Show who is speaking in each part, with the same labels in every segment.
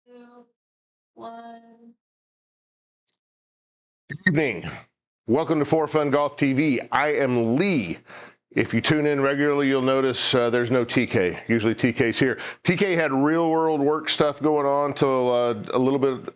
Speaker 1: Two, one.
Speaker 2: Evening. Welcome to For Fun Golf TV. I am Lee. If you tune in regularly, you'll notice there's no TK. Usually TK's here. TK had real world work stuff going on till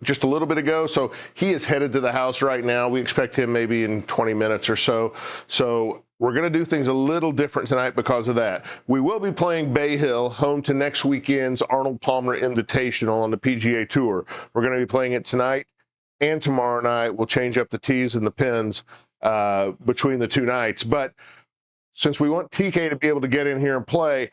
Speaker 2: just a little bit ago. So he is headed to the house right now. We expect him maybe in 20 minutes or so. So we're going to do things a little different tonight because of that. We will be playing Bay Hill, home to next weekend's Arnold Palmer Invitational on the PGA Tour. We're going to be playing it tonight and tomorrow night. We'll change up the tees and the pins between the two nights. But since we want TK to be able to get in here and play,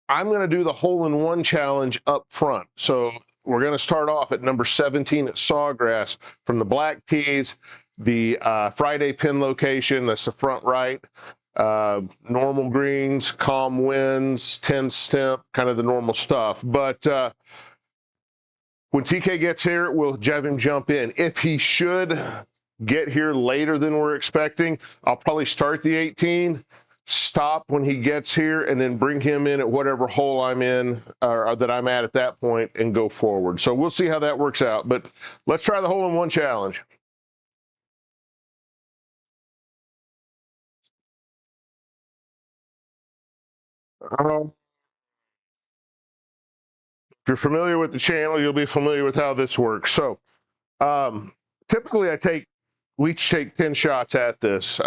Speaker 2: I'm going to do the hole-in-one challenge up front. So we're going to start off at number 17 at Sawgrass from the black tees, the Friday pin location. That's the front right. Normal greens, calm winds, 10 stemp, kind of the normal stuff. But when TK gets here, we'll have him jump in. If he should get here later than we're expecting, I'll probably start the 18, stop when he gets here, and then bring him in at whatever hole I'm in or that I'm at that point and go forward. So we'll see how that works out. But let's try the hole-in-one challenge. If you're familiar with the channel, you'll be familiar with how this works. So typically we each take 10 shots at this.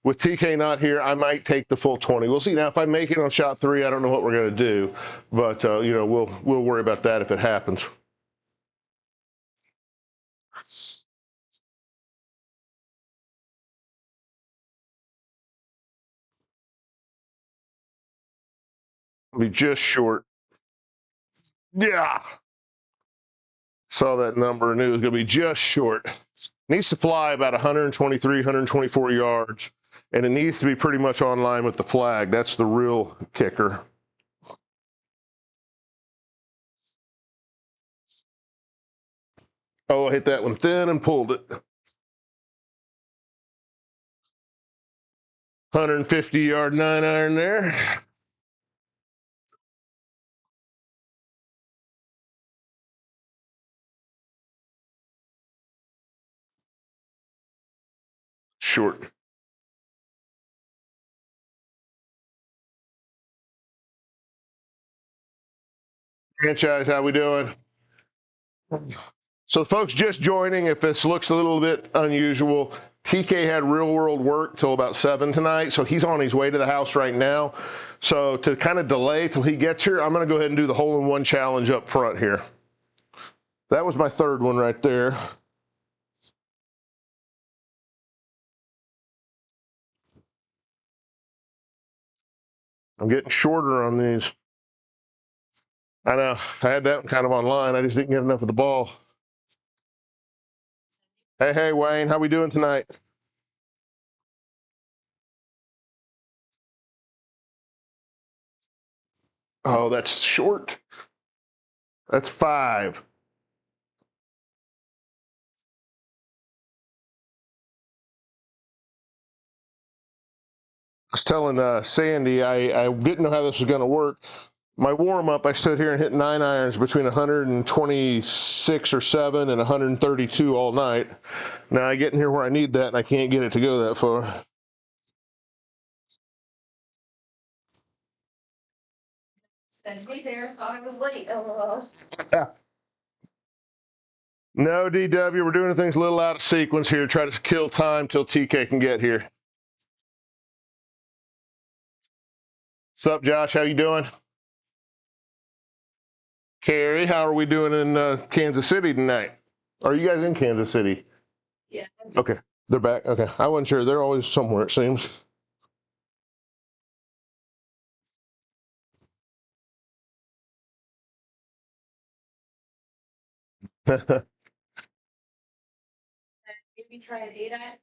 Speaker 2: With TK not here, I might take the full 20. We'll see. Now, if I make it on shot 3, I don't know what we're going to do, but we'll worry about that if it happens. Be just short. Yeah. Saw that number and knew it was going to be just short. Needs to fly about 123, 124 yards, and it needs to be pretty much on line with the flag. That's the real kicker. Oh, I hit that one thin and pulled it. 150-yard 9-iron there. Short. Franchise, how we doing? So folks just joining, if this looks a little bit unusual, TK had real world work till about 7 tonight, so he's on his way to the house right now. So to kind of delay till he gets here, I'm going to go ahead and do the hole-in-one challenge up front here. That was my third one right there. I'm getting shorter on these. I know. I had that one kind of online. I just didn't get enough of the ball. Hey, Wayne. How we doing tonight? Oh, that's short. That's 5. I was telling Sandy I didn't know how this was going to work. My warm-up, I stood here and hit 9-irons between 126 or 7 and 132 all night. Now I get in here where I need that, and I can't get it to go that far.
Speaker 1: Said, hey there, thought I was late. LOL.
Speaker 2: No, DW, we're doing things a little out of sequence here. Try to kill time till TK can get here. What's up, Josh? How you doing? Carrie, how are we doing in Kansas City tonight? Are you guys in Kansas City?
Speaker 1: Yeah.
Speaker 2: Okay, they're back. Okay, I wasn't sure. They're always somewhere, it seems.
Speaker 1: Maybe try an 8-iron.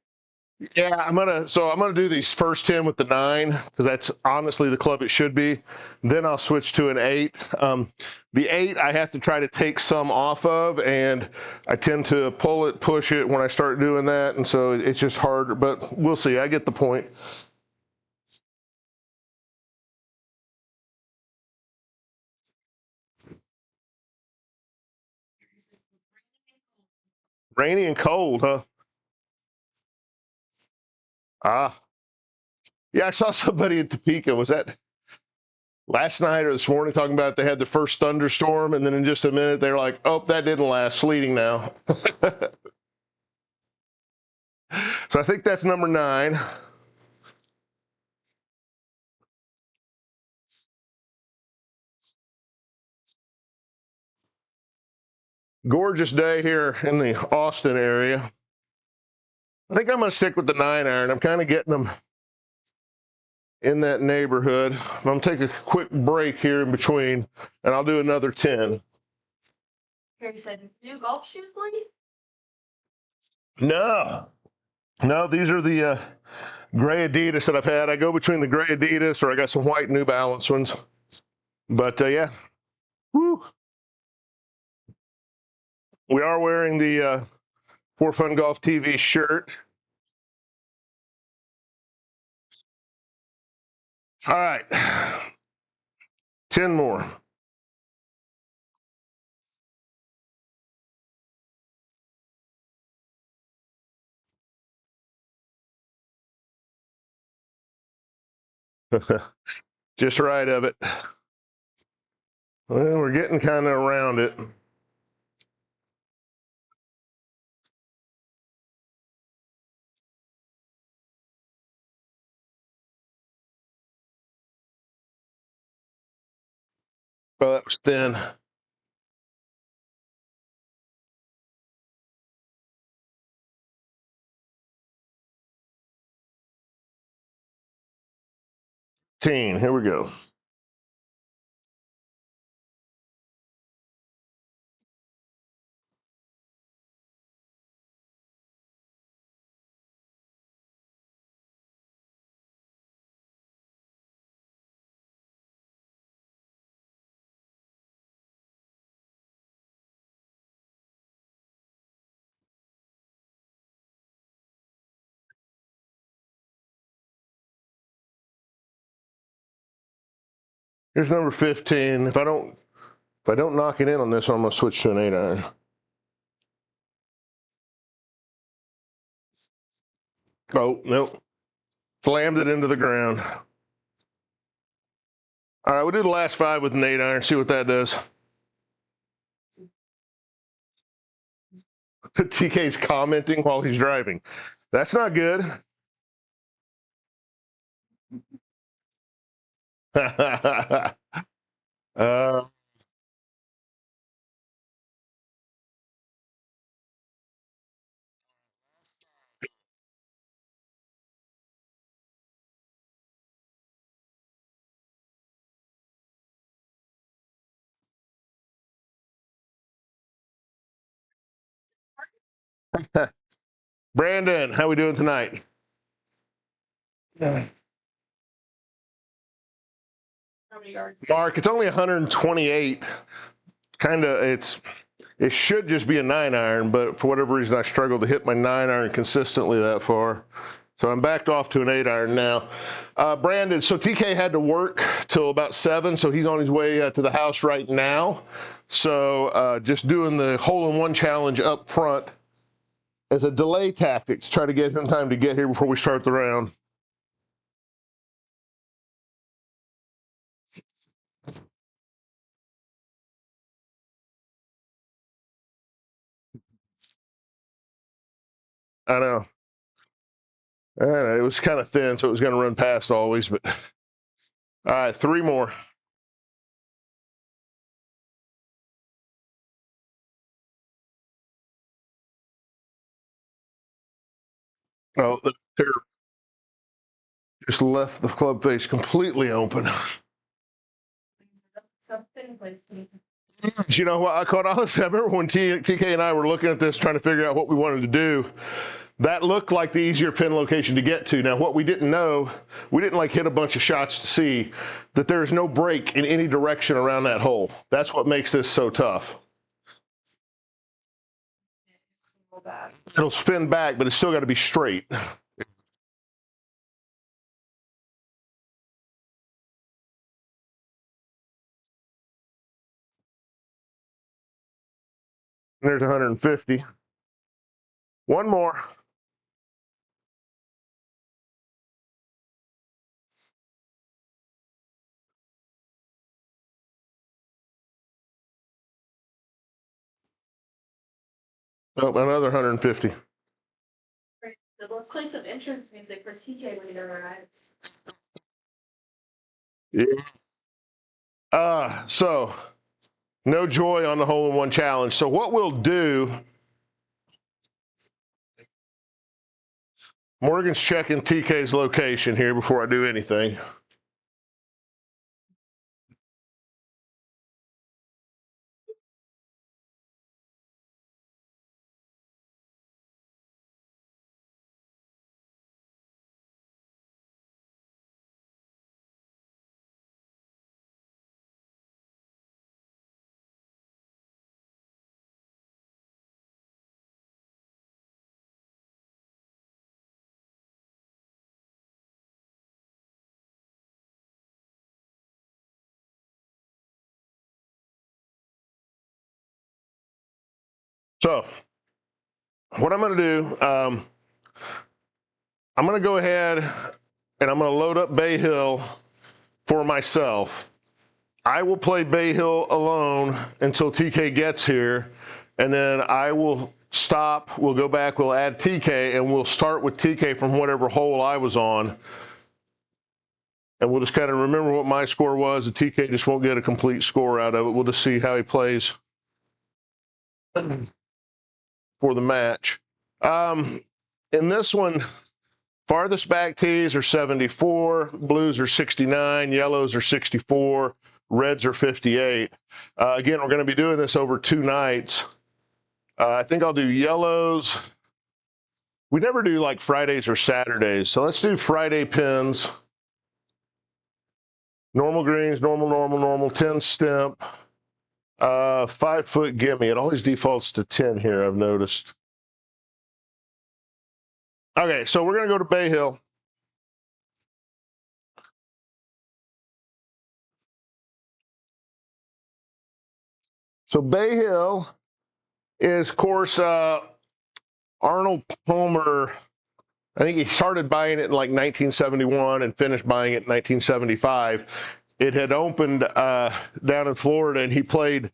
Speaker 2: Yeah, I'm gonna do these first 10 with the 9 because that's honestly the club it should be. Then I'll switch to an 8. The 8 I have to try to take some off of, and I tend to pull it, push it when I start doing that, and so it's just harder. But we'll see. I get the point. Rainy and cold, huh? Ah, yeah, I saw somebody at Topeka. Was that last night or this morning talking about they had the first thunderstorm, and then in just a minute they're like, oh, that didn't last, sleeting now. So I think that's number 9. Gorgeous day here in the Austin area. I think I'm going to stick with the 9-iron. I'm kind of getting them in that neighborhood. I'm going to take a quick break here in between, and I'll do another 10.
Speaker 1: Here you said new golf shoes, Lee?
Speaker 2: No, no, these are the gray Adidas that I've had. I go between the gray Adidas or I got some white New Balance ones. But yeah, woo. We are wearing the For Fun Golf TV shirt. All right, 10 more. Just right of it. Well, we're getting kind of around it. Well, that was thin. Here we go. Here's number 15. If I don't knock it in on this one, I'm gonna switch to an 8-iron. Oh, nope. Slammed it into the ground. All right, we'll do the last 5 with an 8-iron, see what that does. TK's commenting while he's driving. That's not good. uh, Brandon, how we doing tonight?
Speaker 1: How many yards?
Speaker 2: Mark, it's only 128. It should just be a 9-iron, but for whatever reason, I struggled to hit my 9-iron consistently that far. So I'm backed off to an 8-iron now. Brandon, so TK had to work till about 7, so he's on his way to the house right now. So just doing the hole-in-one challenge up front as a delay tactic to try to get him time to get here before we start the round. I know. It was kind of thin, so it was going to run past always. But all right, 3 more. Oh, the pair just left the club face completely open.
Speaker 1: Something place.
Speaker 2: You know what? I caught honestly. I remember when TK and I were looking at this, trying to figure out what we wanted to do. That looked like the easier pin location to get to. Now, what we didn't know, we didn't like hit a bunch of shots to see that there is no break in any direction around that hole. That's what makes this so tough. It'll spin back, but it's still got to be straight. There's 150. One more. Oh, another 150.
Speaker 1: Right. So let's play some entrance music for TK when he arrives.
Speaker 2: Yeah. So no joy on the hole-in-one challenge. So what we'll do, Morgan's checking TK's location here before I do anything. So what I'm going to do, I'm going to go ahead and I'm going to load up Bay Hill for myself. I will play Bay Hill alone until TK gets here, and then I will stop. We'll go back. We'll add TK, and we'll start with TK from whatever hole I was on. And we'll just kind of remember what my score was, and TK just won't get a complete score out of it. We'll just see how he plays for the match. In this one, farthest back tees are 74, blues are 69, yellows are 64, reds are 58. Again, we're going to be doing this over 2 nights. I think I'll do yellows. We never do like Fridays or Saturdays, so let's do Friday pins. Normal greens, normal, 10 stimp. 5 foot gimme. It always defaults to 10 here, I've noticed. Okay, so we're going to go to Bay Hill. So Bay Hill is, of course, Arnold Palmer. I think he started buying it in like 1971 and finished buying it in 1975. It had opened down in Florida, and he played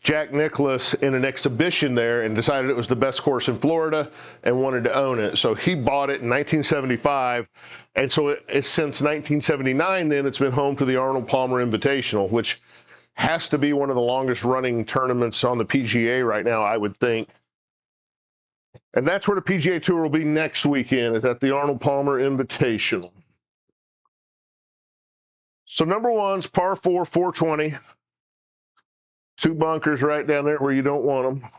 Speaker 2: Jack Nicklaus in an exhibition there and decided it was the best course in Florida and wanted to own it. So he bought it in 1975. And so it's since 1979, then it's been home to the Arnold Palmer Invitational, which has to be one of the longest running tournaments on the PGA right now, I would think. And that's where the PGA Tour will be next weekend, is at the Arnold Palmer Invitational. So number one's par 4, 420. 2 bunkers right down there where you don't want them.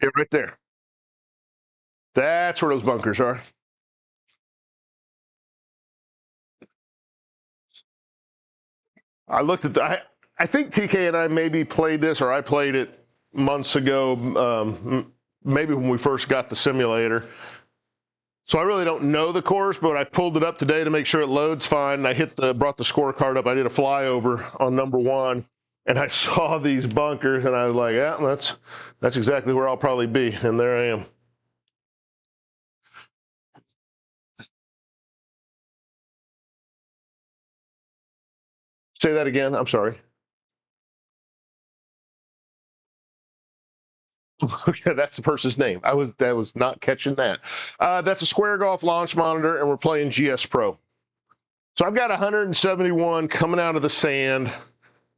Speaker 2: Yeah, right there. That's where those bunkers are. I looked at I think TK and I maybe played this, or I played it months ago, maybe when we first got the simulator. So I really don't know the course, but I pulled it up today to make sure it loads fine. And I brought the scorecard up. I did a flyover on number 1, and I saw these bunkers, and I was like, yeah, that's exactly where I'll probably be. And there I am. Say that again. I'm sorry. Okay, that's the person's name. I was not catching that. That's a Square Golf launch monitor, and we're playing GS Pro. So I've got 171 coming out of the sand.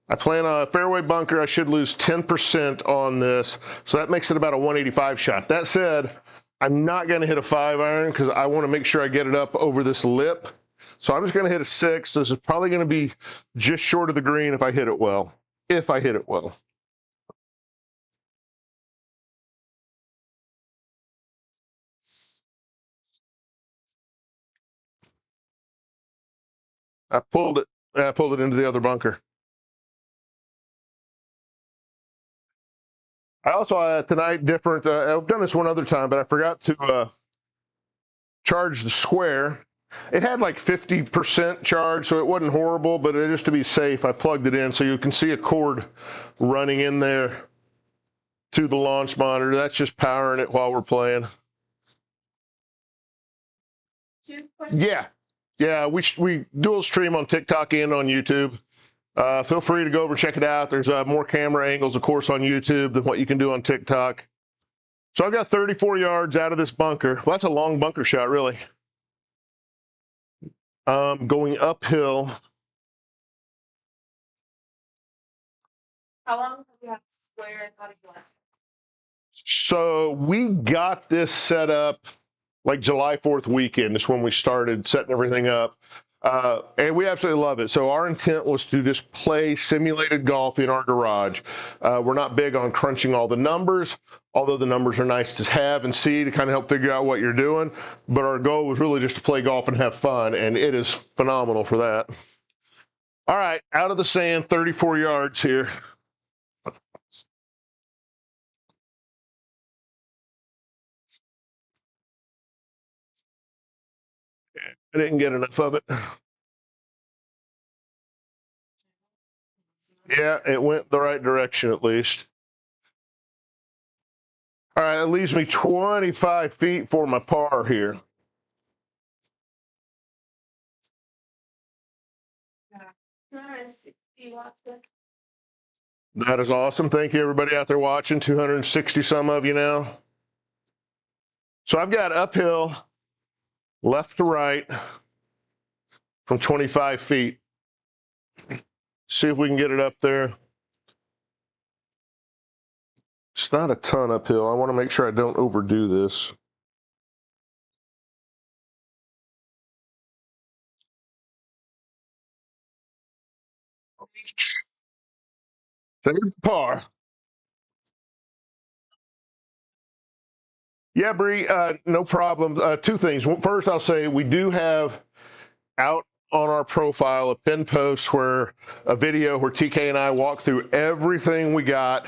Speaker 2: I plan a fairway bunker. I should lose 10% on this, so that makes it about a 185 shot. That said, I'm not going to hit a 5-iron because I want to make sure I get it up over this lip. So I'm just going to hit a 6. This is probably going to be just short of the green if I hit it well. If I hit it well. I pulled it. I pulled it into the other bunker. I also tonight different. I've done this one other time, but I forgot to charge the square. It had like 50% charge, so it wasn't horrible, but just to be safe, I plugged it in so you can see a cord running in there to the launch monitor. That's just powering it while we're playing. Yeah. Yeah, we dual stream on TikTok and on YouTube. Feel free to go over and check it out. There's more camera angles, of course, on YouTube than what you can do on TikTok. So I've got 34 yards out of this bunker. Well, that's a long bunker shot, really. Going uphill.
Speaker 1: How long have you had to square and how do you want it?
Speaker 2: So we got this set up like July 4th weekend is when we started setting everything up. And we absolutely love it. So our intent was to just play simulated golf in our garage. We're not big on crunching all the numbers, although the numbers are nice to have and see to kind of help figure out what you're doing. But our goal was really just to play golf and have fun, and it is phenomenal for that. All right, out of the sand, 34 yards here. I didn't get enough of it. Yeah, it went the right direction at least. All right, it leaves me 25 feet for my par here.
Speaker 1: Yeah. 260 watts.
Speaker 2: That is awesome. Thank you, everybody out there watching. 260 some of you now. So I've got uphill, left to right from 25 feet. See if we can get it up there. It's not a ton uphill. I want to make sure I don't overdo this. There's par. Yeah, Bree, no problem. Two things. First, I'll say we do have out on our profile a pin post where a video where TK and I walk through everything we got,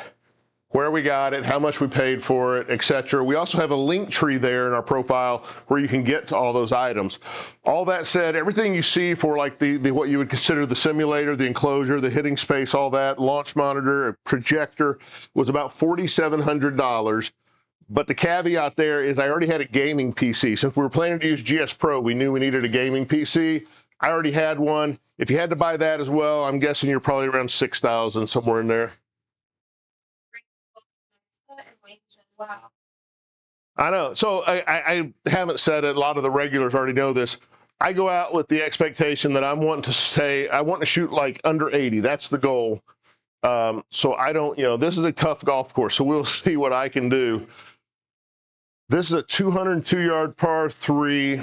Speaker 2: where we got it, how much we paid for it, etc. We also have a link tree there in our profile where you can get to all those items. All that said, everything you see for like the what you would consider the simulator, the enclosure, the hitting space, all that, launch monitor, a projector was about $4,700. But the caveat there is I already had a gaming PC. So if we were planning to use GS Pro, we knew we needed a gaming PC. I already had one. If you had to buy that as well, I'm guessing you're probably around 6,000, somewhere in there.
Speaker 1: Wow.
Speaker 2: I know. So I haven't said it. A lot of the regulars already know this. I go out with the expectation that I want to shoot like under 80. That's the goal. So I don't, this is a tough golf course, so we'll see what I can do. This is a 202-yard par 3.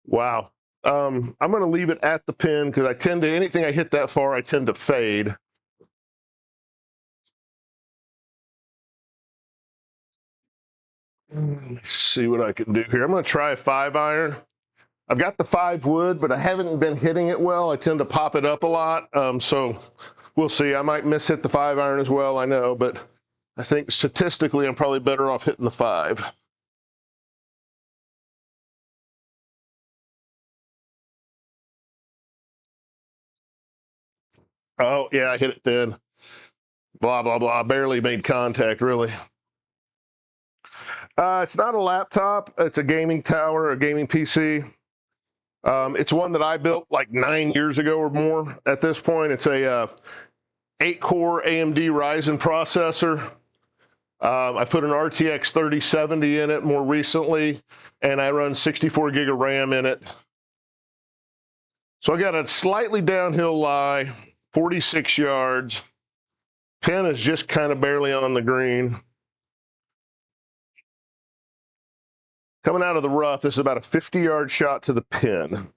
Speaker 2: Wow. I'm going to leave it at the pin because I tend to, anything I hit that far, I tend to fade. Let's see what I can do here. I'm going to try a 5-iron. I've got the 5 wood, but I haven't been hitting it well. I tend to pop it up a lot. So we'll see. I might miss hit the 5-iron as well, I know, but I think statistically I'm probably better off hitting the 5. Oh, yeah, I hit it thin. Blah, blah, blah. Barely made contact, really. It's not a laptop. It's a gaming tower, a gaming PC. It's one that I built like 9 years ago or more at this point. It's a 8-core AMD Ryzen processor. I put an RTX 3070 in it more recently, and I run 64 gig of RAM in it. So I got a slightly downhill lie, 46 yards. Pin is just kind of barely on the green. Coming out of the rough, this is about a 50-yard shot to the pin.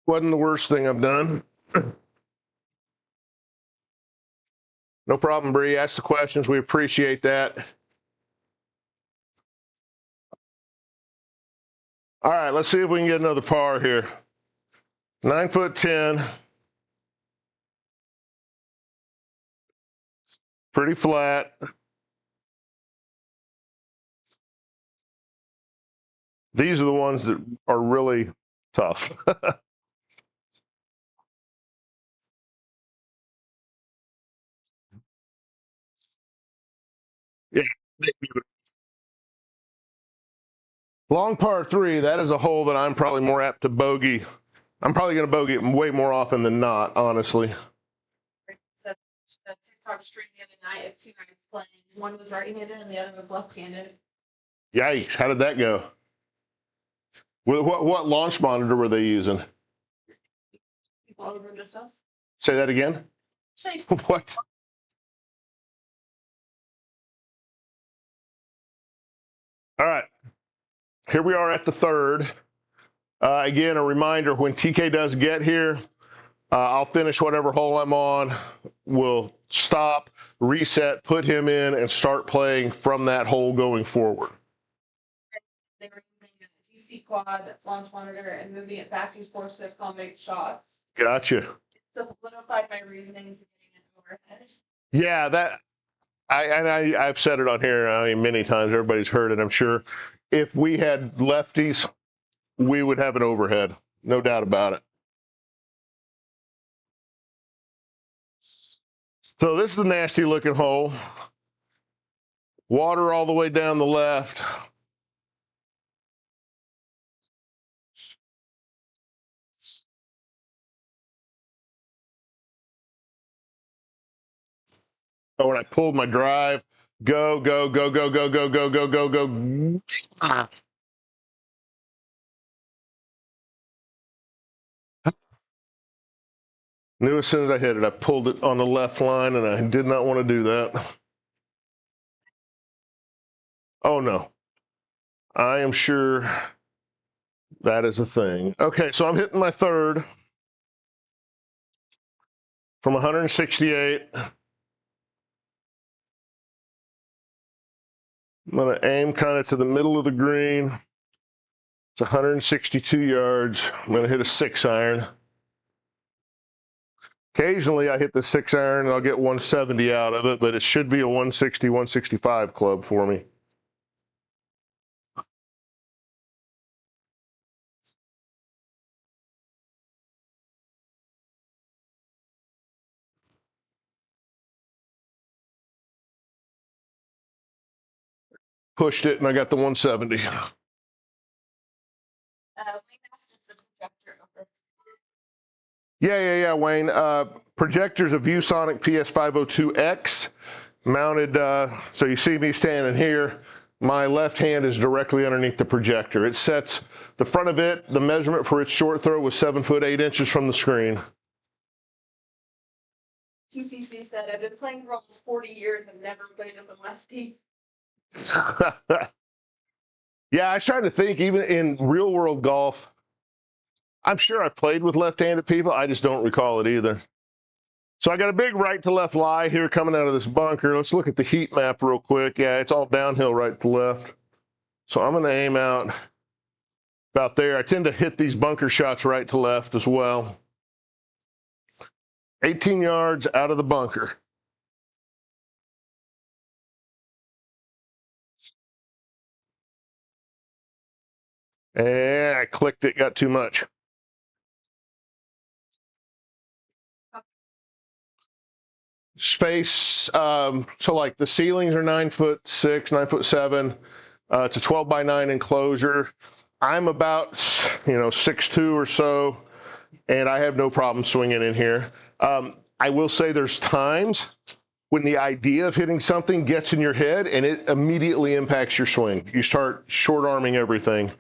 Speaker 2: Wasn't the worst thing I've done. No problem, Bree. Ask the questions. We appreciate that. All right, let's see if we can get another par here. 9'10". Pretty flat. These are the ones that are really tough. Yeah. Long par 3, that is a hole that I'm probably more apt to bogey. I'm probably going to bogey it way more often than not, honestly.
Speaker 1: A TikTok stream the other night of two guys playing. One was right-handed and the other was left-handed.
Speaker 2: Yikes, how did that go? What launch monitor were they using?
Speaker 1: People other than just us.
Speaker 2: Say that again?
Speaker 1: Safe.
Speaker 2: What? All right, here we are at the third. Again, a reminder, when TK does get here, I'll finish whatever hole I'm on. We'll stop, reset, put him in, and start playing from that hole going forward.
Speaker 1: They were using a DC quad launch monitor and moving it back and forth to accommodate shots.
Speaker 2: Gotcha.
Speaker 1: It solidified my reasoning to getting it overhead.
Speaker 2: Yeah, I've said it on here many times. Everybody's heard it, I'm sure. If we had lefties, we would have an overhead, no doubt about it. So this is a nasty looking hole. Water all the way down the left. Oh, when I pulled my drive, go, go, go, go, go, go, go, go, go, go. Ah. Knew as soon as I hit it, I pulled it on the left line, and I did not want to do that. Oh, no. I am sure that is a thing. Okay, so I'm hitting my third from 168. I'm going to aim kind of to the middle of the green. It's 162 yards. I'm going to hit a 6-iron. Occasionally, I hit the 6-iron and I'll get 170 out of it, but it should be a 160, 165 club for me. Pushed it and I got the 170.
Speaker 1: Wayne asked us the projector over.
Speaker 2: Yeah, Wayne. Projector's a ViewSonic PS502X mounted. So you see me standing here. My left hand is directly underneath the projector. It sets the front of it. The measurement for its short throw was 7'8" from the screen.
Speaker 1: TCC said, I've been playing for almost 40 years and never played with a lefty.
Speaker 2: Yeah, I was trying to think, even in real world golf, I'm sure I've played with left-handed people. I just don't recall it either. So I got a big right to left lie here coming out of this bunker. Let's look at the heat map real quick. Yeah, it's all downhill right to left. So I'm going to aim out about there. I tend to hit these bunker shots right to left as well. 18 yards out of the bunker. And I clicked it, got too much. Space, so like the ceilings are 9'6", 9'7". It's a 12x9 enclosure. I'm about, 6'2" or so, and I have no problem swinging in here. I will say there's times when the idea of hitting something gets in your head and it immediately impacts your swing. You start short arming everything.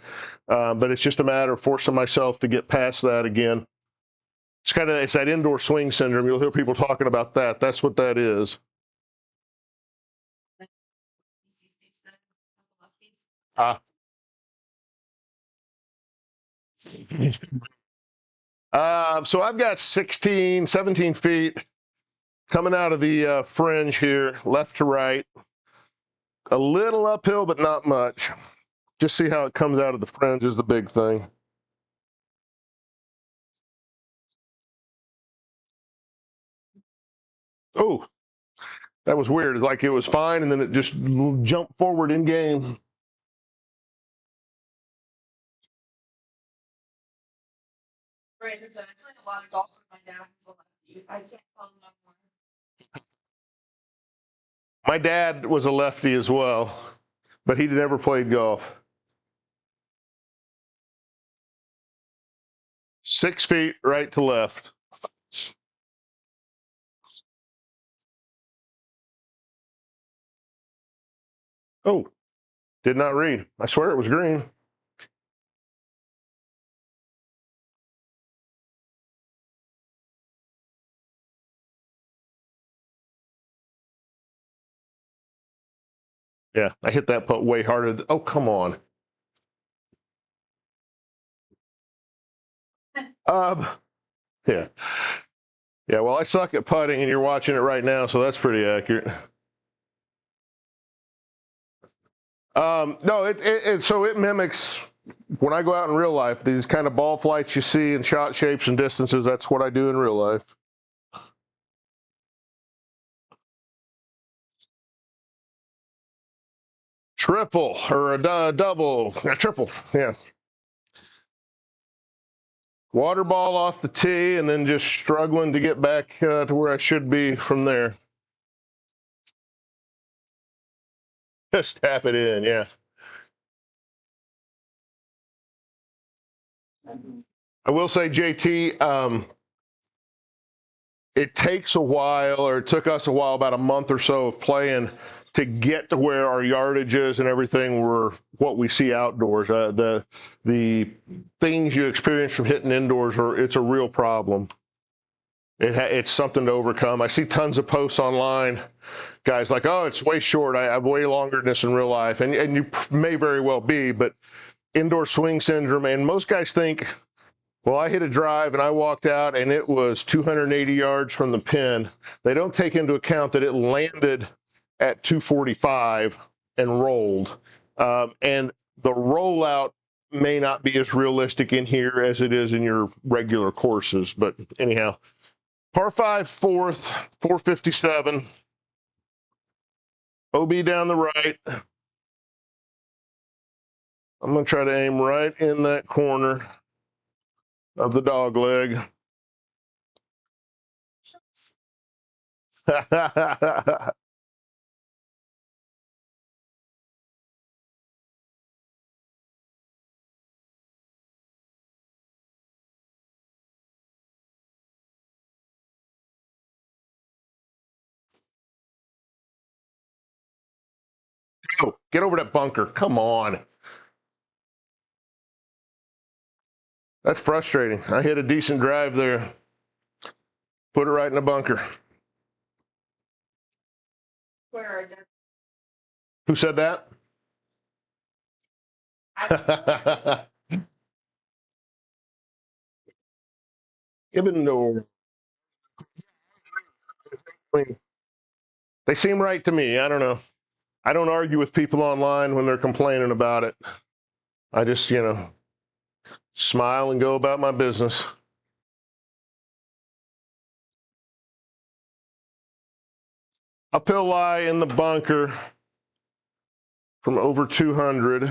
Speaker 2: But it's just a matter of forcing myself to get past that again. It's that indoor swing syndrome. You'll hear people talking about that. That's what that is. So I've got 17 feet Coming out of the fringe here, left to right. A little uphill, but not much. Just see how it comes out of the fringe is the big thing. Oh, that was weird. It's like it was fine, and then it just jumped forward in game.
Speaker 1: Right, there's actually a lot of golf with my dad who's a lefty. I can't tell him no more.
Speaker 2: My dad was a lefty as well, but he never played golf. 6 feet right to left. Oh, did not read. I swear it was green. Yeah, I hit that putt way harder. Oh, come on. Um, yeah. Yeah, well, I suck at putting, and you're watching it right now, so that's pretty accurate. No, so it mimics when I go out in real life, these kind of ball flights you see and shot shapes and distances. That's what I do in real life. Triple or a double, a triple, yeah. Water ball off the tee, and then just struggling to get back to where I should be from there. Just tap it in, yeah. I will say, JT, it takes a while, or it took us a while, about a month or so of playing to get to where our yardages and everything were what we see outdoors. The things you experience from hitting indoors it's a real problem. It's something to overcome. I see tons of posts online, guys like, oh, it's way short. I have way longer than this in real life, and you may very well be, but indoor swing syndrome, and most guys think, well, I hit a drive and I walked out and it was 280 yards from the pin. They don't take into account that it landed at 245 and rolled. And the rollout may not be as realistic in here as it is in your regular courses. But anyhow, par 5, fourth, 457. OB down the right. I'm going to try to aim right in that corner of the dog leg. Oh, get over that bunker. Come on. That's frustrating. I hit a decent drive there. Put it right in the bunker.
Speaker 1: Where are you?
Speaker 2: Who said that? Even though I mean, they seem right to me. I don't know. I don't argue with people online when they're complaining about it. I just, smile and go about my business. Uphill lie in the bunker from over 200.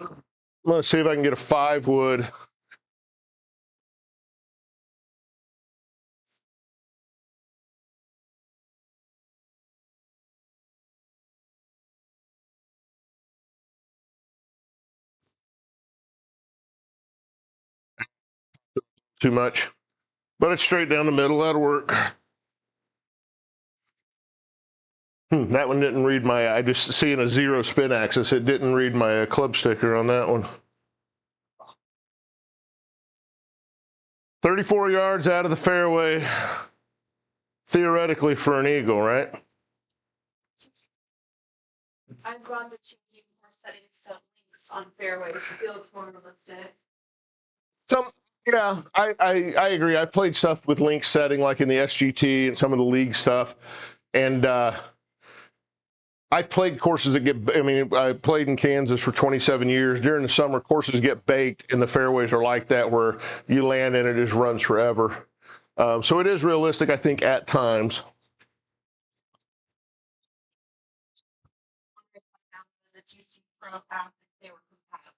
Speaker 2: I'm going to see if I can get a 5 wood. Too much. But it's straight down the middle. That'll work. That one didn't read I just seeing a 0 spin axis. It didn't read my club sticker on that one. 34 yards out of the fairway, theoretically for an eagle, right?
Speaker 1: I've gone to changing more settings to links on fairways to feel it's more realistic.
Speaker 2: Yeah, I agree. I've played stuff with link setting, like in the SGT and some of the league stuff, and I played courses that get. I mean, I played in Kansas for 27 years. During the summer, courses get baked, and the fairways are like that, where you land and it just runs forever. So it is realistic, I think, at times.
Speaker 1: The GC Pro app, if they were compatible.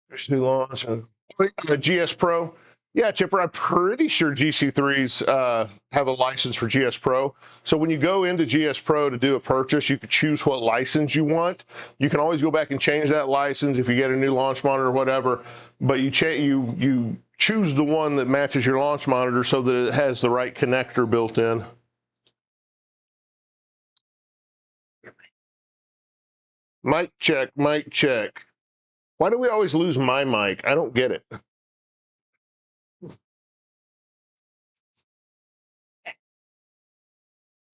Speaker 2: There's new launch. The GS Pro. Yeah, Chipper, I'm pretty sure GC3s have a license for GS Pro. So when you go into GS Pro to do a purchase, you can choose what license you want. You can always go back and change that license if you get a new launch monitor or whatever. But you choose the one that matches your launch monitor so that it has the right connector built in. Mic check, mic check. Why do we always lose my mic? I don't get it.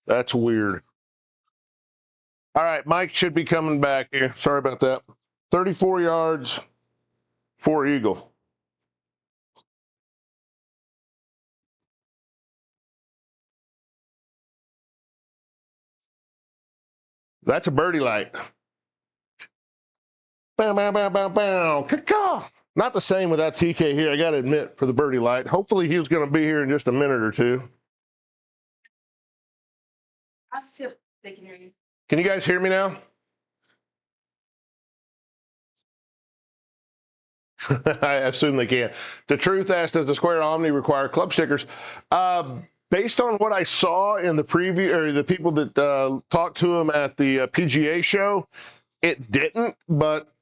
Speaker 2: That's weird. All right, Mike should be coming back here. Sorry about that. 34 yards for eagle. That's a birdie light. Bow, bow, bow, bow, bow. Caw-caw. Not the same without TK here, I got to admit, for the birdie light. Hopefully he was going to be here in just a minute or two.
Speaker 1: Ask if they can hear you.
Speaker 2: Can you guys hear me now? I assume they can. The Truth asked, does the Square Omni require club stickers? Based on what I saw in the preview, or the people that talked to him at the PGA show, it didn't, but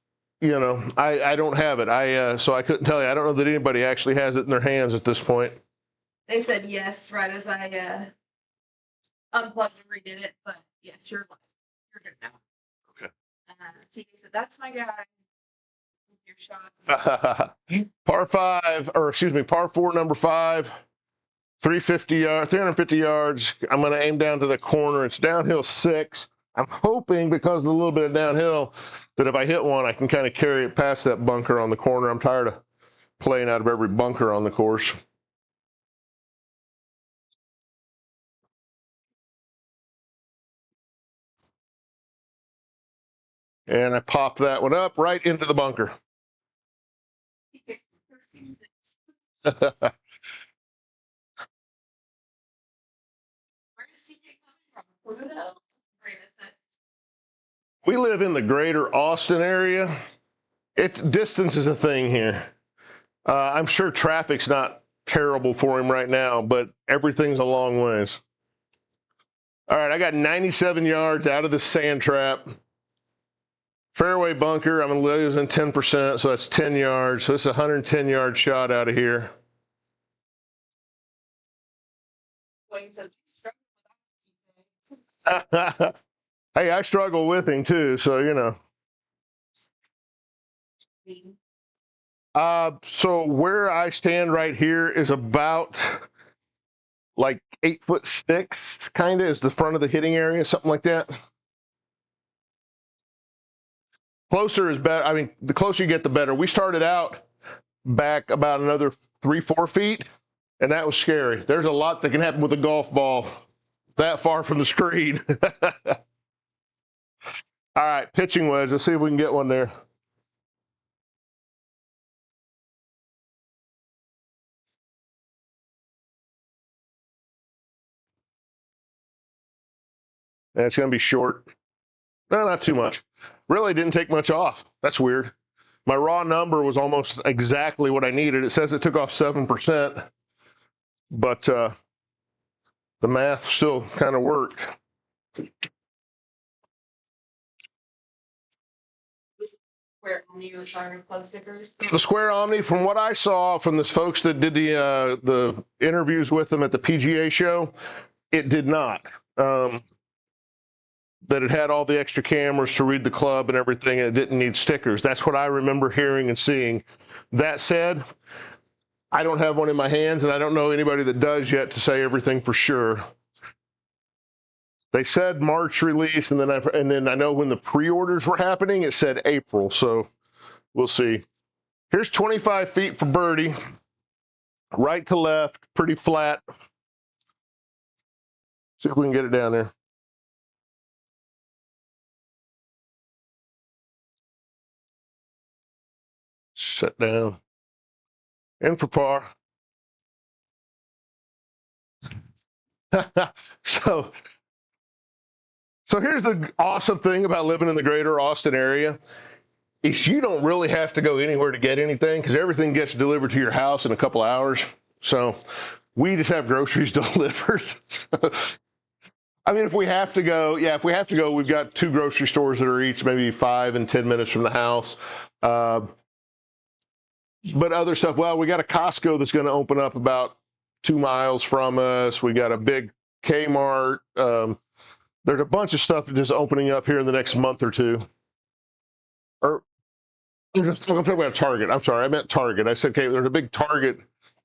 Speaker 2: you know, I don't have it. So I couldn't tell you. I don't know that anybody actually has it in their hands at this point.
Speaker 1: They said yes right as I unplugged and redid it, but yes, you're live. You're good now.
Speaker 2: Okay.
Speaker 1: TK said, that's my guy. Your shot.
Speaker 2: Par 5, or excuse me, par 4, number 5, 350 yards. I'm going to aim down to the corner. It's downhill 6. I'm hoping, because of a little bit of downhill, that if I hit one, I can kind of carry it past that bunker on the corner. I'm tired of playing out of every bunker on the course. And I popped that one up right into the bunker.
Speaker 1: Where's TK coming from? Florida? Great, is it?
Speaker 2: We live in the greater Austin area. Distance is a thing here. I'm sure traffic's not terrible for him right now, but everything's a long ways. All right, I got 97 yards out of the sand trap. Fairway bunker, I'm losing 10%, so that's 10 yards. So this is a 110-yard shot out of here. Hey, I struggle with him too, so you know. So where I stand right here is about like 8'6", kind of, is the front of the hitting area, something like that. Closer is better. I mean, the closer you get, the better. We started out back about another 3-4 feet, and that was scary. There's a lot that can happen with a golf ball that far from the screen. All right, pitching wedge. Let's see if we can get one there. That's going to be short. No, not too much. Really didn't take much off. That's weird. My raw number was almost exactly what I needed. It says it took off 7%, but the math still kind of worked.
Speaker 1: Square Omni was showing plug stickers.
Speaker 2: The Square Omni, from what I saw from the folks that did the interviews with them at the PGA show, it did not. That it had all the extra cameras to read the club and everything, and it didn't need stickers. That's what I remember hearing and seeing. That said, I don't have one in my hands, and I don't know anybody that does yet to say everything for sure. They said March release, and then I know when the pre-orders were happening, it said April. So we'll see. Here's 25 feet for birdie. right to left, pretty flat. See if we can get it down there. Set down. In for par. so here's the awesome thing about living in the greater Austin area is you don't really have to go anywhere to get anything because everything gets delivered to your house in a couple hours. So we just have groceries delivered. So, I mean, if we have to go, we've got 2 grocery stores that are each maybe 5 and 10 minutes from the house. But other stuff, well, we got a Costco that's going to open up about 2 miles from us. We got a big Kmart. There's a bunch of stuff just opening up here in the next month or two. Or I'm talking about Target. I'm sorry, I meant Target. I said, okay, there's a big Target,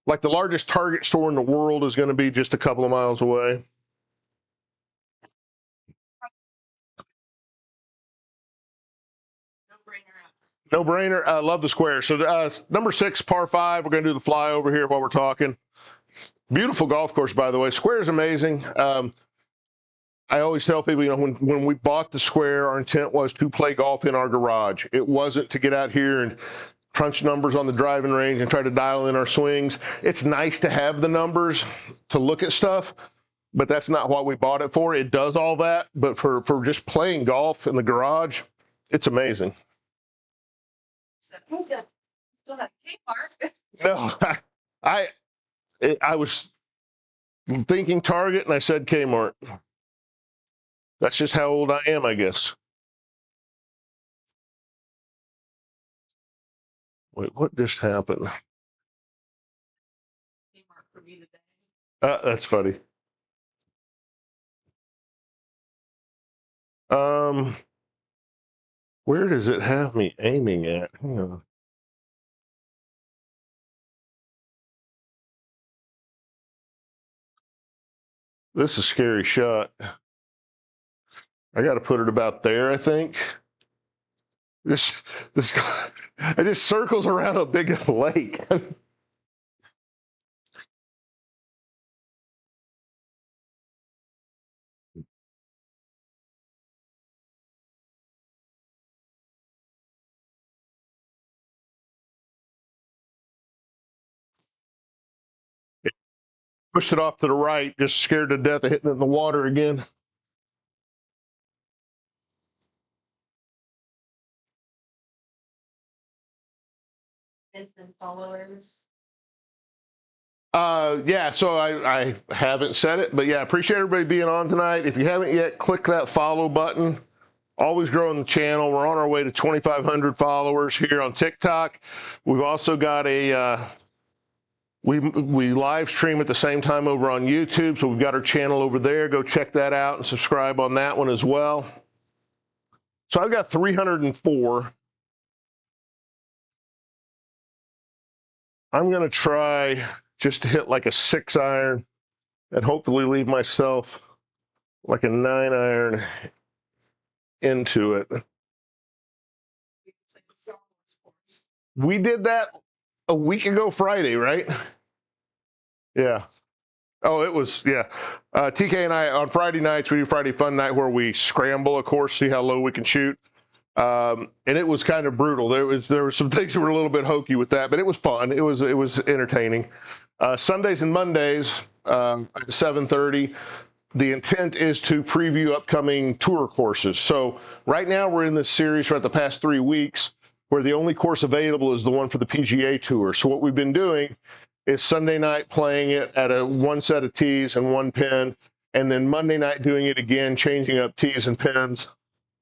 Speaker 2: like the largest Target store in the world is going to be just a couple of miles away. No brainer. I love the square. So number 6, par 5. We're going to do the flyover here while we're talking. Beautiful golf course, by the way. Square is amazing. I always tell people, you know, when we bought the square, our intent was to play golf in our garage. It wasn't to get out here and crunch numbers on the driving range and try to dial in our swings. It's nice to have the numbers to look at stuff, but that's not what we bought it for. It does all that, but for just playing golf in the garage, it's amazing.
Speaker 1: Still have Kmart.
Speaker 2: No, I was thinking Target and I said Kmart. That's just how old I am, I guess. Wait, what just happened?
Speaker 1: Kmart for me today.
Speaker 2: That's funny. Where does it have me aiming at? Hang on. This is a scary shot. I got to put it about there, I think. This, it just circles around a big lake. Pushed it off to the right, just scared to death of hitting it in the water again.
Speaker 1: Instant followers.
Speaker 2: Yeah, so I haven't said it, but yeah, appreciate everybody being on tonight. If you haven't yet, click that follow button. Always growing the channel. We're on our way to 2,500 followers here on TikTok. We've also got a we live stream at the same time over on YouTube, so we've got our channel over there. Go check that out and subscribe on that one as well. So I've got 304. I'm going to try just to hit like a 6 iron and hopefully leave myself like a 9 iron into it. We did that a week ago Friday, right? Yeah. Oh, it was, yeah. TK and I, on Friday nights, we do Friday Fun Night where we scramble, of course, see how low we can shoot. And it was kind of brutal. There were some things that were a little bit hokey with that, but it was fun. It was entertaining. Sundays and Mondays at 7:30. The intent is to preview upcoming tour courses. So right now we're in this series for the past 3 weeks where the only course available is the one for the PGA Tour. So what we've been doing is Sunday night playing it at one set of tees and 1 pin, and then Monday night doing it again, changing up tees and pins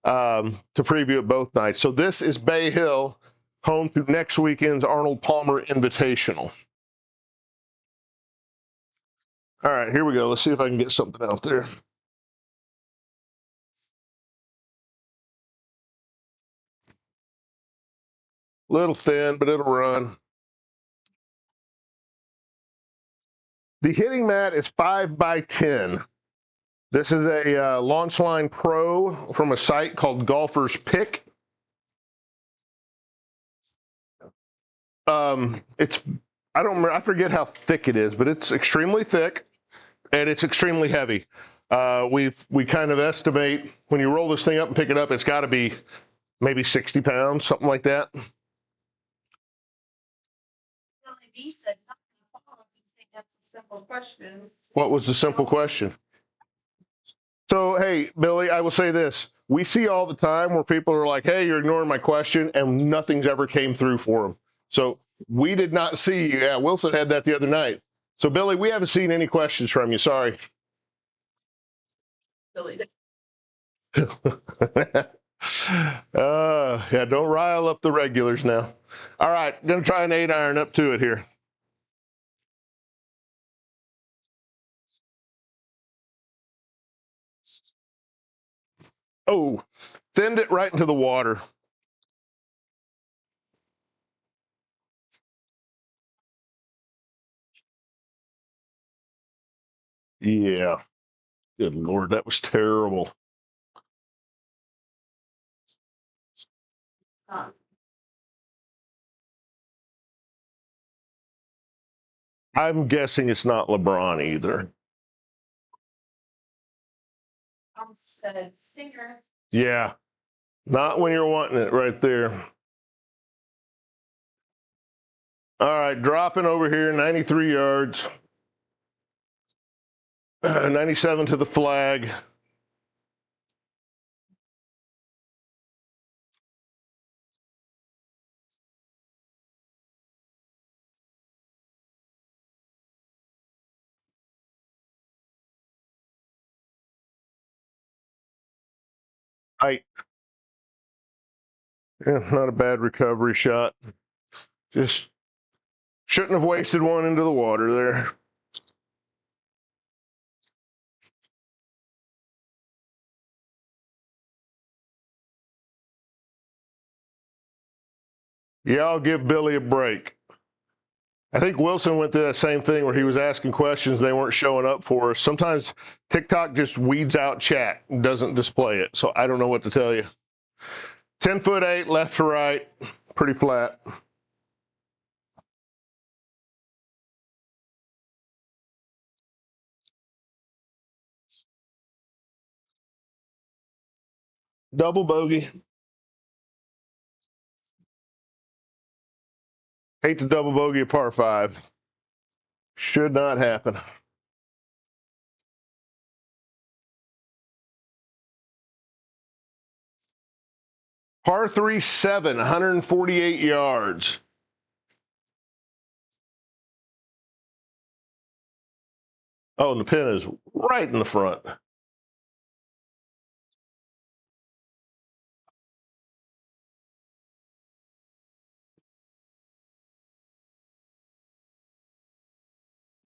Speaker 2: to preview it both nights. So this is Bay Hill, home to next weekend's Arnold Palmer Invitational. All right, here we go. Let's see if I can get something out there. Little thin, but it'll run. The hitting mat is 5x10. This is a Launch Line Pro from a site called Golfer's Pick. I don't remember, I forget how thick it is, but it's extremely thick and it's extremely heavy. We kind of estimate when you roll this thing up and pick it up, it's got to be maybe 60 pounds, something like that.
Speaker 1: Billy B said, "Not gonna fall if you think that's some simple questions."
Speaker 2: What was the simple question? So, hey, Billy, I will say this. We see all the time where people are like, hey, you're ignoring my question, and nothing's ever came through for them. So we did not see, yeah, Wilson had that the other night. So, Billy, we haven't seen any questions from you. Sorry.
Speaker 1: Billy,
Speaker 2: Yeah, don't rile up the regulars now. All right, gonna try an 8-iron up to it here. Oh, thinned it right into the water. Yeah. Good Lord, that was terrible.
Speaker 1: um,
Speaker 2: I'm guessing it's not LeBron either.
Speaker 1: said singer.
Speaker 2: Yeah, not when you're wanting it right there. All right, dropping over here, 93 yards. 97 to the flag. Height. Yeah, not a bad recovery shot. Just shouldn't have wasted one into the water there. Yeah, I'll give Billy a break. I think Wilson went through that same thing where he was asking questions, they weren't showing up for us. Sometimes TikTok just weeds out chat and doesn't display it. So I don't know what to tell you. 10'8", left to right, pretty flat. Double bogey. Hate to double bogey a par 5. Should not happen. Par 3, 7, 148 yards. Oh, and the pin is right in the front.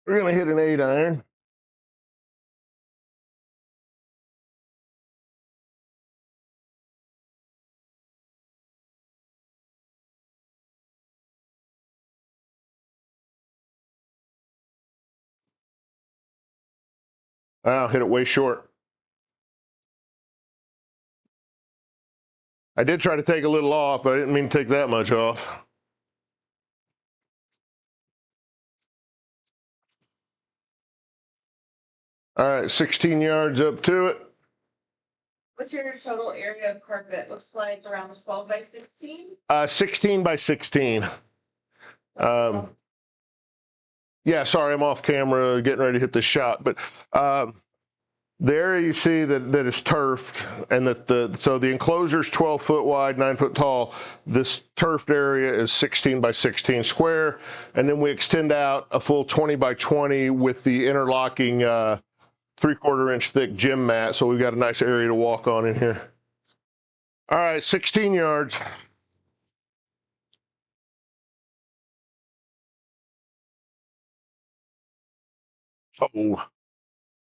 Speaker 2: We're going to hit an 8-iron. I'll hit it way short. I did try to take a little off, but I didn't mean to take that much off. All right, 16 yards up to it.
Speaker 1: What's your total area of carpet? Looks like around 12 by 16.
Speaker 2: 16 by 16. Yeah, sorry, I'm off camera getting ready to hit the shot, but the area you see that is turfed, and that so the enclosure is 12 foot wide, 9 foot tall. This turfed area is 16 by 16 square, and then we extend out a full 20 by 20 with the interlocking 3/4 inch thick gym mat. So we've got a nice area to walk on in here. All right, 16 yards.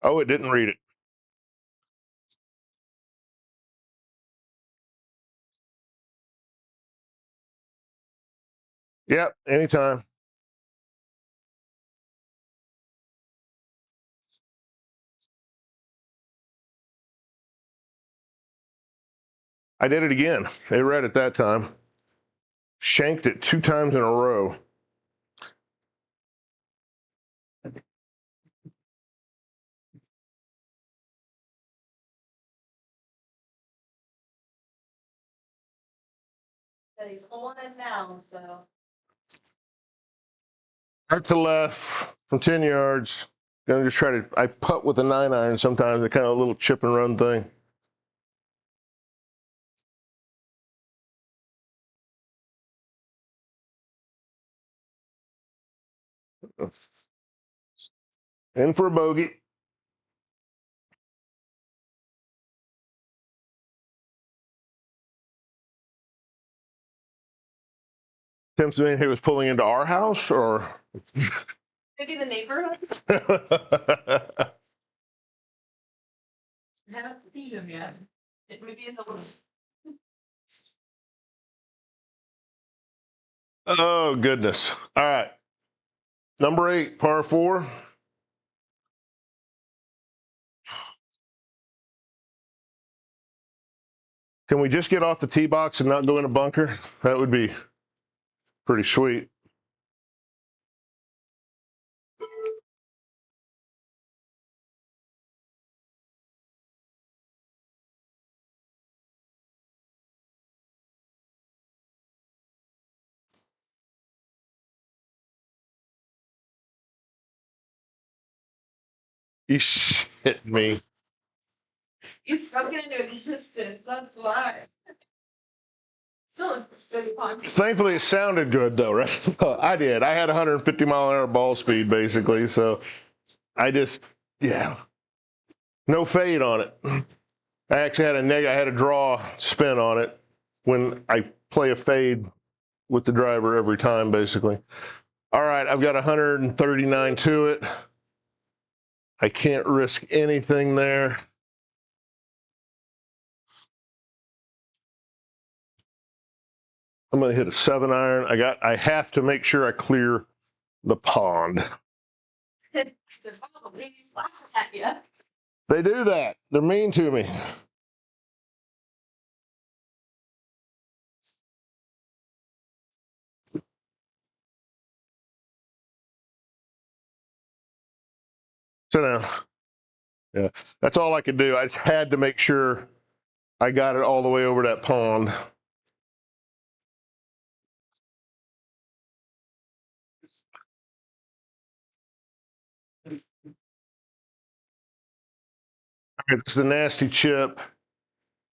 Speaker 2: Oh, it didn't read it. Yep, anytime. I did it again. It read it that time. Shanked it 2 times in a row.
Speaker 1: But he's pulling it down, so.
Speaker 2: Right to left from 10 yards. Gonna just try to, I putt with a 9-iron sometimes, a kind of a little chip and run thing. In for a bogey. Tim saying he was pulling into our house, or?
Speaker 1: Maybe the neighborhood? I haven't seen him yet. It may be in the woods.
Speaker 2: Oh, goodness. All right. Number 8, par 4. Can we just get off the tee box and not go in a bunker? That would be pretty sweet. You shit me.
Speaker 1: You spoke it into existence, that's why. Still a good punch.
Speaker 2: Thankfully, it sounded good, though, right? I did. I had 150-mile-an-hour ball speed, basically, so I just, yeah. No fade on it. I actually had I had a draw spin on it when I play a fade with the driver every time, basically. All right, I've got 139 to it. I can't risk anything there. I'm going to hit a 7-iron. I have to make sure I clear the pond. They do that. They're mean to me. Sit down. Yeah, that's all I could do. I just had to make sure I got it all the way over that pond. It's the nasty chip,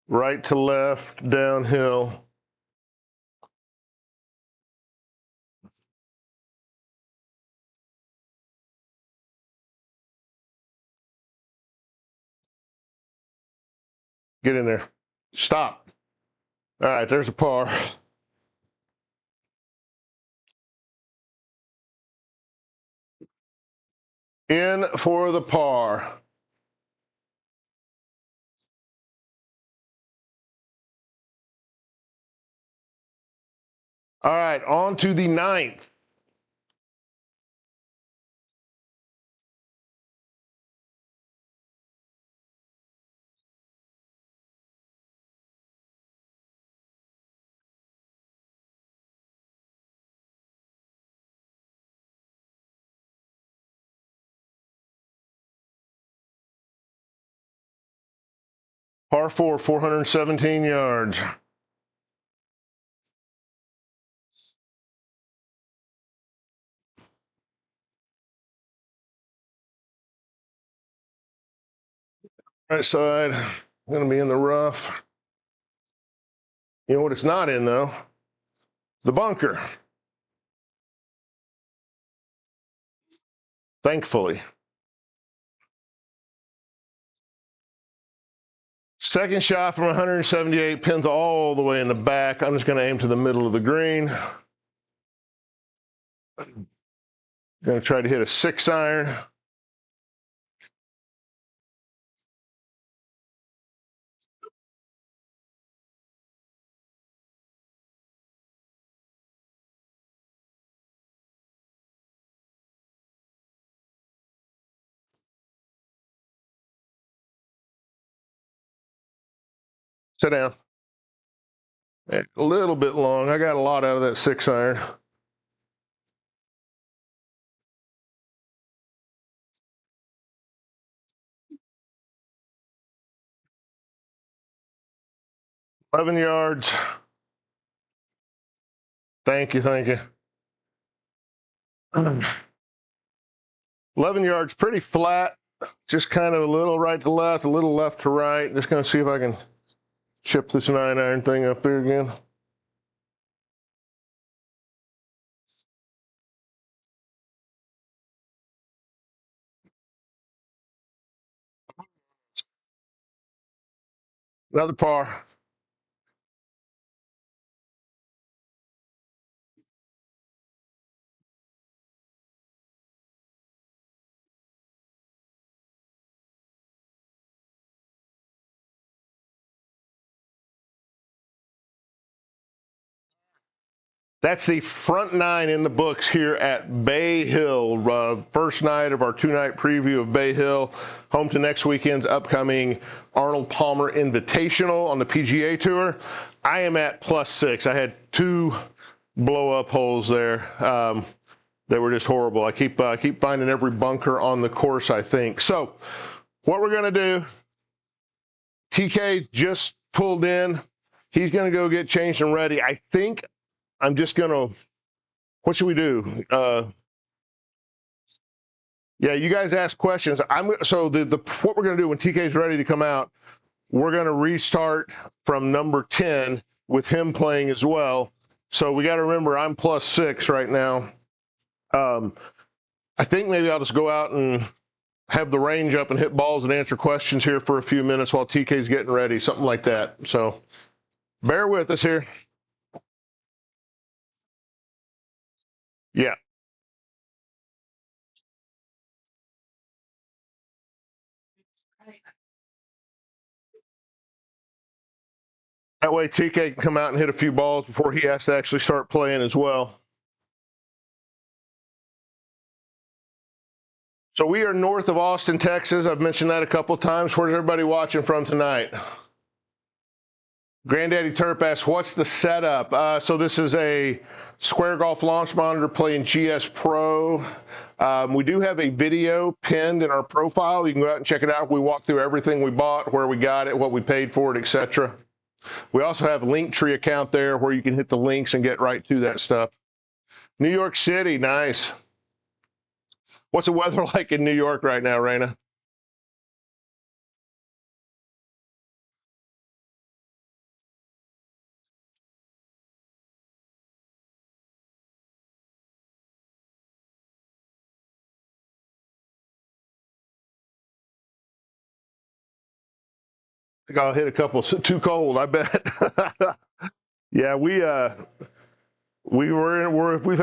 Speaker 2: right to left, downhill. Get in there. Stop. All right, there's a par. In for the par. All right, on to the 9th. Par 4, 417 yards. Right side, going to be in the rough. You know what it's not in, though? The bunker. Thankfully. Second shot from 178, pins all the way in the back. I'm just going to aim to the middle of the green. Going to try to hit a 6-iron. Sit down. A little bit long. I got a lot out of that 6-iron. $11 yards. Thank you, thank you. 11 yards, pretty flat, just kind of a little right to left, a little left to right. Just going to see if I can chip this 9-iron thing up there again. Another par. That's the front 9 in the books here at Bay Hill. First night of our 2-night preview of Bay Hill. Home to next weekend's upcoming Arnold Palmer Invitational on the PGA Tour. I am at +6. I had 2 blow-up holes there. They were just horrible. I keep finding every bunker on the course, I think. So what we're going to do, TK just pulled in. He's going to go get changed and ready. I think I'm just going to, what should we do? Yeah, you guys ask questions. So what we're going to do when TK's ready to come out, we're going to restart from number 10 with him playing as well. So we got to remember I'm +6 right now. I think maybe I'll just go out and have the range up and hit balls and answer questions here for a few minutes while TK's getting ready, something like that. So bear with us here. Yeah. That way TK can come out and hit a few balls before he has to actually start playing as well. So we are north of Austin, Texas. I've mentioned that a couple of times. Where's everybody watching from tonight? Granddaddy Terp asks, what's the setup? So this is a Square Golf launch monitor playing GS Pro. We do have a video pinned in our profile. You can go out and check it out. We walk through everything we bought, where we got it, what we paid for it, etc. We also have a Linktree account there where you can hit the links and get right to that stuff. New York City, nice. What's the weather like in New York right now, Raina? I think I'll hit a couple. Too cold, I bet. Yeah, we've had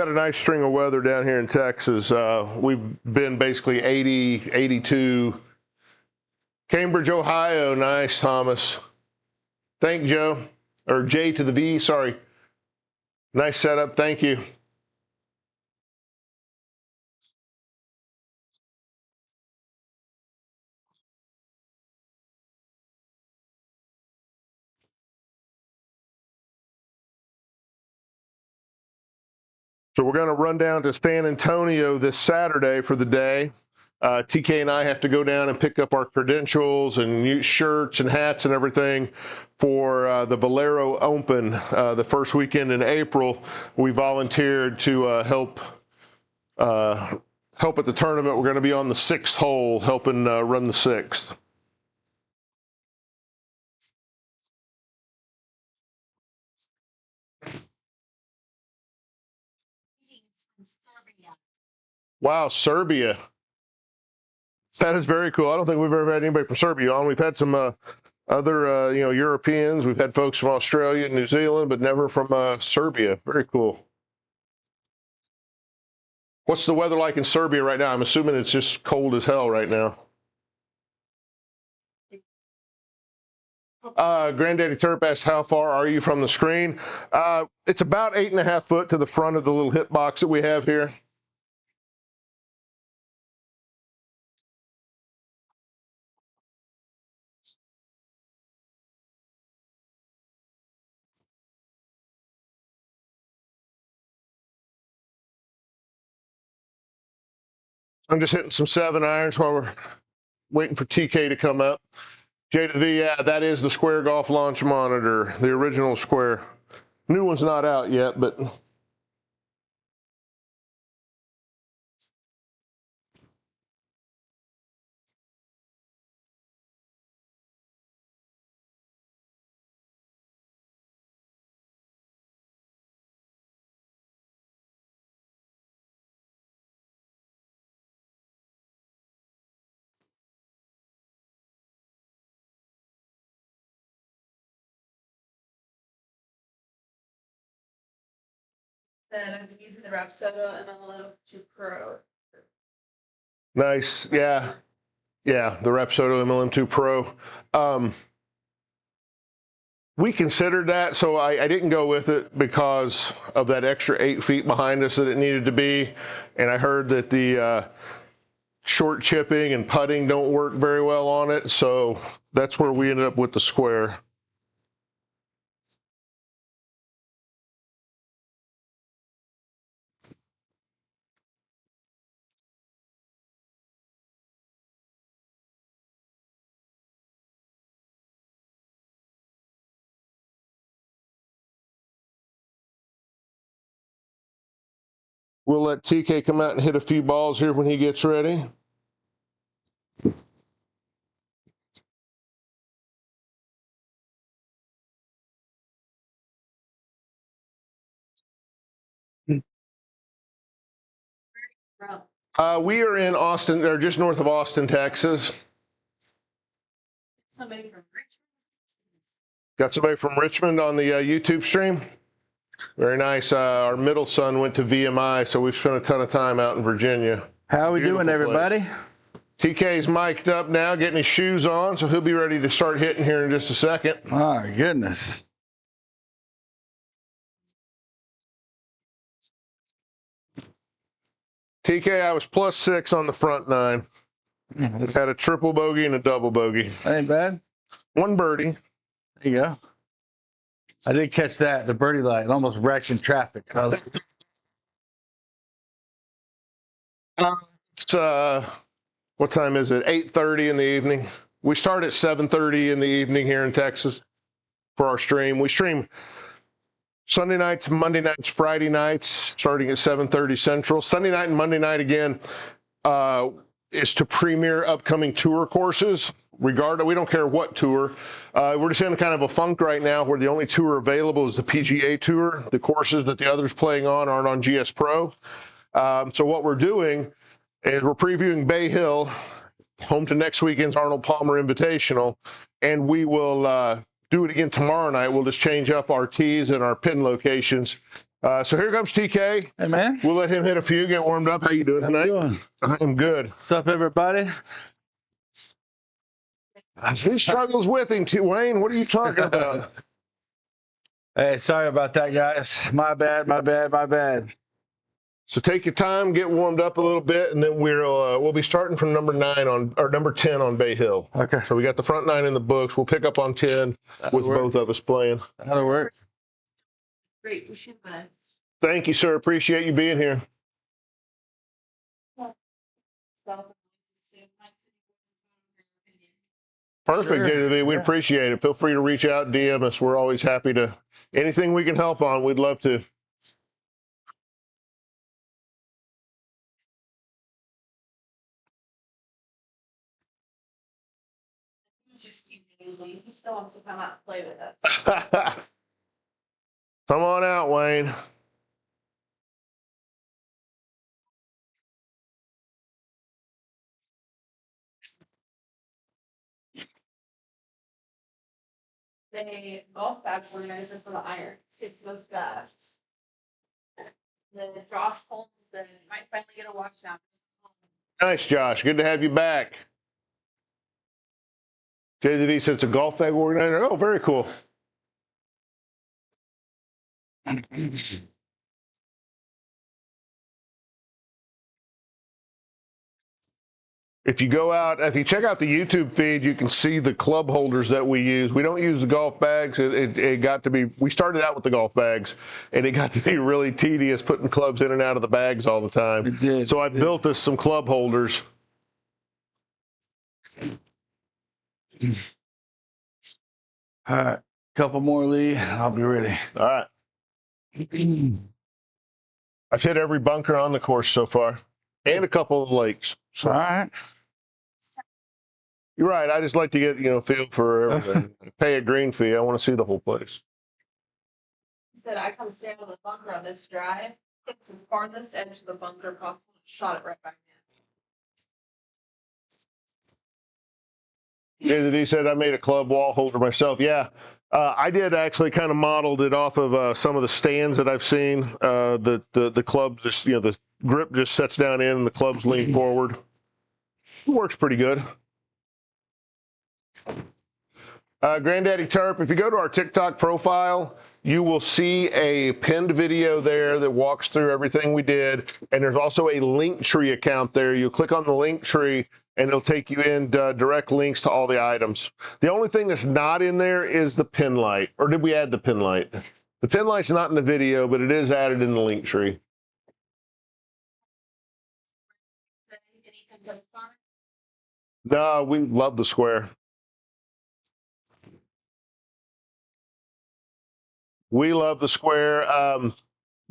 Speaker 2: a nice string of weather down here in Texas. We've been basically 80, 82. Cambridge, Ohio, nice, Thomas. Thank Joe, or J to the V, sorry. Nice setup, thank you. So we're going to run down to San Antonio this Saturday for the day. TK and I have to go down and pick up our credentials and new shirts and hats and everything for the Valero Open, the first weekend in April. We volunteered to help at the tournament. We're going to be on the 6th hole helping run the 6th. Wow, Serbia. That is very cool. I don't think we've ever had anybody from Serbia on. We've had some other Europeans. We've had folks from Australia and New Zealand, but never from Serbia. Very cool. What's the weather like in Serbia right now? I'm assuming it's just cold as hell right now. Granddaddy Terp asked, how far are you from the screen? It's about 8.5 foot to the front of the little hit box that we have here. I'm just hitting some 7-irons while we're waiting for TK to come up. J to the V, yeah, that is the Square Golf launch monitor, the original Square. New one's not out yet, but
Speaker 1: Then I've been using the Rapsodo MLM2 Pro.
Speaker 2: Nice. Yeah. Yeah. The Rapsodo MLM2 Pro. We considered that, so I didn't go with it because of that extra 8 feet behind us that it needed to be. And I heard that the short chipping and putting don't work very well on it. So that's where we ended up with the square. We'll let TK come out and hit a few balls here when he gets ready. We are in Austin, or just north of Austin, Texas.
Speaker 1: Somebody from Richmond.
Speaker 2: Got somebody from Richmond on the YouTube stream. Very nice. Our middle son went to VMI, so we've spent a ton of time out in Virginia.
Speaker 3: How we doing, everybody?
Speaker 2: TK's mic'd up now, getting his shoes on, so he'll be ready to start hitting here in just a second.
Speaker 3: My goodness.
Speaker 2: TK, I was +6 on the front 9. Had a triple bogey and a double bogey.
Speaker 3: That ain't bad.
Speaker 2: 1 birdie.
Speaker 3: There you go. I did catch that, the birdie light. It almost wrecked in traffic.
Speaker 2: It's what time is it? 8:30 in the evening. We start at 7:30 in the evening here in Texas for our stream. We stream Sunday nights, Monday nights, Friday nights, starting at 7:30 Central. Sunday night and Monday night again is to premiere upcoming tour courses. We don't care what tour. We're just in kind of a funk right now where the only tour available is the PGA Tour. The courses that the others playing on aren't on GS Pro. So what we're doing is we're previewing Bay Hill, home to next weekend's Arnold Palmer Invitational, and we will do it again tomorrow night. We'll just change up our tees and our pin locations. So here comes TK.
Speaker 3: Hey, man.
Speaker 2: We'll let him hit a few, get warmed up. How you doing tonight? I am good.
Speaker 3: What's up, everybody?
Speaker 2: He struggles with him too, Wayne. What are you talking about?
Speaker 3: Hey, sorry about that, guys. My bad, my bad, my bad.
Speaker 2: So take your time, get warmed up a little bit, and then we'll be starting from number 10 on Bay Hill.
Speaker 3: Okay.
Speaker 2: So we got the front 9 in the books. We'll pick up on 10 with both of us playing.
Speaker 3: That'll work.
Speaker 1: Great, wish you the best.
Speaker 2: Thank you, sir. Appreciate you being here. Perfect,
Speaker 3: Sure.
Speaker 2: JV. We'd appreciate it. Feel free to reach out, DM us. We're always happy to. Anything we can help on, we'd love to.
Speaker 1: He still wants to come out and play with us.
Speaker 2: Come on out, Wayne.
Speaker 1: The golf bag organizer for the irons. It's those bags. Then Josh Holmes said he might finally get a wash down.
Speaker 2: Nice, Josh. Good to have you back. JV said it's a golf bag organizer. Oh, very cool. If you check out the YouTube feed, you can see the club holders that we use. We don't use the golf bags. We started out with the golf bags, and it got to be really tedious putting clubs in and out of the bags all the time.
Speaker 3: It did.
Speaker 2: So I built us some club holders.
Speaker 3: All right. Couple more, Lee. I'll be ready.
Speaker 2: All right. I've hit every bunker on the course so far, and a couple of lakes. So.
Speaker 3: All right.
Speaker 2: You're right. I just like to get, feel for everything. Pay a green fee. I want to see the whole place.
Speaker 1: He said, I come stand on the bunker on this drive, hit the farthest edge of the bunker possible, shot it right back in.
Speaker 2: Yeah, he said I made a club wall holder myself. Yeah. I did actually kind of modeled it off of some of the stands that I've seen. The club just, the grip just sets down in and the clubs lean forward. It works pretty good. Granddaddy Terp, if you go to our TikTok profile, you will see a pinned video there that walks through everything we did. And there's also a Linktree account there. You click on the Linktree and it'll take you in direct links to all the items. The only thing that's not in there is the pin light. Or did we add the pin light? The pin light's not in the video, but it is added in the Linktree. No, we love the square. We love the square.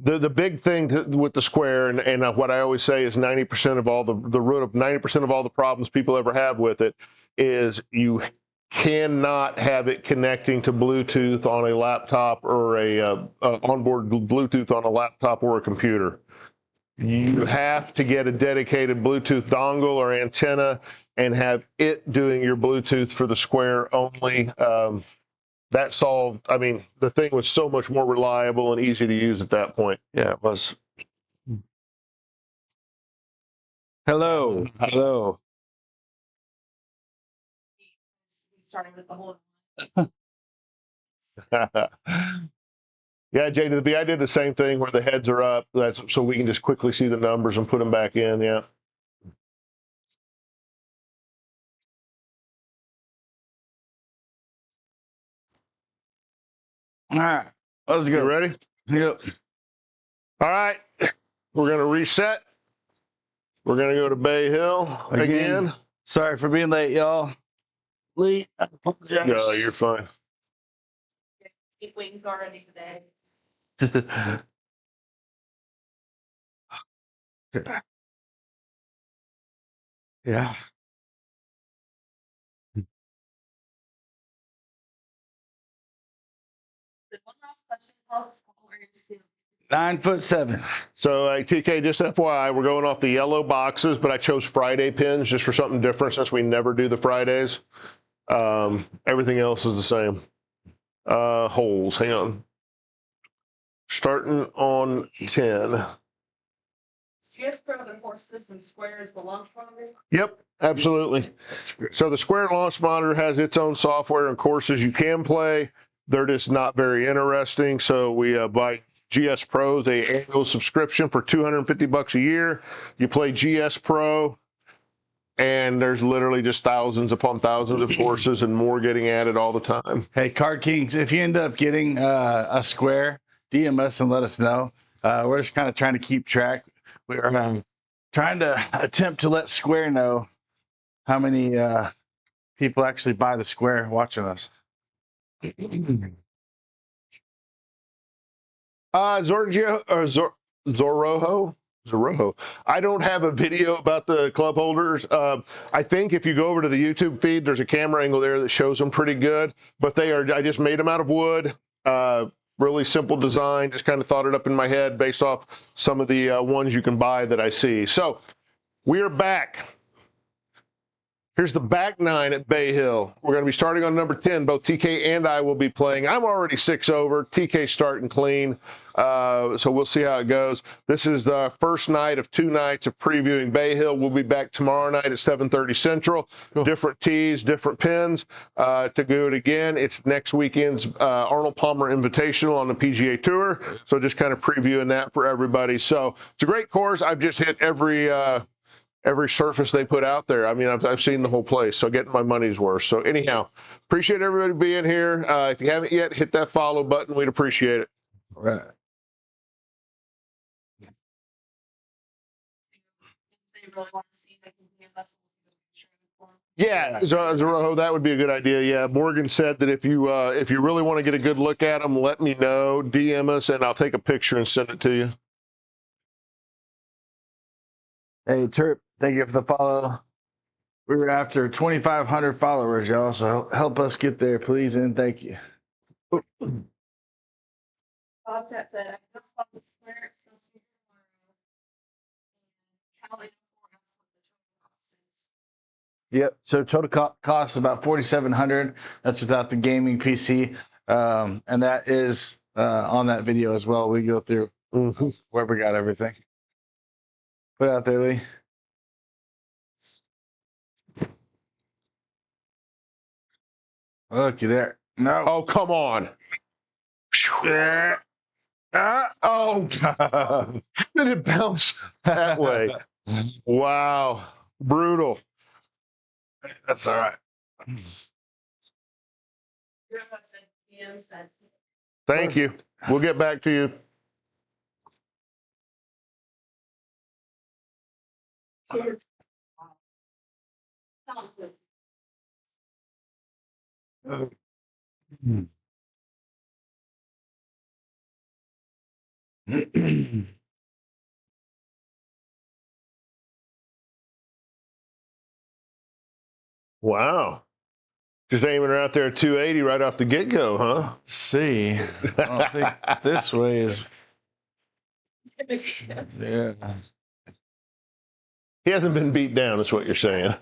Speaker 2: The big thing with the square, and what I always say is 90% of all the root of 90% of all the problems people ever have with it is you cannot have it connecting to Bluetooth on a laptop or a onboard Bluetooth on a laptop or a computer. You have to get a dedicated Bluetooth dongle or antenna and have it doing your Bluetooth for the square only. That solved, I mean, the thing was so much more reliable and easy to use at that point.
Speaker 3: Yeah, it was. Hello. Hello.
Speaker 1: Starting with the whole.
Speaker 2: Yeah, JDB, I did the same thing where the heads are up. That's so we can just quickly see the numbers and put them back in. Yeah.
Speaker 3: All right. Let's go.
Speaker 2: You ready?
Speaker 3: Yep.
Speaker 2: All right. We're going to reset. We're going to go to Bay Hill again.
Speaker 3: Sorry for being late, y'all. Lee, I apologize.
Speaker 2: No, you're fine.
Speaker 1: 8 wings already today.
Speaker 3: Yeah.
Speaker 1: One last question. How tall are you soon?
Speaker 3: 9'7".
Speaker 2: So, TK, just FYI, we're going off the yellow boxes, but I chose Friday pins just for something different since we never do the Fridays. Everything else is the same. Holes, hang on. Starting on 10.
Speaker 1: GS Pro and Horse System Square is the launch monitor.
Speaker 2: Yep, absolutely. So the Square Launch Monitor has its own software and courses you can play. They're just not very interesting. So we buy GS Pros, an annual subscription for $250 a year. You play GS Pro, and there's literally just thousands upon thousands of courses and more getting added all the time.
Speaker 3: Hey, Card Kings, if you end up getting a Square, DM us and let us know. We're just kind of trying to keep track. We're trying to attempt to let Square know how many people actually buy the Square watching us. Zoroho.
Speaker 2: I don't have a video about the club holders. I think if you go over to the YouTube feed, there's a camera angle there that shows them pretty good, but I just made them out of wood. Really simple design, just kind of thought it up in my head based off some of the ones you can buy that I see. So we are back. Here's the back nine at Bay Hill. We're going to be starting on number 10. Both TK and I will be playing. I'm already 6 over. TK starting clean. So we'll see how it goes. This is the first night of 2 nights of previewing Bay Hill. We'll be back tomorrow night at 7:30 Central. Cool. Different tees, different pins. To do it again, it's next weekend's Arnold Palmer Invitational on the PGA Tour. So just kind of previewing that for everybody. So it's a great course. I've just hit every surface they put out there. I mean, I've seen the whole place, so getting my money's worth. So anyhow, appreciate everybody being here. If you haven't yet, hit that follow button. We'd appreciate it.
Speaker 3: All right.
Speaker 1: If they really want to see, they can give us a
Speaker 2: yeah, Zoroho, that would be a good idea. Yeah, Morgan said that if you really want to get a good look at them, let me know, DM us, and I'll take a picture and send it to you.
Speaker 3: Hey, Terp, thank you for the follow. We were after 2,500 followers, y'all, so help us get there, please, and thank you.
Speaker 1: Bobcat said, I just bought the Square, it's supposed to be tomorrow.
Speaker 3: Yep. So total cost about $4,700. That's without the gaming PC. And that is on that video as well. We go through where we got everything. Put it out there, Lee. Looky there. No.
Speaker 2: Oh, come on. Oh, how did it bounce that way? Wow. Brutal.
Speaker 3: That's all right.
Speaker 2: Thank you. We'll get back to you. Wow. Just aiming her out there at 280 right off the get-go, huh?
Speaker 3: See, I don't think this way is. Yeah.
Speaker 2: He hasn't been beat down, is what you're saying.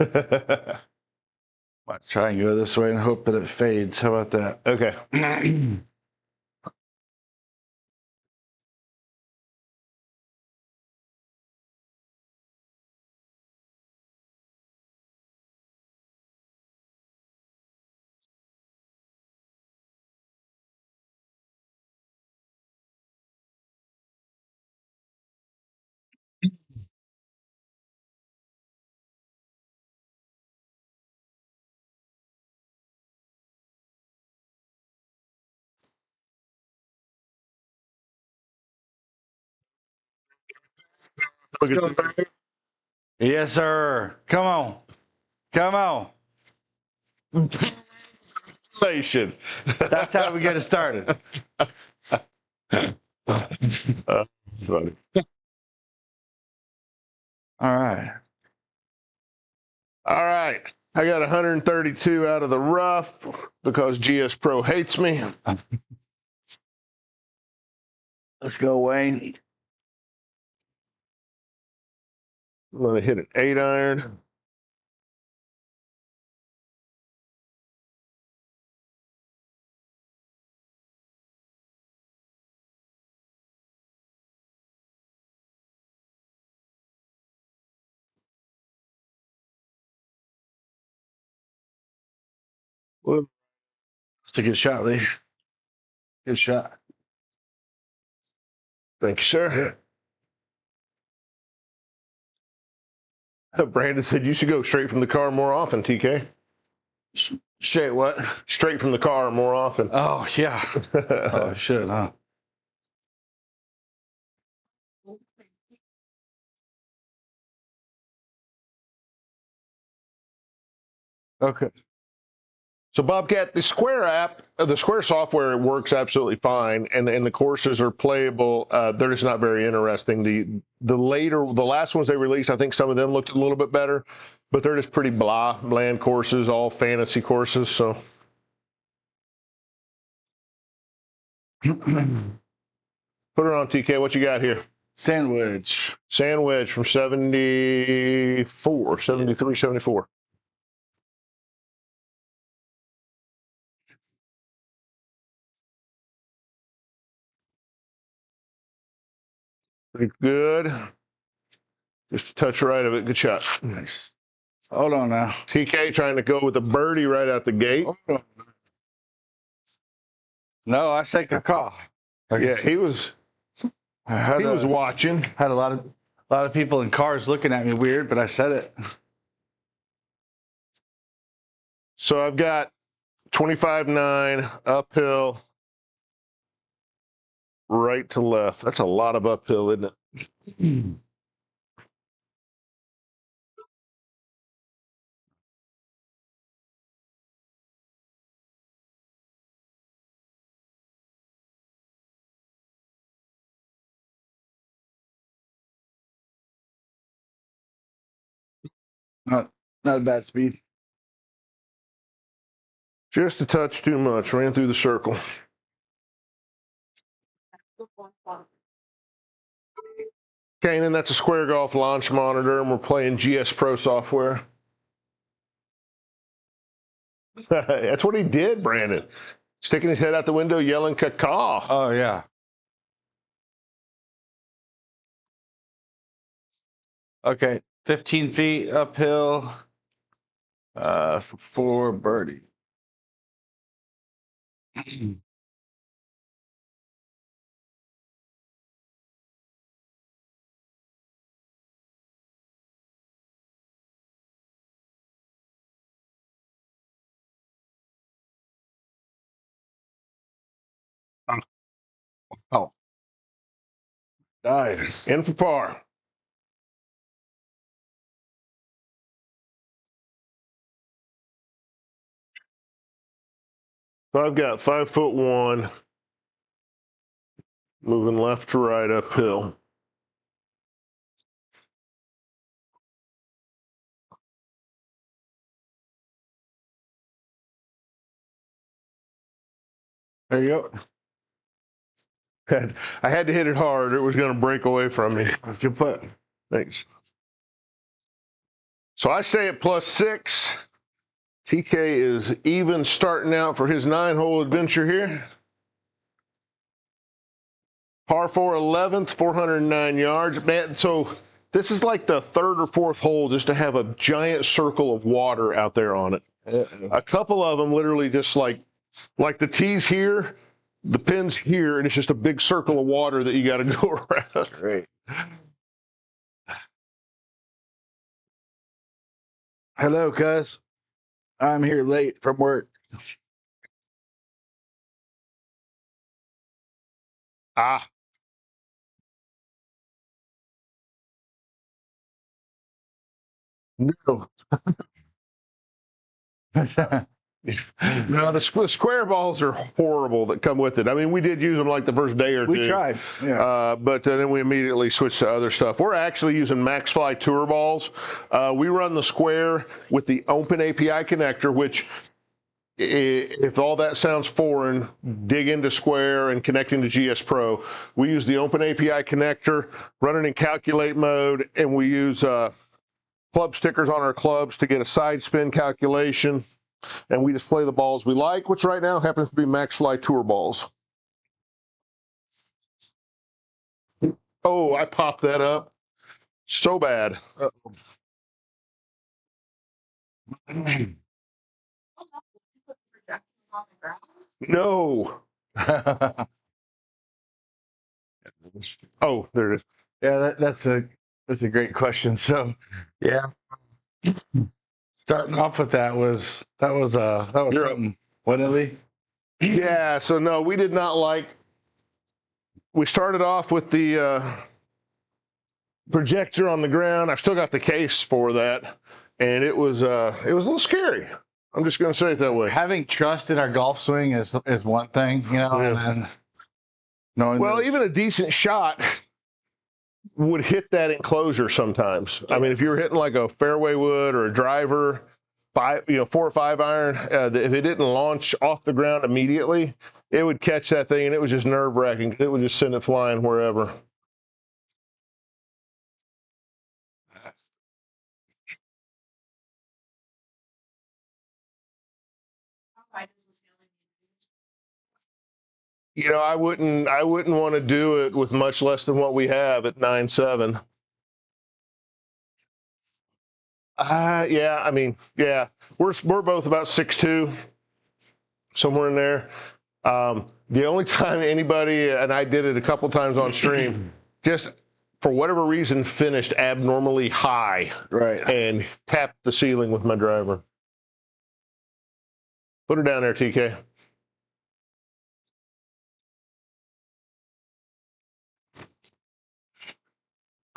Speaker 3: Might try and go this way and hope that it fades. How about that?
Speaker 2: Okay.
Speaker 3: Yes, sir. Come on. Come on.
Speaker 2: Nation.
Speaker 3: That's how we get it started.
Speaker 2: Funny.
Speaker 3: All right.
Speaker 2: All right. I got 132 out of the rough because GS Pro hates me.
Speaker 3: Let's go, Wayne.
Speaker 2: I'm going to hit an 8-iron. Well,
Speaker 3: That's a good shot, Lee. Good shot.
Speaker 2: thank you, sir. Brandon said you should go straight from the car more often, TK.
Speaker 3: Straight what?
Speaker 2: Straight from the car more often.
Speaker 3: Oh, yeah. Oh, shit, huh? Okay.
Speaker 2: So Bobcat, the Square app, the Square software, it works absolutely fine, and the courses are playable. They're just not very interesting. The last ones they released, I think some of them looked a little bit better, but they're just pretty bland courses, all fantasy courses. So put her on, TK. What you got here?
Speaker 3: Sandwich.
Speaker 2: Sandwich from 74, 73, 74. Pretty good. Just a touch right of it. Good shot.
Speaker 3: Nice. Hold on now.
Speaker 2: TK trying to go with a birdie right out the gate.
Speaker 3: No, I said caw.
Speaker 2: Yeah, he was watching.
Speaker 3: Had a lot of people in cars looking at me weird, but I said it.
Speaker 2: So I've got 25-9 uphill, right to left. That's a lot of uphill, isn't it?
Speaker 3: Not a bad speed.
Speaker 2: Just a touch too much. Ran through the circle. Kanan, that's a Square Golf launch monitor, and we're playing GS Pro software. That's what he did, Brandon. Sticking his head out the window, yelling caw.
Speaker 3: Oh, yeah. Okay, 15 feet uphill for birdie. Oh, nice.
Speaker 2: In for par. So I've got 5'1", moving left to right uphill.
Speaker 3: There you go.
Speaker 2: I had to hit it hard. It was going to break away from me.
Speaker 3: Good putt.
Speaker 2: Thanks. So I stay at +6. TK is even starting out for his 9-hole adventure here. Par 4 11th, 409 yards. Man, so this is like the 3rd or 4th hole just to have a giant circle of water out there on it. A couple of them literally just like the tees here, the pins here, and it's just a big circle of water that you got to go around.
Speaker 3: Great. Hello, cuz. I'm here late from work.
Speaker 2: Ah. No. No, the square balls are horrible that come with it. I mean, we did use them like the first day or two.
Speaker 3: We tried, yeah.
Speaker 2: But then we immediately switched to other stuff. We're actually using MaxFly Tour balls. We run the square with the Open API connector, which, if all that sounds foreign, dig into Square and connecting to GS Pro. We use the Open API connector, run it in calculate mode, and we use club stickers on our clubs to get a side spin calculation. And we just play the balls we like, which right now happens to be MaxFly Tour balls. Oh, I popped that up so bad. No. Oh, there it is.
Speaker 3: Yeah, that's a great question. So, yeah, starting off with that was
Speaker 2: You're
Speaker 3: something. What, Lee?
Speaker 2: Yeah. So no, we did not like. We started off with the projector on the ground. I've still got the case for that, and it was a little scary. I'm just going to say it that way.
Speaker 3: Having trust in our golf swing is one thing, you know,
Speaker 2: Yeah.
Speaker 3: and knowing.
Speaker 2: Well, even a decent shot would hit that enclosure sometimes. I mean, if you were hitting like a fairway wood or a driver, 4 or 5 iron, if it didn't launch off the ground immediately, it would catch that thing, and it was just nerve-wracking. It would just send it flying wherever. You know, I wouldn't want to do it with much less than what we have at 9.7. Yeah, I mean, yeah, we're both about 6'2", somewhere in there. The only time anybody, and I did it a couple times on stream, just for whatever reason finished abnormally high,
Speaker 3: right,
Speaker 2: and tapped the ceiling with my driver. Put her down there, TK.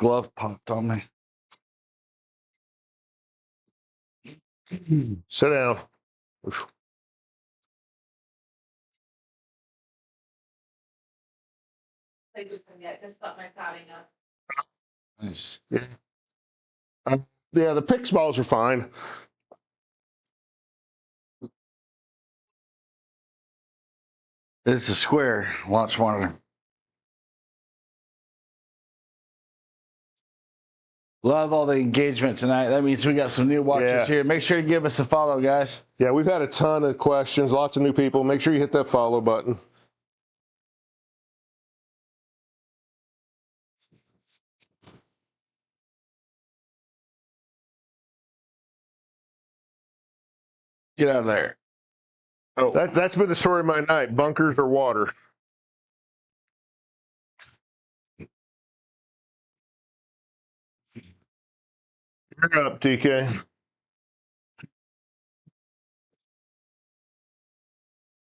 Speaker 3: glove popped on me.
Speaker 2: Sit down.
Speaker 1: Just got my padding up.
Speaker 3: Nice.
Speaker 2: Yeah. Yeah, the Pix balls are fine.
Speaker 3: It's a square launch monitor. Love all the engagement tonight. That means we got some new watchers here. Make sure you give us a follow, guys.
Speaker 2: Yeah, we've had a ton of questions, lots of new people. Make sure you hit that follow button.
Speaker 3: Get out of there. Oh,
Speaker 2: That's been the story of my night, bunkers or water. You're up, TK.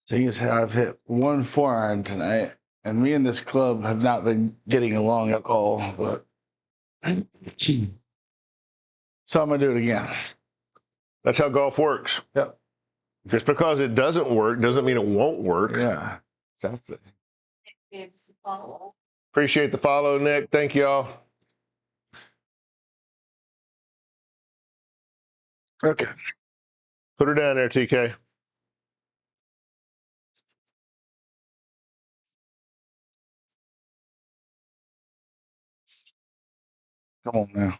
Speaker 3: thing is, I've hit one forearm tonight, and me and this club have not been getting along at all. But so I'm gonna do it again.
Speaker 2: That's how golf works.
Speaker 3: Yep.
Speaker 2: Just because it doesn't work doesn't mean it won't work.
Speaker 3: Yeah. Exactly.
Speaker 1: Give us a follow.
Speaker 2: Appreciate the follow, Nick. Thank y'all.
Speaker 3: Okay.
Speaker 2: Put her down there, TK.
Speaker 3: Come on now.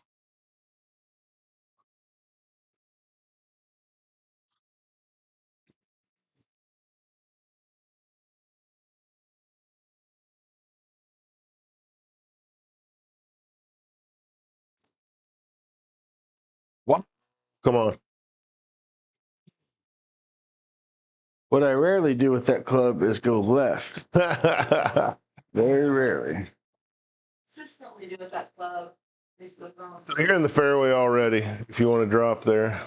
Speaker 3: What?
Speaker 2: Come on.
Speaker 3: What I rarely do with that club is go left. Very rarely.
Speaker 1: Consistently do with that club. Is the wrong.
Speaker 2: So you're in the fairway already if you want to drop there.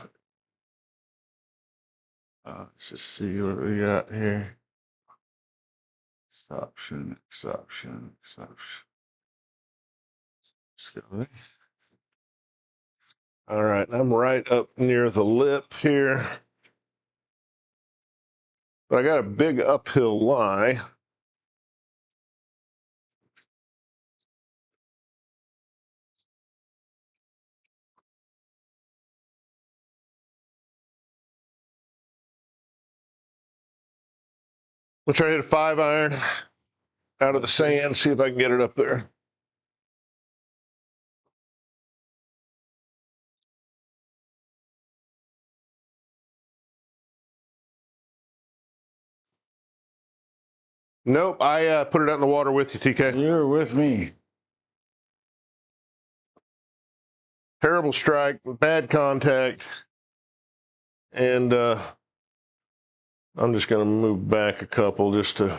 Speaker 3: Let's just see what we got here. Exception. Let's go there.
Speaker 2: All right, I'm right up near the lip here. But I got a big uphill lie. We'll try to hit a 5-iron out of the sand, see if I can get it up there. Nope, I put it out in the water with you, TK.
Speaker 3: You're with me.
Speaker 2: Terrible strike, bad contact. And I'm just going to move back a couple just to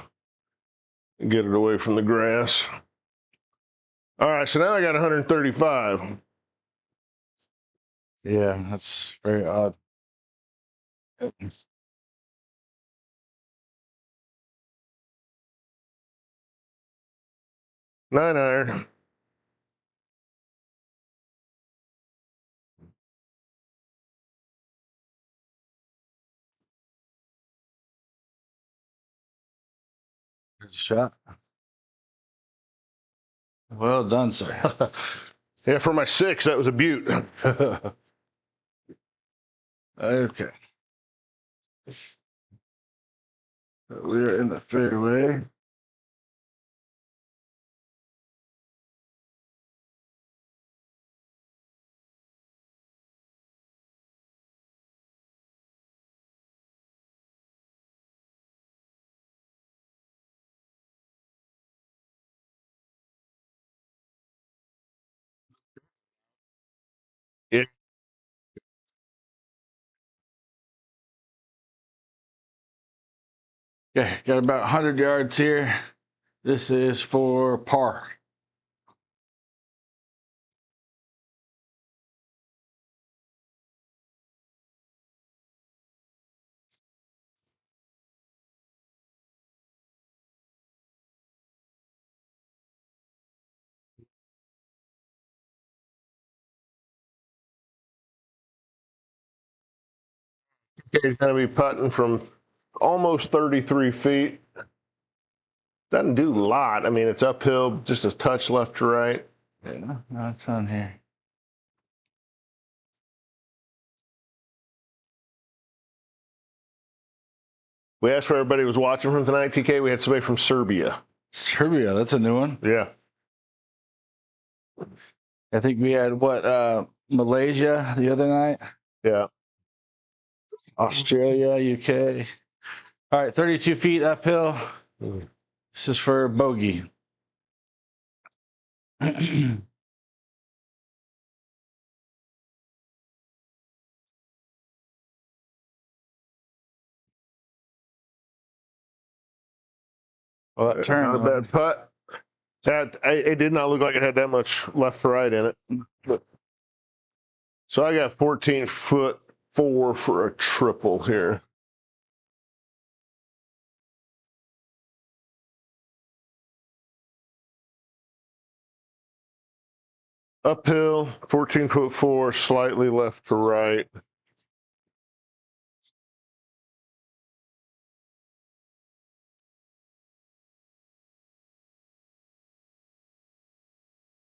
Speaker 2: get it away from the grass. All right, so now I got 135.
Speaker 3: Yeah, that's very odd.
Speaker 2: 9-iron.
Speaker 3: Good shot. Well done, sir.
Speaker 2: Yeah, for my 6, that was a beaut.
Speaker 3: Okay. We're in the fairway.
Speaker 2: Yeah.
Speaker 3: Yeah, got about 100 yards here. This is for par.
Speaker 2: He's going to be putting from almost 33 feet. Doesn't do a lot. I mean, it's uphill, just a touch left to right.
Speaker 3: Yeah, no, it's on here.
Speaker 2: We asked for everybody who was watching from tonight, TK. We had somebody from Serbia.
Speaker 3: Serbia, that's a new one.
Speaker 2: Yeah.
Speaker 3: I think we had Malaysia the other night,
Speaker 2: Yeah.
Speaker 3: Australia, UK. All right, 32 feet uphill.
Speaker 2: Mm.
Speaker 3: This is for bogey. Well, that turn.
Speaker 2: Not a bad putt. It did not look like it had that much left to right in it. But, so I got 14-foot 4 for a triple here. Uphill, 14-foot 4, slightly left to right.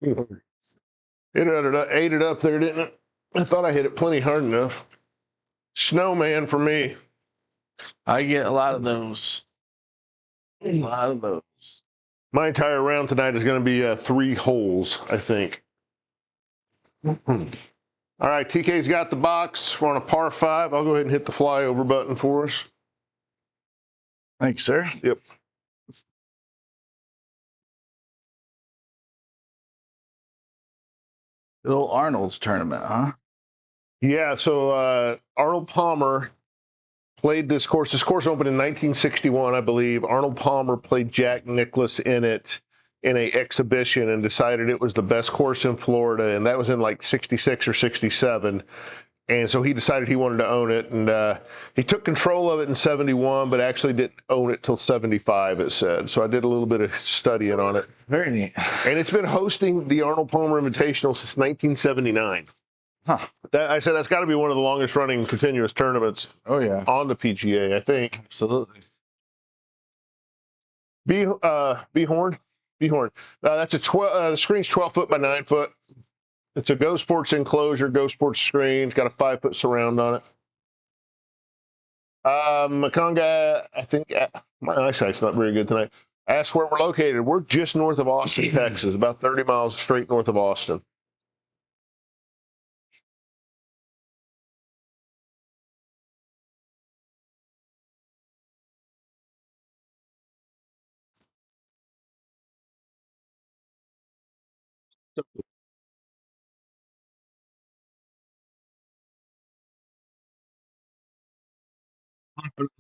Speaker 2: It ate it up there, didn't it? I thought I hit it plenty hard enough. Snowman for me.
Speaker 3: I get a lot of those. A lot of those.
Speaker 2: My entire round tonight is going to be 3 holes, I think. All right, TK's got the box. We're on a par 5. I'll go ahead and hit the flyover button for us.
Speaker 3: Thanks, sir.
Speaker 2: Yep.
Speaker 3: Good old Arnold's tournament, huh?
Speaker 2: Yeah, so Arnold Palmer played this course. This course opened in 1961, I believe. Arnold Palmer played Jack Nicklaus in it in a exhibition and decided it was the best course in Florida, and that was in like 66 or 67. And so he decided he wanted to own it, and he took control of it in 71, but actually didn't own it till 75, it said. So I did a little bit of studying on it.
Speaker 3: Very neat.
Speaker 2: And it's been hosting the Arnold Palmer Invitational since 1979.
Speaker 3: Huh.
Speaker 2: I said that's got to be one of the longest running continuous tournaments
Speaker 3: Oh, yeah.
Speaker 2: on the PGA, I think.
Speaker 3: Absolutely.
Speaker 2: Horn. That's a 12. The screen's 12 foot by 9 foot. It's a Go Sports enclosure, Go Sports screen. It's got a 5-foot surround on it. Maconga, I think my eyesight's not very good tonight. Asked where we're located. We're just north of Austin, Texas, about 30 miles straight north of Austin.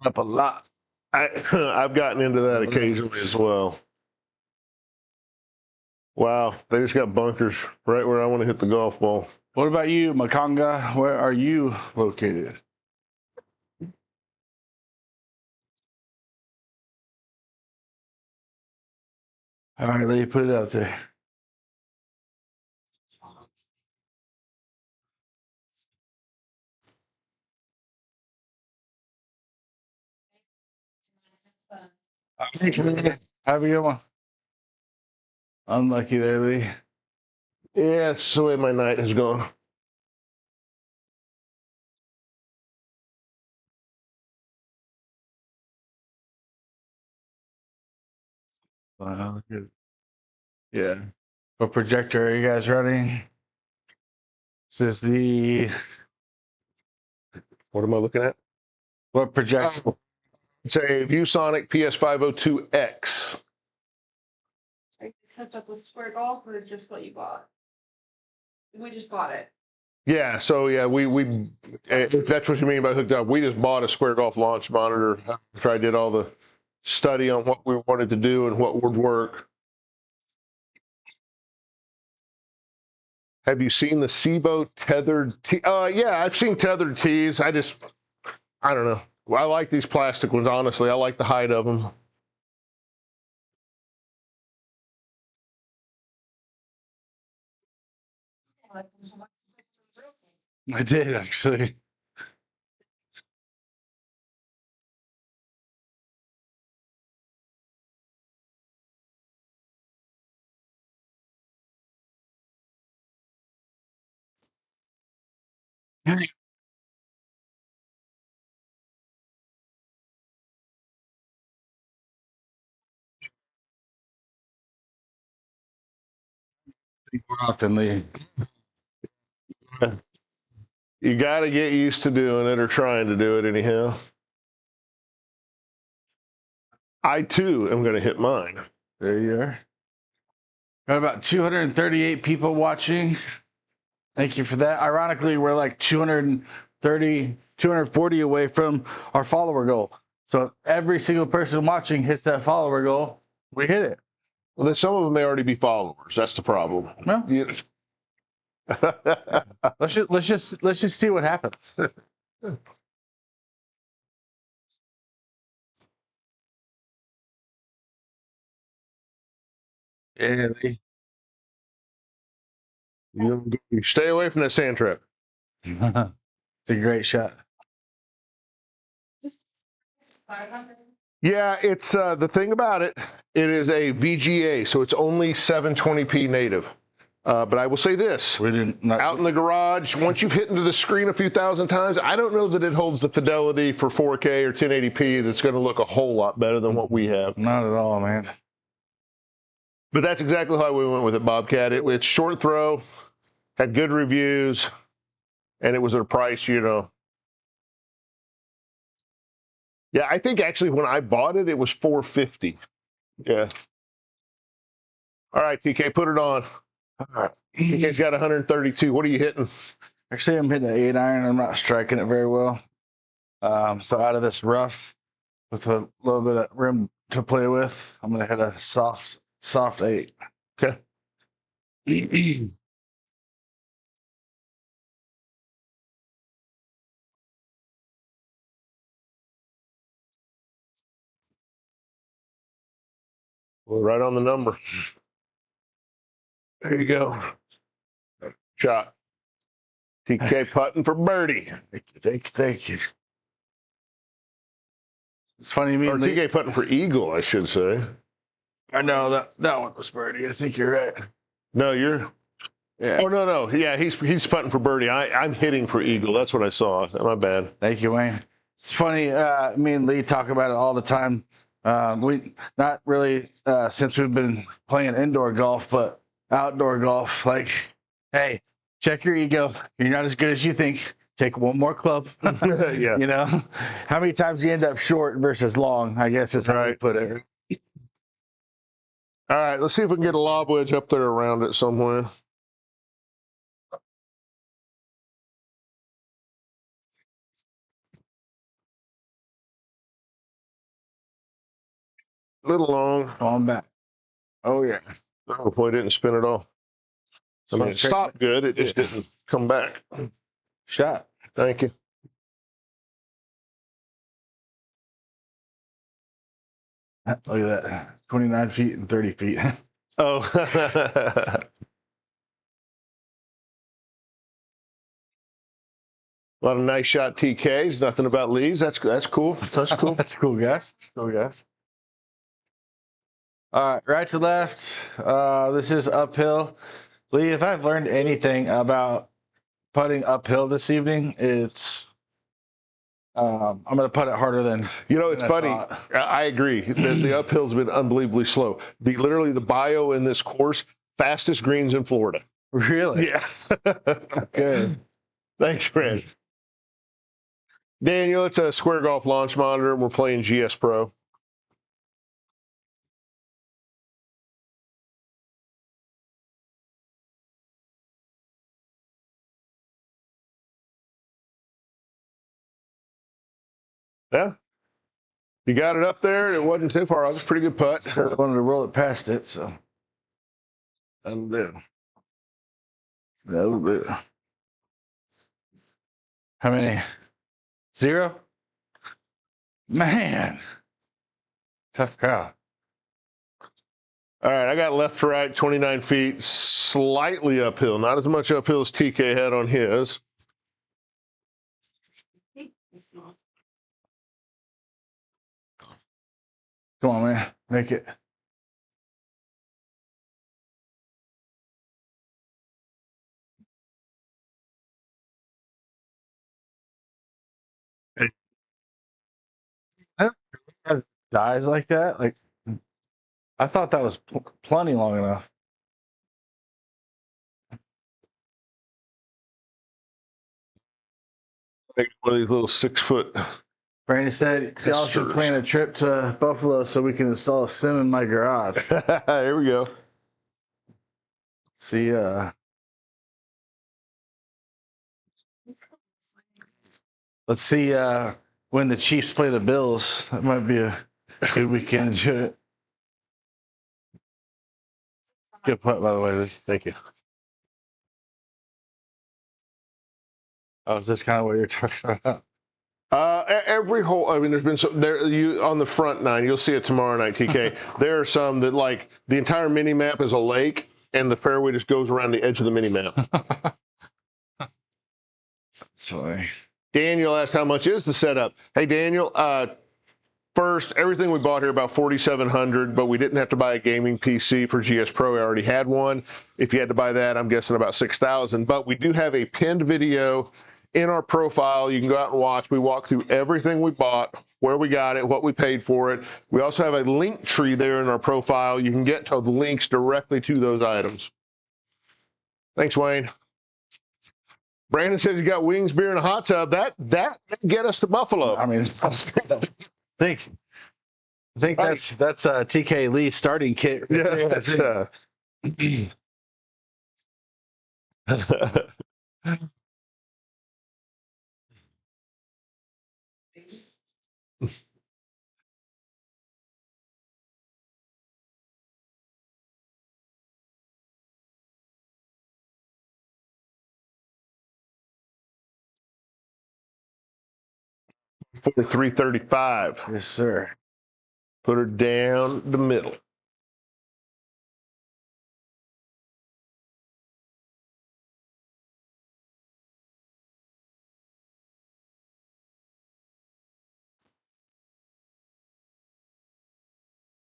Speaker 3: Up a lot.
Speaker 2: I've gotten into that occasionally as well. Wow, they just got bunkers right where I want to hit the golf ball.
Speaker 3: What about you, Maconga? Where are you located? All right, let you put it out there. Have a good one. Unlucky there, Lee.
Speaker 2: Yeah, that's the way my night has gone.
Speaker 3: Good. Yeah. What projector are you guys running? This is the
Speaker 2: What am I looking at?
Speaker 3: what projector?
Speaker 2: It's a ViewSonic PS502X.
Speaker 1: Are you set up with Square Golf or just what you bought? We just bought it.
Speaker 2: Yeah, so yeah, we if that's what you mean by hooked up. We just bought a Square Golf launch monitor after I did all the study on what we wanted to do and what would work. Have you seen the SIBO tethered tee? Yeah, I've seen tethered tees. I don't know. I like these plastic ones, honestly. I like the height of them.
Speaker 3: I did actually. more often, Lee.
Speaker 2: You got to get used to doing it or trying to do it anyhow. I too am going to hit mine.
Speaker 3: There you are. Got about 238 people watching. Thank you for that. Ironically, we're like 230, 240 away from our follower goal. So if every single person watching hits that follower goal, we hit it.
Speaker 2: Well, then some of them may already be followers. That's the problem.
Speaker 3: Well,
Speaker 2: Yeah.
Speaker 3: let's just see what happens. Yeah,
Speaker 2: You stay away from that sand trap.
Speaker 3: it's a great shot.
Speaker 1: Just 500.
Speaker 2: Yeah, it's the thing about it. It is a VGA, so it's only 720p native. But I will say this:
Speaker 3: We didn't not,
Speaker 2: out in the garage, once you've hit into the screen a few thousand times, I don't know that it holds the fidelity for 4K or 1080p that's going to look a whole lot better than what we have.
Speaker 3: not at all, man.
Speaker 2: But that's exactly how we went with it, Bobcat. It's short throw, had good reviews, and it was at a price, you know. Yeah, I think actually when I bought it, it was $450. Yeah. All right, TK, put it on. All right. TK's got 132. What are you hitting?
Speaker 3: Actually, I'm hitting an 8-iron. I'm not striking it very well. So out of this rough with a little bit of rim to play with, I'm gonna hit a soft 8.
Speaker 2: Okay. We're right on the number. There you go. Shot. TK putting for birdie.
Speaker 3: Thank you. It's funny, me
Speaker 2: Or
Speaker 3: and Lee,
Speaker 2: TK putting for eagle, I should say.
Speaker 3: I know that one was birdie. I think you're right.
Speaker 2: No, you're.
Speaker 3: Yeah.
Speaker 2: Oh no. Yeah, he's putting for birdie. I'm hitting for eagle. That's what I saw. My bad.
Speaker 3: Thank you, Wayne. It's funny. Me and Lee talk about it all the time. We not really since we've been playing indoor golf, but outdoor golf. Like, hey, check your ego. You're not as good as you think. Take one more club.
Speaker 2: Yeah.
Speaker 3: You know, how many times you end up short versus long? I guess is how I
Speaker 2: Right.
Speaker 3: put it.
Speaker 2: All right, let's see if we can get a lob wedge up there around it somewhere. A little long.
Speaker 3: On back. Oh yeah.
Speaker 2: Oh boy, it didn't spin at all. I mean, it stopped good. It just didn't come back.
Speaker 3: Shot.
Speaker 2: Thank you.
Speaker 3: Look at that. 29 feet and 30 feet.
Speaker 2: Oh. A lot of nice shot TKs. Nothing about Lee's. That's cool. That's cool.
Speaker 3: That's cool, guys. That's cool, guys. All right, right to left. This is uphill. Lee, if I've learned anything about putting uphill this evening, it's I'm going to putt it harder than.
Speaker 2: You know, it's
Speaker 3: than
Speaker 2: funny.
Speaker 3: thought.
Speaker 2: I agree. The uphill's been unbelievably slow. Literally the bio in this course, fastest greens in Florida.
Speaker 3: Really?
Speaker 2: Yeah.
Speaker 3: Good.
Speaker 2: Thanks, Fred. Daniel, it's a Square Golf launch monitor, and we're playing GS Pro. Yeah. You got it up there, and it wasn't too far. It was a pretty good putt.
Speaker 3: So I wanted to roll it past it, so that'll do. That'll do. How many? 0? Man. Tough crowd.
Speaker 2: All right, I got left to right, 29 feet, slightly uphill. Not as much uphill as TK had on his.
Speaker 3: Come on, man. Make it. Dies like that? Like, I thought that was plenty long enough.
Speaker 2: Make one of these little 6-foot.
Speaker 3: Brandon said y'all should plan a trip to Buffalo so we can install a sim in my garage.
Speaker 2: Here we go.
Speaker 3: See, let's see when the Chiefs play the Bills. That might be a good weekend to do it. Good putt, by the way.
Speaker 2: Thank you.
Speaker 3: Oh, is this kind of what you're talking about?
Speaker 2: Every hole. I mean, there's been some there. You on the front nine. You'll see it tomorrow night, TK. There are some that like the entire mini map is a lake, and the fairway just goes around the edge of the mini map.
Speaker 3: Sorry.
Speaker 2: Daniel asked how much is the setup. Hey, Daniel. First, everything we bought here about $4,700, but we didn't have to buy a gaming PC for GS Pro. I already had one. If you had to buy that, I'm guessing about $6,000. But we do have a pinned video in our profile. You can go out and watch. We walk through everything we bought, where we got it, what we paid for it. We also have a link tree there in our profile. You can get to the links directly to those items. Thanks, Wayne. Brandon says he got wings, beer, and a hot tub. That get us to Buffalo.
Speaker 3: I mean, I think that's TK Lee's starting kit.
Speaker 2: Yeah, that's, 335.
Speaker 3: Yes, sir.
Speaker 2: Put her down the middle.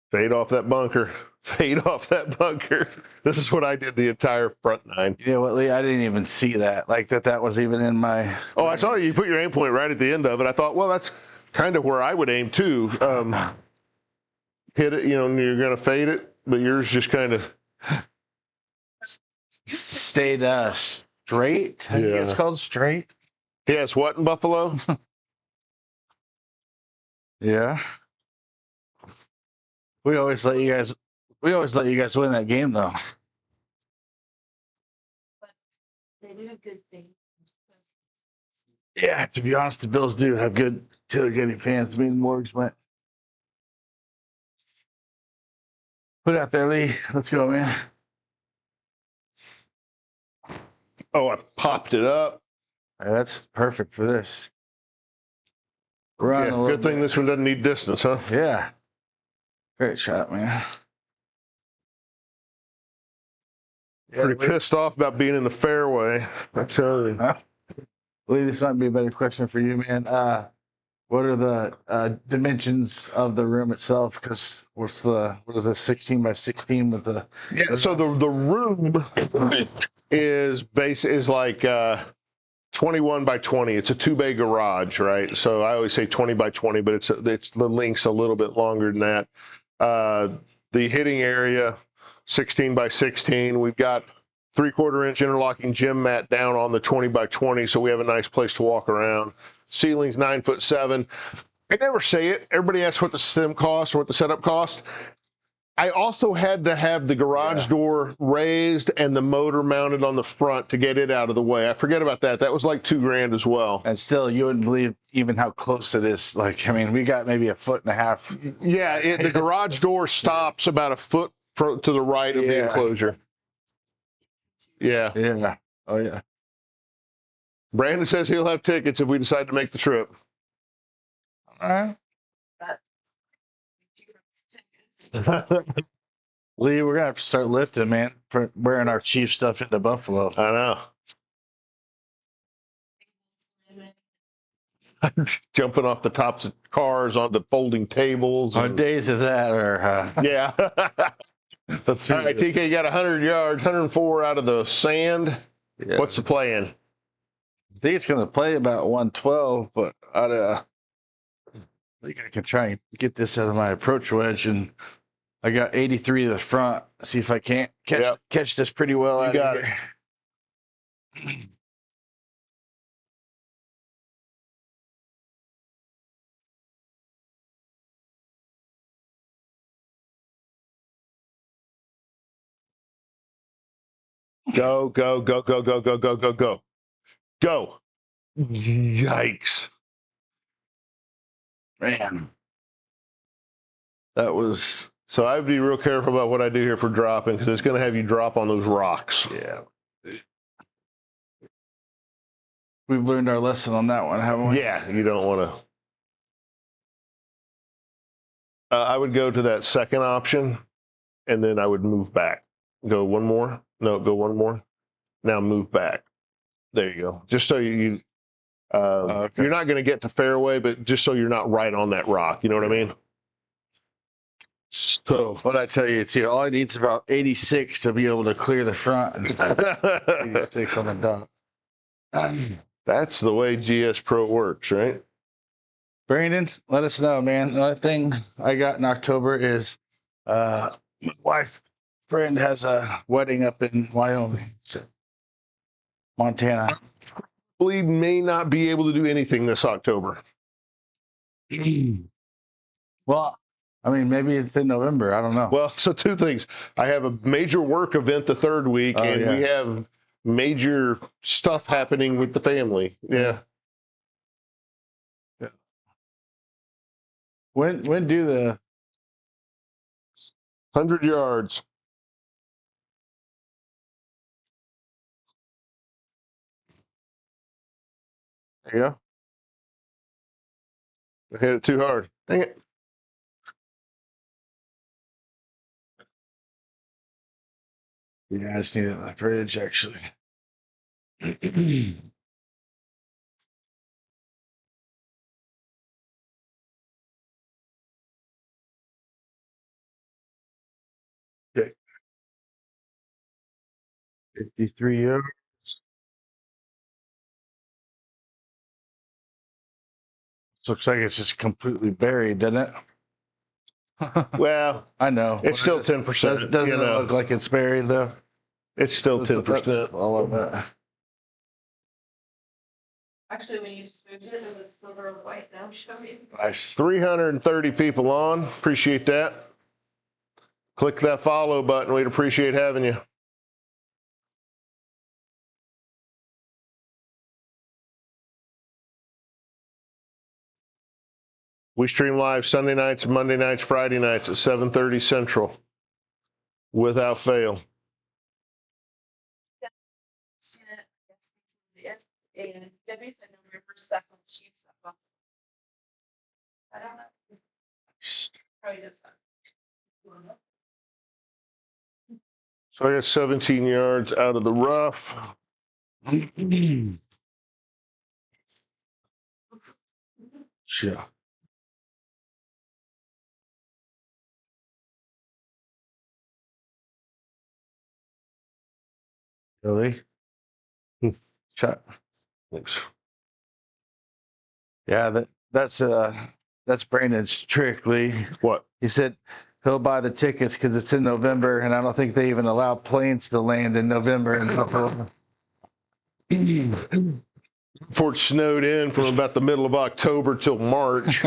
Speaker 2: Fade off that bunker. Fade off that bunker. This is what I did the entire front nine.
Speaker 3: You know what, Lee? I didn't even see that. Like that was even in my.
Speaker 2: Oh, I saw you put your aim point right at the end of it. I thought, well, that's kind of where I would aim too. Hit it, you know, and you're going to fade it, but yours just kind of
Speaker 3: stayed straight. I think it's called straight.
Speaker 2: Yes, what in Buffalo?
Speaker 3: Yeah. We always let you guys win that game though.
Speaker 1: But they did a good thing.
Speaker 3: Yeah, to be honest, the Bills do have good tailgating fans. Me and Morgs went. Put it out there, Lee. Let's go, man.
Speaker 2: Oh, I popped it up.
Speaker 3: All right, that's perfect for this. Run
Speaker 2: Yeah, good thing this one doesn't need distance, huh?
Speaker 3: Yeah. Great shot, man.
Speaker 2: Pretty pissed off about being in the fairway. I tell you.
Speaker 3: Lee, this might be a better question for you, man. What are the dimensions of the room itself? Because what is this 16 by 16 with the?
Speaker 2: Yeah. So the room is like 21 by 20. It's a 2-bay garage, right? So I always say 20 by 20, but it's the length's a little bit longer than that. The hitting area, 16 by 16. We've got 3/4-inch interlocking gym mat down on the 20 by 20, so we have a nice place to walk around. Ceiling's 9'7". I never say it. Everybody asks what the sim costs or what the setup costs. I also had to have the garage door raised and the motor mounted on the front to get it out of the way. I forget about that. That was like $2,000 as well.
Speaker 3: And still, you wouldn't believe even how close it is. Like, I mean, we got maybe 1.5 feet.
Speaker 2: Yeah, the garage door stops about a foot to the right of the enclosure. Yeah.
Speaker 3: Yeah. Oh, yeah.
Speaker 2: Brandon says he'll have tickets if we decide to make the trip.
Speaker 3: All right. Lee, we're gonna have to start lifting, man. For wearing our Chief stuff into Buffalo.
Speaker 2: I know. Jumping off the tops of cars onto folding tables.
Speaker 3: On days of that, or
Speaker 2: yeah.
Speaker 3: That's
Speaker 2: all right. TK got 100 yards, 104 out of the sand. Yeah. What's the plan?
Speaker 3: I think it's gonna play about 112, but I think I can try and get this out of my approach wedge, and I got 83 to the front. See if I can't catch this pretty well.
Speaker 2: You got it. Go, go, go, go, go, go, go, go, go. Go. Yikes.
Speaker 3: Man. That was,
Speaker 2: So I have to be real careful about what I do here for dropping because it's going to have you drop on those rocks.
Speaker 3: yeah. We've learned our lesson on that one, haven't we?
Speaker 2: Yeah, you don't want to. I would go to that second option and then I would move back. Go one more. No, go one more. Now move back. There you go. Just so
Speaker 3: Okay.
Speaker 2: you're not going to get to fairway, but just so you're not right on that rock. You know what I mean?
Speaker 3: So what I tell you, it's here. All I need is about 86 to be able to clear the front. And 86 on the dot.
Speaker 2: That's the way GS Pro works, right?
Speaker 3: Brandon, let us know, man. Another thing I got in October is my wife friend has a wedding up in Wyoming, so Montana.
Speaker 2: We may not be able to do anything this October.
Speaker 3: Well, I mean, maybe it's in November. I don't know.
Speaker 2: Well, so two things. I have a major work event the third week,
Speaker 3: Oh,
Speaker 2: and
Speaker 3: yeah.
Speaker 2: we have major stuff happening with the family. Yeah.
Speaker 3: When do the
Speaker 2: 100 yards.
Speaker 3: there you go.
Speaker 2: I hit it too hard. Dang it.
Speaker 3: Yeah, I just need that bridge actually. Okay. 53 yards. Looks like it's just completely buried, doesn't it?
Speaker 2: Well,
Speaker 3: I know.
Speaker 2: it's still
Speaker 3: Does-
Speaker 2: 10%.
Speaker 3: Doesn't
Speaker 2: you
Speaker 3: it
Speaker 2: know,
Speaker 3: look like it's buried though?
Speaker 2: it's still
Speaker 3: That's
Speaker 2: 10%.
Speaker 3: all of that.
Speaker 1: Actually, when you just moved it, it was silver and white now, show me.
Speaker 3: Nice.
Speaker 2: 330 people on. Appreciate that. Click that follow button. We'd appreciate having you. We stream live Sunday nights, Monday nights, Friday nights at 7:30 Central, without fail.
Speaker 1: And Debbie said November 2nd, she's up. I don't know. Probably does that.
Speaker 2: So I got 17 yards out of the rough.
Speaker 3: Yeah. Really? Shot.
Speaker 2: Thanks.
Speaker 3: Yeah, that's Brandon's trick, Lee.
Speaker 2: What?
Speaker 3: He said he'll buy the tickets because it's in November, and I don't think they even allow planes to land in November in Buffalo.
Speaker 2: Fort snowed in from about the middle of October till March.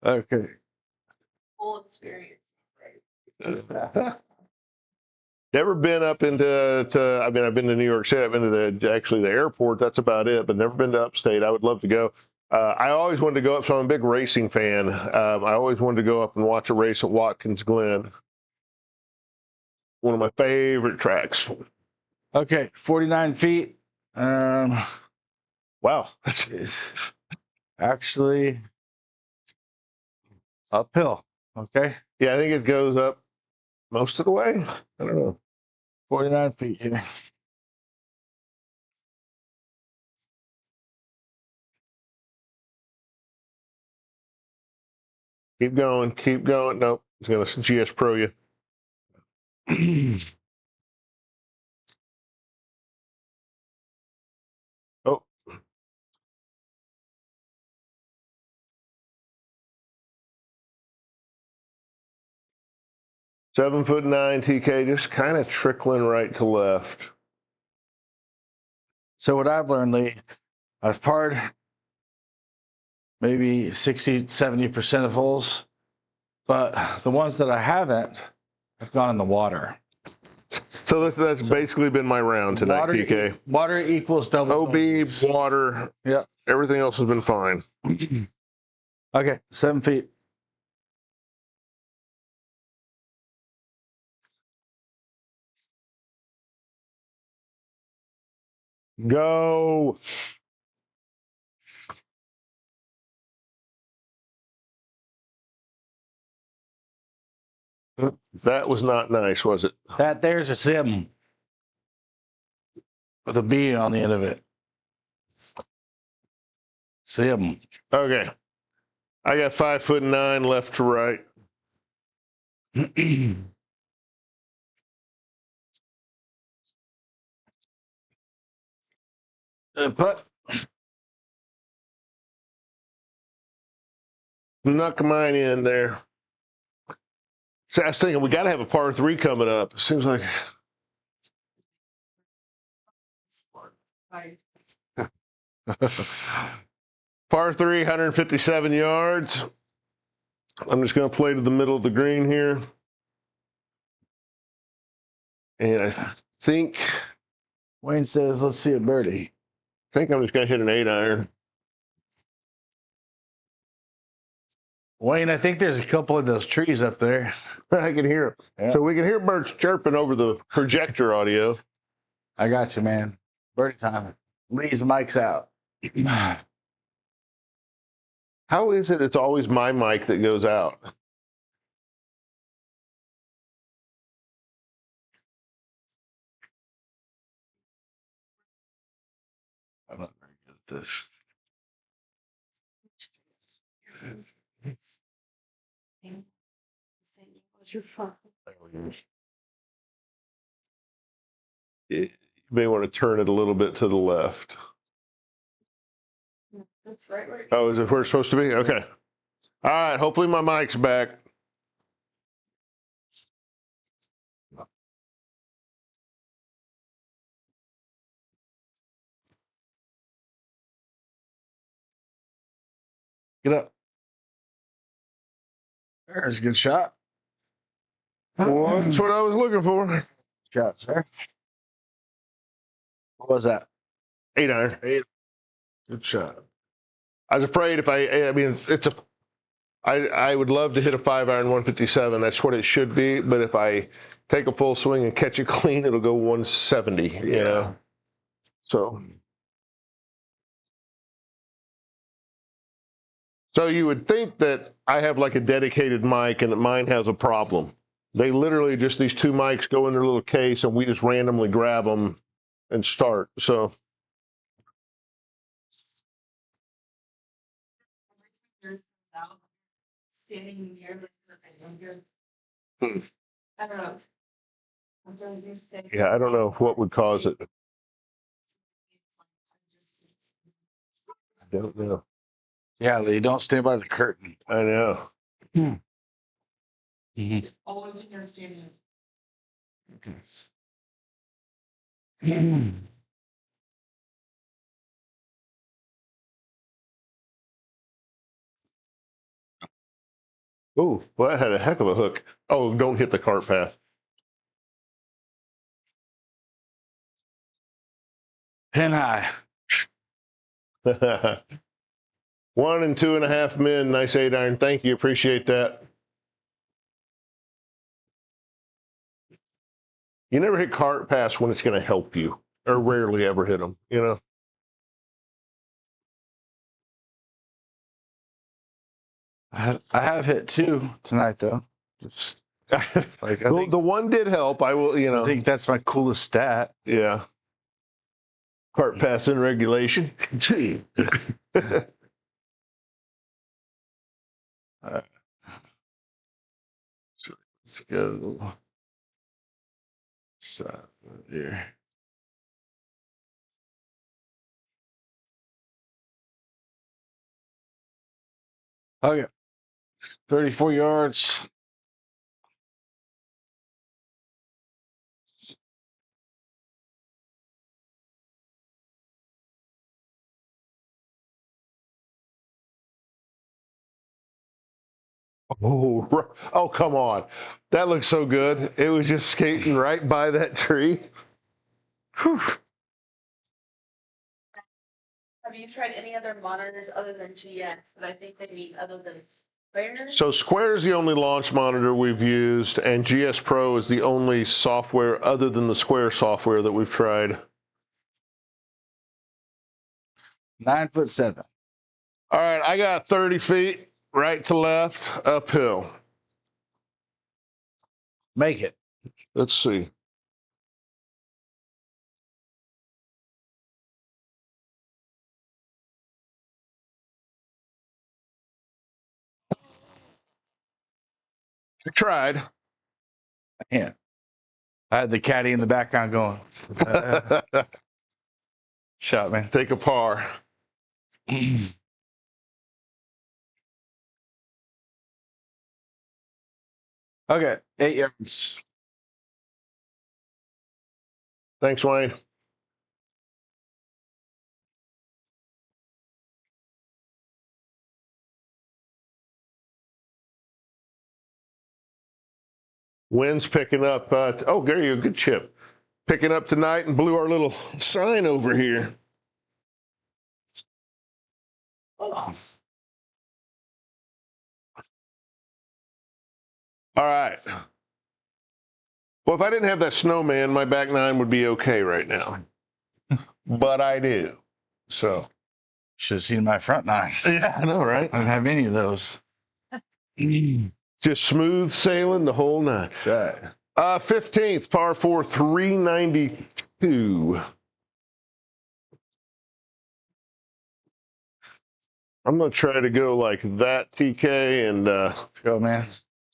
Speaker 3: Okay.
Speaker 1: Full experience. Right?
Speaker 2: Never been up into, I mean, I've been to New York City. I've been to the airport. That's about it, but never been to upstate. I would love to go. I always wanted to go up, so I'm a big racing fan. I always wanted to go up and watch a race at Watkins Glen. One of my favorite tracks.
Speaker 3: Okay, 49 feet.
Speaker 2: Wow.
Speaker 3: That's actually uphill. Okay.
Speaker 2: Yeah, I think it goes up most of the way. I don't know.
Speaker 3: 49 feet here.
Speaker 2: Keep going, keep going. Nope, it's going to GS Pro you. Oh. (7'9" TK, just kind of trickling right to left.
Speaker 3: So what I've learned, Lee, I've parred maybe 60, 70% of holes, but the ones that I haven't, I've gone in the water.
Speaker 2: So that's basically been my round tonight,
Speaker 3: Water,
Speaker 2: TK.
Speaker 3: water equals double.
Speaker 2: OB,
Speaker 3: bonus.
Speaker 2: water.
Speaker 3: Yeah.
Speaker 2: Everything else has been fine.
Speaker 3: Okay, 7 feet.
Speaker 2: Go. That was not nice, was it?
Speaker 3: That there's a sim with a B on the end of it. Sim.
Speaker 2: Okay. I got 5'9" left to right.
Speaker 3: Put.
Speaker 2: Knock mine in there. So I was thinking we got to have a par 3 coming up. Seems like
Speaker 1: Like,
Speaker 2: par 3, 157 yards. I'm just going to play to the middle of the green here. And I think
Speaker 3: Wayne says, let's see a birdie.
Speaker 2: I'm just going to hit an 8-iron.
Speaker 3: Wayne, I think there's a couple of those trees up there.
Speaker 2: I can hear it.
Speaker 3: Yeah.
Speaker 2: So we can hear birds chirping over the projector audio.
Speaker 3: I got you, man. Birdie time. Lee's mic's out.
Speaker 2: How is it it's always my mic that goes out?
Speaker 3: I'm not very good at this.
Speaker 1: what's your phone?
Speaker 2: You may want to turn it a little bit to the left.
Speaker 1: That's right where.
Speaker 2: Oh, is it where it's supposed to be? Okay. All right. Hopefully my mic's back.
Speaker 3: Get up. There's a good shot.
Speaker 2: Well, that's what I was looking for.
Speaker 3: Shot, sir. What was that?
Speaker 2: 8-iron.
Speaker 3: Good shot.
Speaker 2: I was afraid if I mean, I would love to hit a 5-iron 157. That's what it should be. But if I take a full swing and catch it clean, it'll go 170.
Speaker 3: Yeah.
Speaker 2: You know? So you would think that I have like a dedicated mic and that mine has a problem. They literally just, these two mics go in their little case and we just randomly grab them and start. So
Speaker 1: Standing near the
Speaker 2: Hmm.
Speaker 1: I don't know. I'm going to say.
Speaker 2: yeah, I don't know what would cause it. I don't know.
Speaker 3: Yeah, Lee, don't stand by the curtain.
Speaker 2: I know.
Speaker 1: Always in your standing.
Speaker 2: Oh, well, that had a heck of a hook. Oh, don't hit the cart path.
Speaker 3: Pin high.
Speaker 2: 1 and 2.5 men. Nice 8-iron. Thank you. Appreciate that. You never hit cart pass when it's going to help you, or rarely ever hit them, you know?
Speaker 3: I have hit 2 tonight, though. Just like
Speaker 2: The one did help. I will, you know.
Speaker 3: I think that's my coolest stat.
Speaker 2: Yeah. Cart pass in regulation.
Speaker 3: Let's go. So here. Okay. 34 yards.
Speaker 2: Oh, come on. That looks so good. It was just skating right by that tree. Whew.
Speaker 1: Have you tried any other monitors other than GS that I think they mean other than Square?
Speaker 2: So Square is the only launch monitor we've used, and GS Pro is the only software other than the Square software that we've tried.
Speaker 3: 9'7".
Speaker 2: All right, I got 30 feet, right to left, uphill.
Speaker 3: Make it.
Speaker 2: Let's see. I tried.
Speaker 3: Yeah. I had the caddy in the background going. Shot, man.
Speaker 2: Take a par.
Speaker 3: Okay, 8 yards.
Speaker 2: Thanks, Wayne. Wind's picking up. Oh, there you go. Good chip. Picking up tonight and blew our little sign over here.
Speaker 1: Oh,
Speaker 2: All right. Well, if I didn't have that snowman, my back nine would be okay right now. But I do. So.
Speaker 3: Should have seen my front nine.
Speaker 2: Yeah, I know, right?
Speaker 3: I don't have any of those.
Speaker 2: Just smooth sailing the whole night.
Speaker 3: That's right.
Speaker 2: 15th, par 4, 392. I'm going to try to go like that, TK, and
Speaker 3: Let's go, man.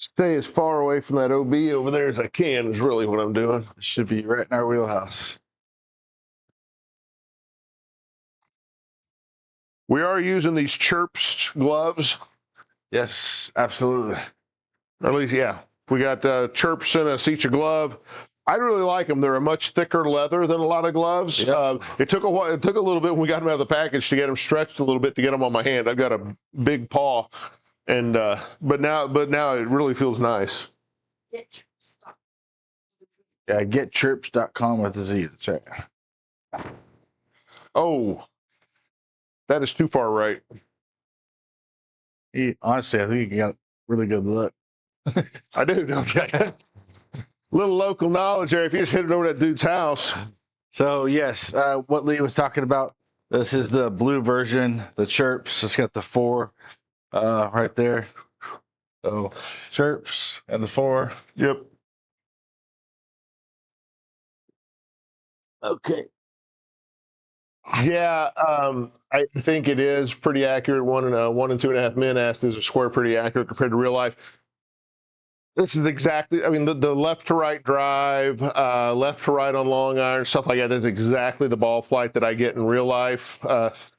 Speaker 2: stay as far away from that OB over there as I can is really what I'm doing.
Speaker 3: This should be right in our wheelhouse.
Speaker 2: We are using these Chirps gloves.
Speaker 3: Yes, absolutely.
Speaker 2: Or at least, yeah. We got Chirps in us each a glove. I really like them. They're a much thicker leather than a lot of gloves.
Speaker 3: Yep.
Speaker 2: It took a while. It took a little bit when we got them out of the package to get them stretched a little bit to get them on my hand. I've got a big paw, and but now it really feels nice.
Speaker 1: get your stuff.
Speaker 3: Yeah, getchirps.com with a Z. That's right.
Speaker 2: Oh, that is too far right.
Speaker 3: Honestly, I think you got really good look.
Speaker 2: I do. Okay. Little local knowledge there. If you just hit it over that dude's house.
Speaker 3: So yes, what Lee was talking about. This is the blue version, the Chirps. It's got the 4 right there. So Chirps and the 4.
Speaker 2: Yep.
Speaker 3: Okay.
Speaker 2: Yeah, I think it is pretty accurate. 1 and 2.5 min asked is a square pretty accurate compared to real life. This is exactly, I mean, the left to right drive, left to right on long iron, stuff like that. That's exactly the ball flight that I get in real life.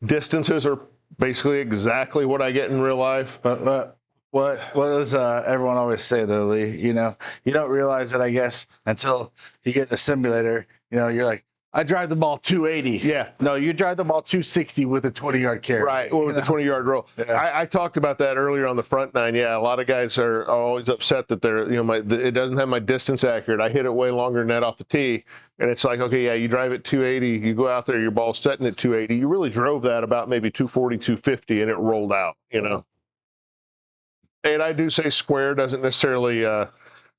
Speaker 2: Distances are basically exactly what I get in real life.
Speaker 3: But what does everyone always say though, Lee? You know, you don't realize it, I guess, until you get in the simulator. You know, you're like, I drive the ball 280.
Speaker 2: Yeah.
Speaker 3: No, you drive the ball 260 with a 20-yard carry.
Speaker 2: Right, well, with the 20-yard roll.
Speaker 3: Yeah.
Speaker 2: I talked about that earlier on the front nine. Yeah, a lot of guys are always upset that they're, you know, it doesn't have my distance accurate. I hit it way longer than that off the tee, and it's like, okay, yeah, you drive it 280, you go out there, your ball's setting at 280. You really drove that about maybe 240, 250, and it rolled out, you know. And I do say square doesn't necessarily,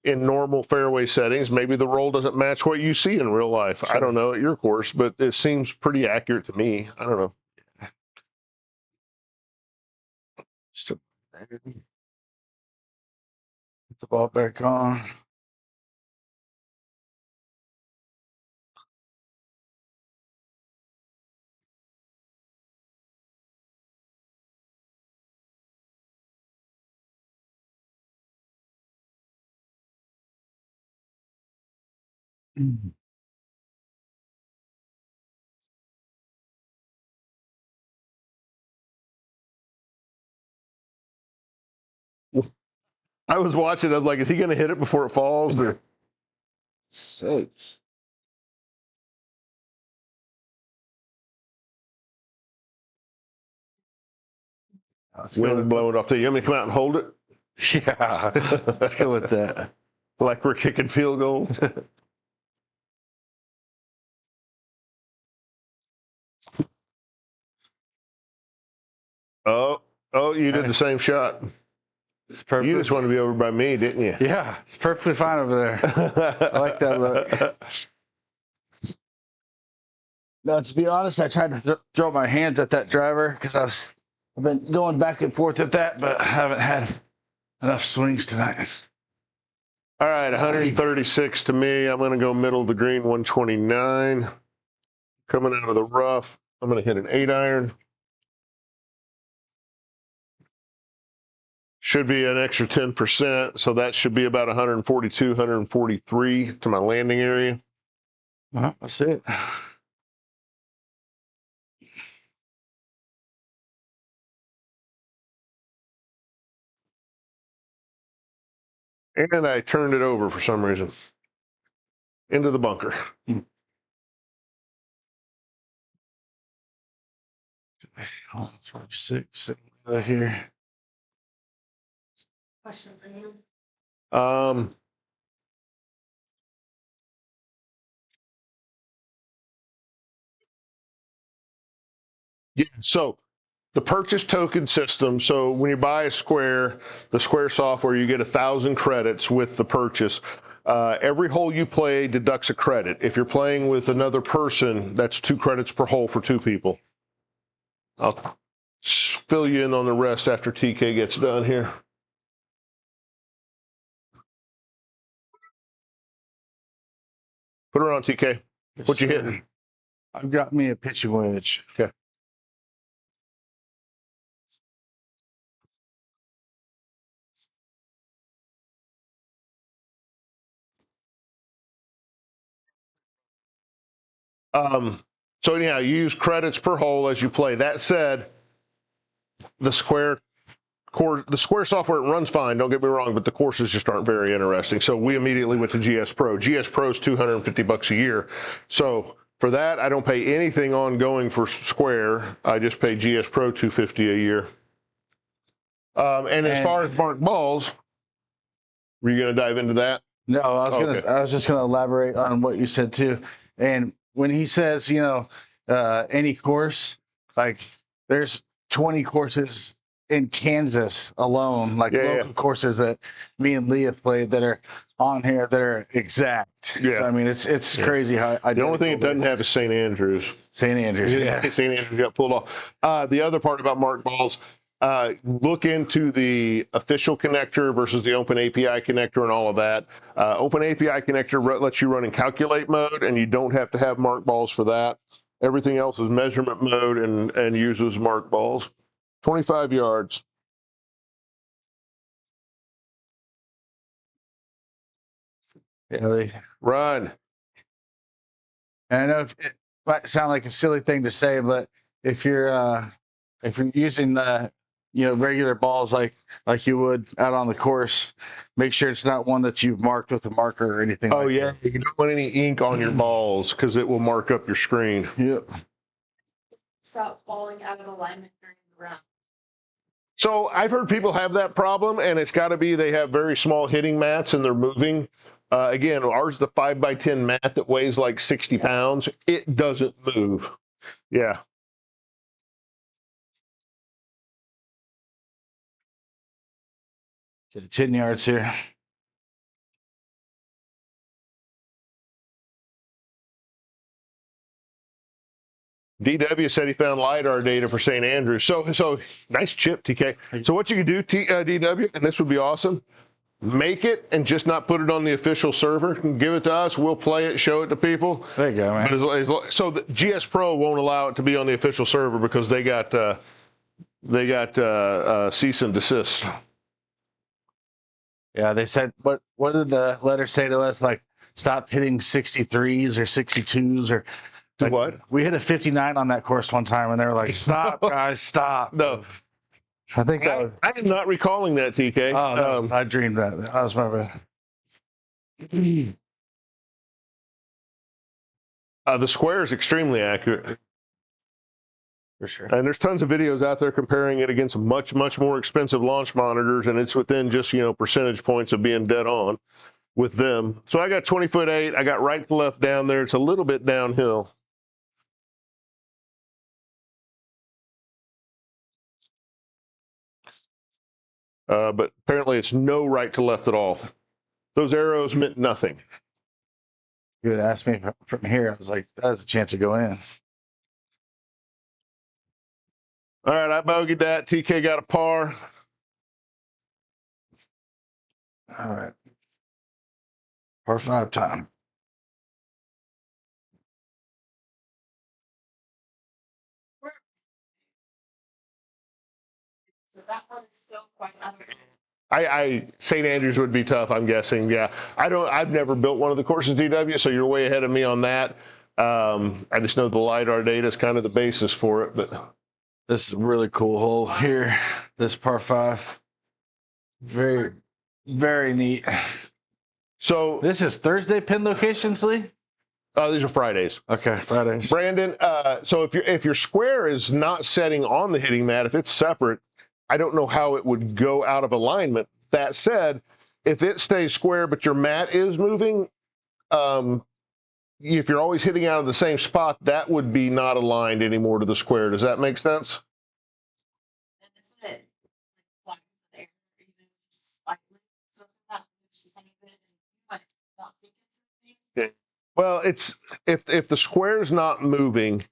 Speaker 2: in normal fairway settings, maybe the roll doesn't match what you see in real life.
Speaker 3: Sure.
Speaker 2: I don't know at your course, but it seems pretty accurate to me. I don't know.
Speaker 3: Still there. Put the ball back on.
Speaker 2: I was watching. I was like, is he going to hit it before it falls? Or?
Speaker 3: 6. Let's
Speaker 2: Wind
Speaker 3: go.
Speaker 2: blowing off there. You want me to come out and hold it?
Speaker 3: Yeah, let's go with that.
Speaker 2: Like we're kicking field goals. Oh, you did the same shot.
Speaker 3: It's perfect.
Speaker 2: You just want to be over by me, didn't you?
Speaker 3: Yeah, it's perfectly fine over there. I like that look. No, to be honest, I tried to throw my hands at that driver because I've been going back and forth at that, but I haven't had enough swings tonight.
Speaker 2: All right, 136 to me. I'm going to go middle of the green, 129. Coming out of the rough, I'm going to hit an 8-iron. Should be an extra 10%, so that should be about 142, 143 to my landing area.
Speaker 3: Well, that's it.
Speaker 2: And I turned it over for some reason. Into the bunker.
Speaker 3: 26 here.
Speaker 1: Question for you.
Speaker 2: Yeah, so the purchase token system. So when you buy a Square, the Square software, you get 1,000 credits with the purchase. Every hole you play deducts a credit. If you're playing with another person, that's 2 credits per hole for 2 people. I'll fill you in on the rest after TK gets done here. Put her on, TK.
Speaker 3: Yes,
Speaker 2: What you
Speaker 3: sir.
Speaker 2: hitting?
Speaker 3: I've got me a pitching wedge.
Speaker 2: Okay. So anyhow, you use credits per hole as you play. That said, the Square software runs fine, don't get me wrong, but the courses just aren't very interesting. So we immediately went to GS Pro. GS Pro is $250 a year. So for that, I don't pay anything ongoing for Square. I just pay GS Pro $250 a year. And as far as marked balls, were you going to dive into that?
Speaker 3: No, I was just gonna elaborate on what you said too. And when he says, any course, like there's 20 courses in Kansas alone, like local courses that me and Lee have played that are on here that are exact.
Speaker 2: Yeah.
Speaker 3: So I mean it's crazy how
Speaker 2: the only thing it doesn't have is St. Andrews.
Speaker 3: St. Andrews, yeah.
Speaker 2: St. Andrews got pulled off. The other part about marked balls, look into the official connector versus the Open API connector and all of that. Open API connector lets you run in calculate mode, and you don't have to have marked balls for that. Everything else is measurement mode and uses marked balls. 25 yards.
Speaker 3: Yeah,
Speaker 2: Run.
Speaker 3: And I know it might sound like a silly thing to say, but if you're using the regular balls like you would out on the course, make sure it's not one that you've marked with a marker or anything.
Speaker 2: Oh yeah, that. You don't want any ink on your balls because it will mark up your screen.
Speaker 3: Yep.
Speaker 1: Stop falling out of alignment during the round.
Speaker 2: So I've heard people have that problem, and it's got to be they have very small hitting mats and they're moving. Again, ours is a 5x10 mat that weighs like 60 pounds. It doesn't move. Yeah.
Speaker 3: Get 10 yards here.
Speaker 2: DW said he found LiDAR data for St. Andrews. So nice chip, TK. So what you can do, DW, and this would be awesome, make it and just not put it on the official server. Give it to us. We'll play it, show it to people.
Speaker 3: There you go, man.
Speaker 2: So the GS Pro won't allow it to be on the official server because they got cease and desist.
Speaker 3: Yeah, they said, what did the letter say to us? Like, stop hitting 63s or 62s or
Speaker 2: like, what?
Speaker 3: We hit a 59 on that course one time and they were like, stop, guys, stop.
Speaker 2: No.
Speaker 3: I think
Speaker 2: I am not recalling that, TK.
Speaker 3: Oh, no, I dreamed that. That was my bad.
Speaker 2: The square is extremely accurate.
Speaker 3: For sure.
Speaker 2: And there's tons of videos out there comparing it against much, much more expensive launch monitors, and it's within just, percentage points of being dead on with them. So I got 20'8". I got right to left down there. It's a little bit downhill. But apparently it's no right to left at all. Those arrows meant nothing.
Speaker 3: You had asked me from here. I was like, that has a chance to go in.
Speaker 2: All right, I bogeyed that. TK got a par.
Speaker 3: All right. Par 5 time.
Speaker 1: So that one is still quite under.
Speaker 2: St. Andrews would be tough, I'm guessing. Yeah, I've never built one of the courses, DW, so you're way ahead of me on that. I just know the LiDAR data is kind of the basis for it, but
Speaker 3: this is a really cool hole here. This par 5. Very, very neat.
Speaker 2: So
Speaker 3: this is Thursday pin locations, Lee?
Speaker 2: These are Fridays.
Speaker 3: Okay, Fridays.
Speaker 2: Brandon, so if your square is not setting on the hitting mat, if it's separate, I don't know how it would go out of alignment. That said, if it stays square but your mat is moving, if you're always hitting out of the same spot, that would be not aligned anymore to the square. Does that make sense?
Speaker 1: And isn't it like there, even slightly? So that makes you tiny bit, and you might not be considering.
Speaker 2: Well, it's if the square's not moving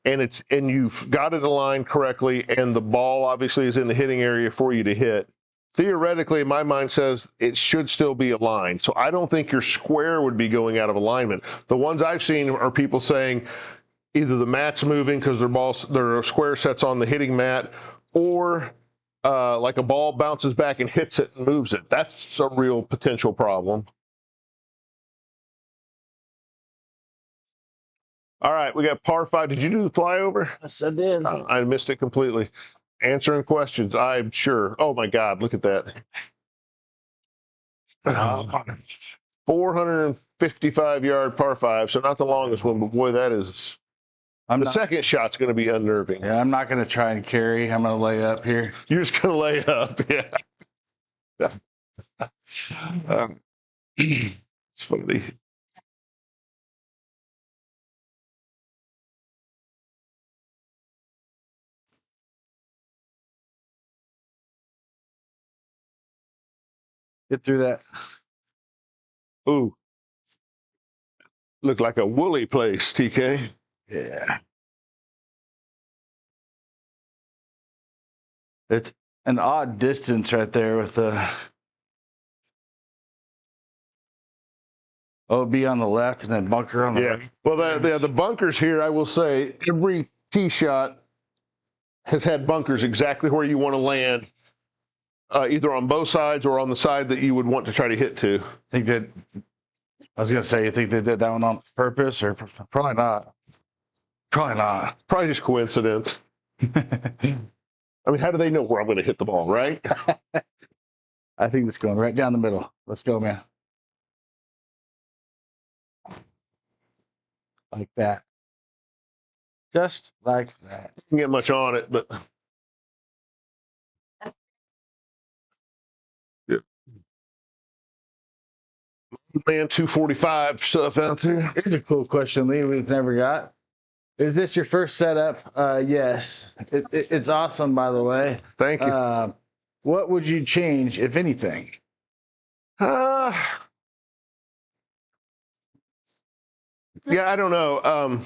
Speaker 2: and you've got it aligned correctly and the ball obviously is in the hitting area for you to hit, theoretically, my mind says it should still be aligned. So I don't think your square would be going out of alignment. The ones I've seen are people saying either the mat's moving because their square sets on the hitting mat, or like a ball bounces back and hits it and moves it. That's a real potential problem. All right, we got par 5. Did you do the flyover?
Speaker 3: Yes, I did.
Speaker 2: I missed it completely. Answering questions, I'm sure. Oh my God, look at that. 455-yard par 5, so not the longest one, but boy, that is. The second shot's going to be unnerving.
Speaker 3: Yeah, I'm not going to try and carry. I'm going to lay up here.
Speaker 2: You're just going to lay up, yeah. It's funny.
Speaker 3: Get through that.
Speaker 2: Ooh. Looked like a woolly place, TK.
Speaker 3: Yeah. It's an odd distance right there with the OB on the left and then bunker on the right.
Speaker 2: Well, the bunkers here, I will say, every tee shot has had bunkers exactly where you want to land, either on both sides or on the side that you would want to try to hit to.
Speaker 3: I was going to say, you think they did that one on purpose, or probably not? Probably not.
Speaker 2: Probably just coincidence. I mean, how do they know where I'm going to hit the ball, right?
Speaker 3: I think it's going right down the middle. Let's go, man. Like that. Just like that.
Speaker 2: Didn't get much on it, but. Yeah. Man, 245 stuff out there.
Speaker 3: Here's a cool question, Lee, we've never got. Is this your first setup? Yes. It's awesome, by the way.
Speaker 2: Thank you.
Speaker 3: What would you change, if anything?
Speaker 2: Yeah, I don't know.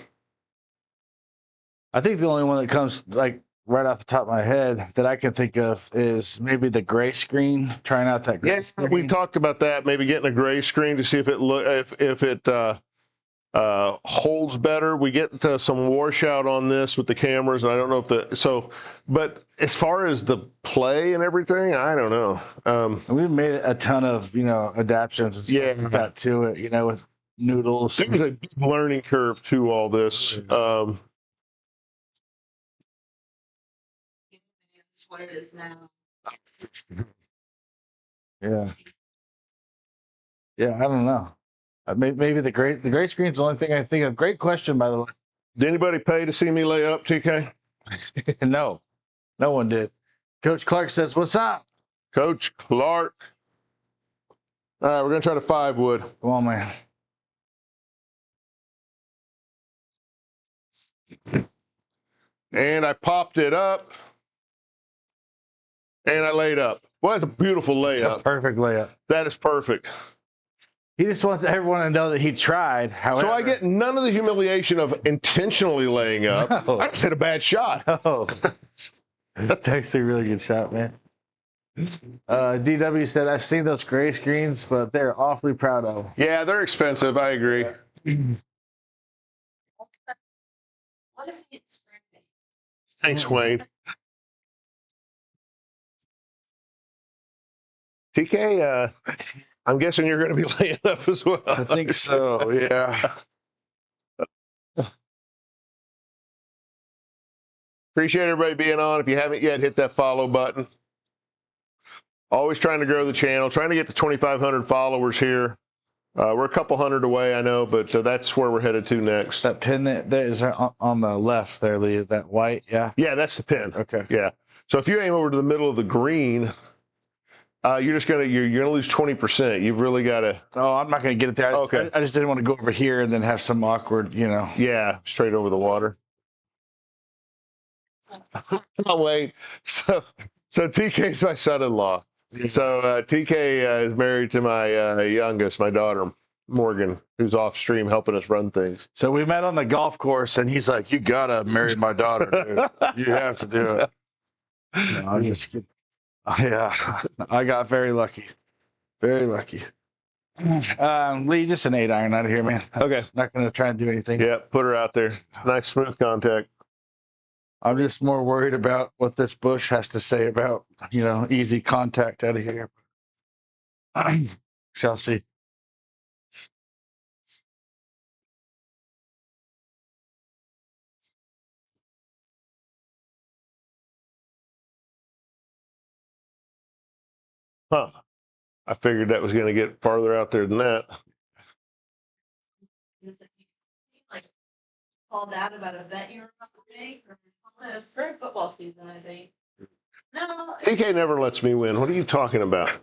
Speaker 3: I think the only one that comes like right off the top of my head that I can think of is maybe the gray screen. Trying out that gray screen.
Speaker 2: We talked about that. Maybe getting a gray screen to see if it holds better. We get some washout on this with the cameras, and I don't know if but as far as the play and everything, I don't know.
Speaker 3: We've made a ton of adaptations and stuff like that to it. With noodles.
Speaker 2: There's a big learning curve to all this.
Speaker 1: What it is now.
Speaker 3: Yeah, I don't know. Maybe the gray screen's the only thing I think of. Great question, by the way.
Speaker 2: Did anybody pay to see me lay up, TK?
Speaker 3: No, no one did. Coach Clark says, "What's up?"
Speaker 2: Coach Clark. All right, we're going to try the 5 wood.
Speaker 3: Come on, man.
Speaker 2: And I popped it up. And I laid up. Well, that's a beautiful layup.
Speaker 3: Perfect layup.
Speaker 2: That is perfect.
Speaker 3: He just wants everyone to know that he tried. However,
Speaker 2: So I get none of the humiliation of intentionally laying up.
Speaker 3: No.
Speaker 2: I just hit a bad shot.
Speaker 3: Oh, that's actually a really good shot, man. DW said, "I've seen those gray screens, but they're awfully proud of."
Speaker 2: Yeah, they're expensive. I agree.
Speaker 1: What if it's spring?
Speaker 2: Thanks, Wayne. TK, I'm guessing you're going to be laying up as well.
Speaker 3: I think so, yeah.
Speaker 2: Appreciate everybody being on. If you haven't yet, hit that follow button. Always trying to grow the channel, trying to get to 2,500 followers here. We're a couple hundred away, I know, but that's where we're headed to next.
Speaker 3: That pin that is on the left there, Lee, that white, yeah?
Speaker 2: Yeah, that's the pin.
Speaker 3: Okay.
Speaker 2: Yeah. So if you aim over to the middle of the green, you're gonna lose 20%. You've really got to.
Speaker 3: Oh, I'm not going to get it there.
Speaker 2: Okay.
Speaker 3: I just didn't want to go over here and then have some awkward,
Speaker 2: Yeah, straight over the water. Oh wait. So TK's my son-in-law. So TK is married to my youngest, my daughter Morgan, who's off stream helping us run things.
Speaker 3: So we met on the golf course, and he's like, "You gotta marry my daughter, dude. You have to do it." No, I'm just kidding. Yeah, I got very lucky. Very lucky. Lee, just an 8-iron out of here, man.
Speaker 2: Okay.
Speaker 3: Not going to try and do anything.
Speaker 2: Yeah, put her out there. Nice smooth contact.
Speaker 3: I'm just more worried about what this bush has to say about, easy contact out of here. Shall see.
Speaker 2: Huh. I figured that was going to get farther out there than that.
Speaker 1: Like called out about a bet you were about to make, or something. It was spring football season, I think. No.
Speaker 2: TK never lets me win. What are you talking about?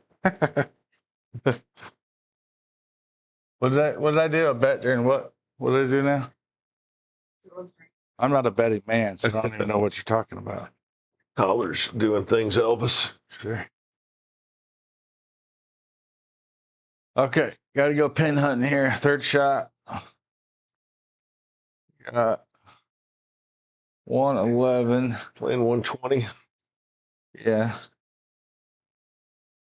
Speaker 3: What did I do? A bet during what? What did I do now? I'm not a betting man, so I don't even know what you're talking about.
Speaker 2: Collar's doing things, Elvis.
Speaker 3: Sure. Okay, got to go pin hunting here. Third shot. 111.
Speaker 2: Playing 120.
Speaker 3: Yeah.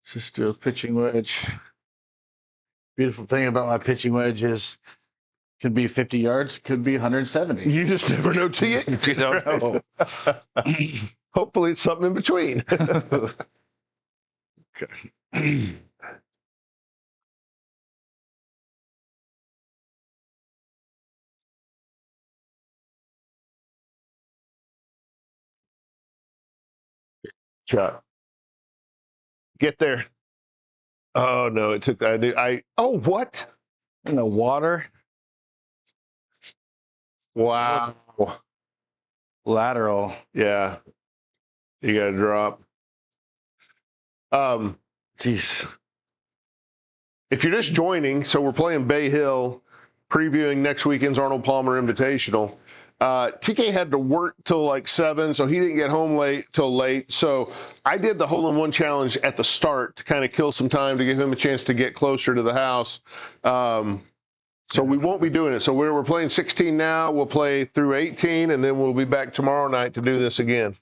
Speaker 3: Just do a pitching wedge. Beautiful thing about my pitching wedge is could be 50 yards, could be 170.
Speaker 2: You just never know till you.
Speaker 3: You don't know.
Speaker 2: Hopefully it's something in between.
Speaker 3: Okay.
Speaker 2: Shot. Get there. Oh no, it took oh what?
Speaker 3: In the water.
Speaker 2: Wow.
Speaker 3: Lateral.
Speaker 2: Yeah. You gotta drop.
Speaker 3: Jeez.
Speaker 2: If you're just joining, so we're playing Bay Hill, previewing next weekend's Arnold Palmer Invitational. TK had to work till like 7, so he didn't get home till late. So I did the hole-in-one challenge at the start to kind of kill some time to give him a chance to get closer to the house. So we won't be doing it. So we're playing 16 now. We'll play through 18, and then we'll be back tomorrow night to do this again.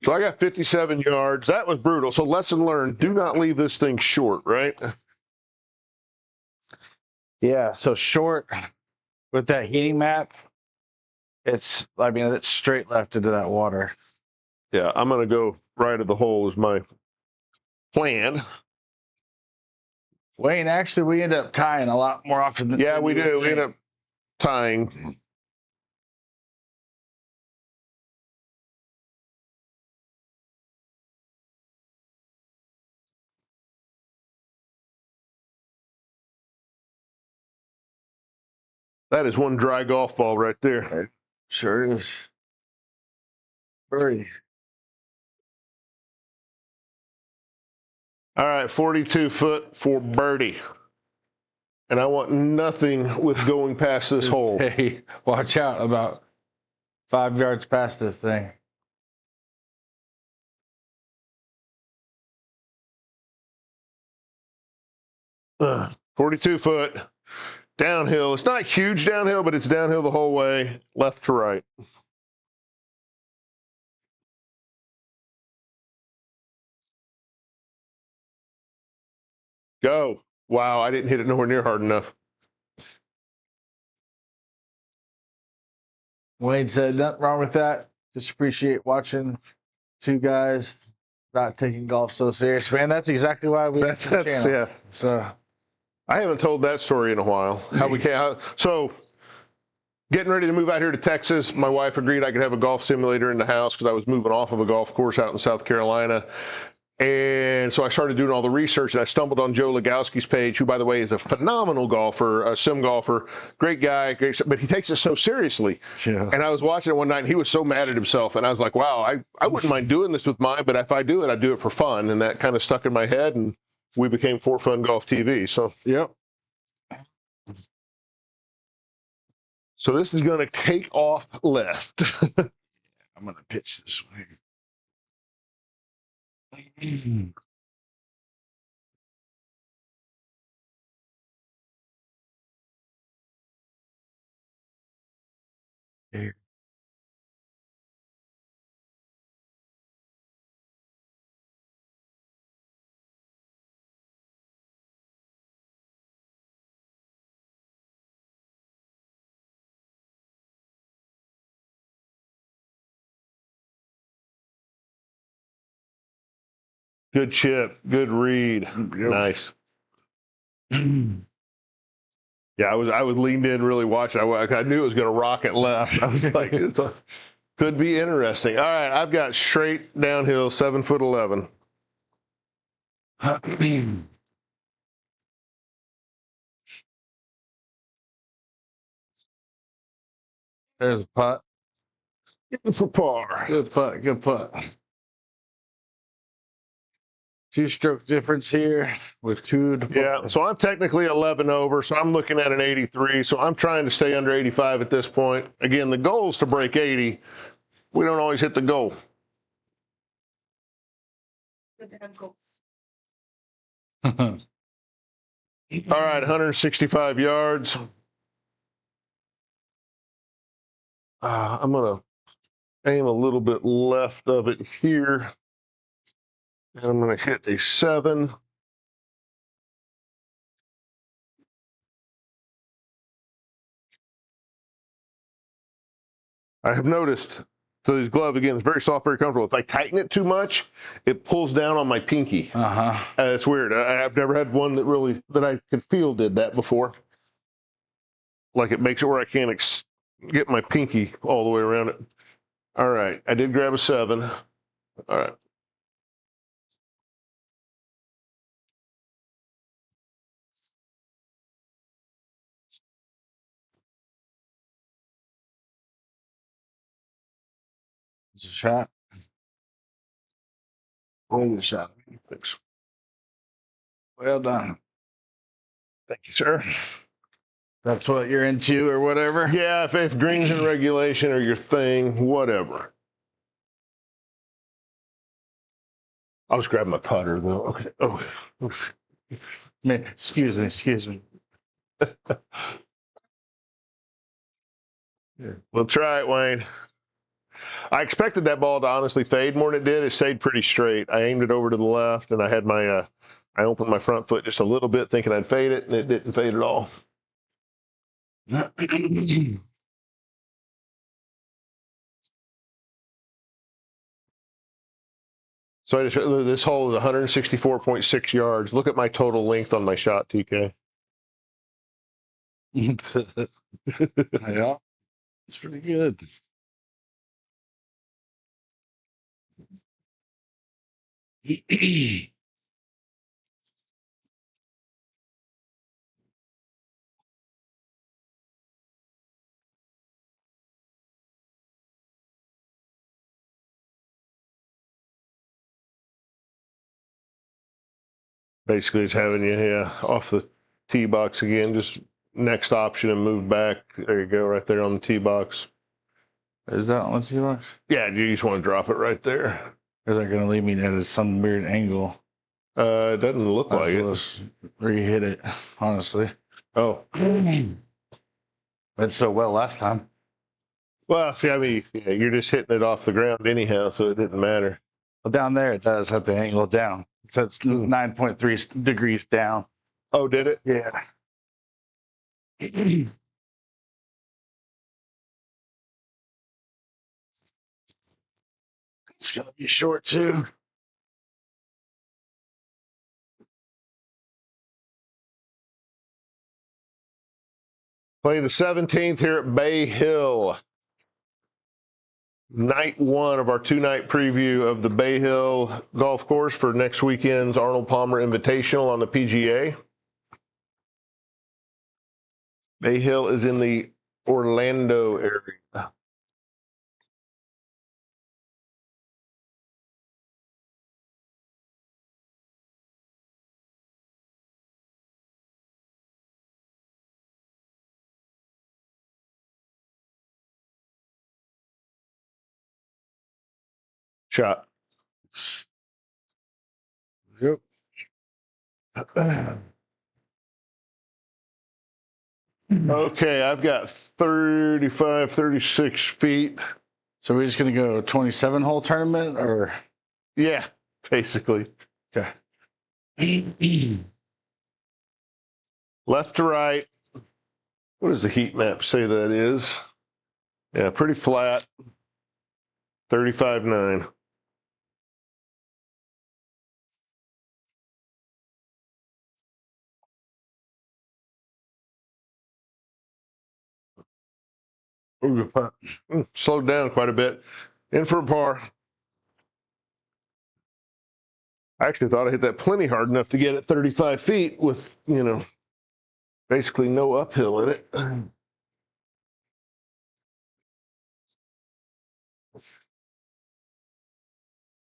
Speaker 2: So I got 57 yards. That was brutal. So lesson learned, do not leave this thing short, right?
Speaker 3: Yeah, so short with that heating map, it's straight left into that water.
Speaker 2: Yeah, I'm going to go right of the hole is my plan.
Speaker 3: Wayne, actually, we end up tying a lot more often than
Speaker 2: Yeah, we
Speaker 3: you would
Speaker 2: do. We
Speaker 3: think.
Speaker 2: end up tying. That is one dry golf ball right there.
Speaker 3: Sure is. Birdie.
Speaker 2: All right, 42 foot for birdie. And I want nothing with going past this hole.
Speaker 3: Hey, watch out, about 5 yards past this thing.
Speaker 2: Ugh. 42 foot downhill. It's not huge downhill, but it's downhill the whole way, left to right. Go. Wow, I didn't hit it nowhere near hard enough.
Speaker 3: Wayne said nothing wrong with that. Just appreciate watching two guys not taking golf so serious. Man, that's exactly why we
Speaker 2: That's yeah.
Speaker 3: So
Speaker 2: I haven't told that story in a while. How we came. So getting ready to move out here to Texas, my wife agreed I could have a golf simulator in the house because I was moving off of a golf course out in South Carolina. And so I started doing all the research, and I stumbled on Joe Legowski's page, who, by the way, is a phenomenal golfer, a sim golfer, great guy, but he takes it so seriously.
Speaker 3: yeah.
Speaker 2: And I was watching it one night, and he was so mad at himself. And I was like, wow, I wouldn't mind doing this with mine, but if I do it, I do it for fun. And that kind of stuck in my head, and we became For Fun Golf TV. So,
Speaker 3: Yep.
Speaker 2: so this is going to take off left.
Speaker 3: I'm gonna pitch this way. Here.
Speaker 2: Good chip, good read. Nice. Yeah, I was leaned in, really watching. I knew it was going to rocket left. I was like, could be interesting. All right, I've got straight downhill, 7'11".
Speaker 3: There's a putt.
Speaker 2: For par.
Speaker 3: Good putt. Good putt. 2-stroke difference here with 2 to
Speaker 2: Yeah, so I'm technically 11 over, so I'm looking at an 83. So I'm trying to stay under 85 at this point. Again, the goal is to break 80. We don't always hit the goal.
Speaker 1: Good to have goals.
Speaker 2: All right, 165 yards. I'm going to aim a little bit left of it here. And I'm going to hit a 7. I have noticed, so this glove, again, is very soft, very comfortable. If I tighten it too much, it pulls down on my pinky.
Speaker 3: Uh-huh.
Speaker 2: It's weird. I've never had one that I could feel did that before. Like it makes it where I can't get my pinky all the way around it. All right, I did grab a 7. All right.
Speaker 3: It's a shot.
Speaker 2: One shot. Thanks.
Speaker 3: Well done.
Speaker 2: Thank you, sir.
Speaker 3: That's what you're into or whatever?
Speaker 2: Yeah, if greens and regulation are your thing, whatever. I'll just grab my putter, though. Okay. Oh.
Speaker 3: Man, excuse me.
Speaker 2: We'll try it, Wayne. I expected that ball to honestly fade more than it did. It stayed pretty straight. I aimed it over to the left, and I had my I opened my front foot just a little bit, thinking I'd fade it, and it didn't fade at all. So this hole is 164.6 yards. Look at my total length on my shot, TK.
Speaker 3: Yeah, it's pretty good.
Speaker 2: Basically, it's having you off the tee box again. Just next option and move back. There you go, right there on the tee box.
Speaker 3: Is that on the tee box?
Speaker 2: Yeah, you just want to drop it right there.
Speaker 3: Or is that going to leave me at some weird angle?
Speaker 2: It doesn't look like it.
Speaker 3: Re-hit it, honestly.
Speaker 2: Oh.
Speaker 3: Went so well last time.
Speaker 2: Well, see, I mean, yeah, you're just hitting it off the ground anyhow, so it didn't matter.
Speaker 3: Well, down there, it does have the angle down. So it's 9.3 degrees down.
Speaker 2: Oh, did it?
Speaker 3: Yeah. It's going to be short, too.
Speaker 2: Playing the 17th here at Bay Hill. Night one of our two-night preview of the Bay Hill golf course for next weekend's Arnold Palmer Invitational on the PGA. Bay Hill is in the Orlando area. Shot.
Speaker 3: Yep.
Speaker 2: Okay, I've got 35, 36 feet.
Speaker 3: So we're just going to go 27-hole tournament, or?
Speaker 2: Yeah, basically.
Speaker 3: Okay.
Speaker 2: Left to right. What does the heat map say that is? Yeah, pretty flat. 35.9. Slowed down quite a bit. In for a par. I actually thought I hit that plenty hard enough to get it 35 feet with, basically no uphill in it.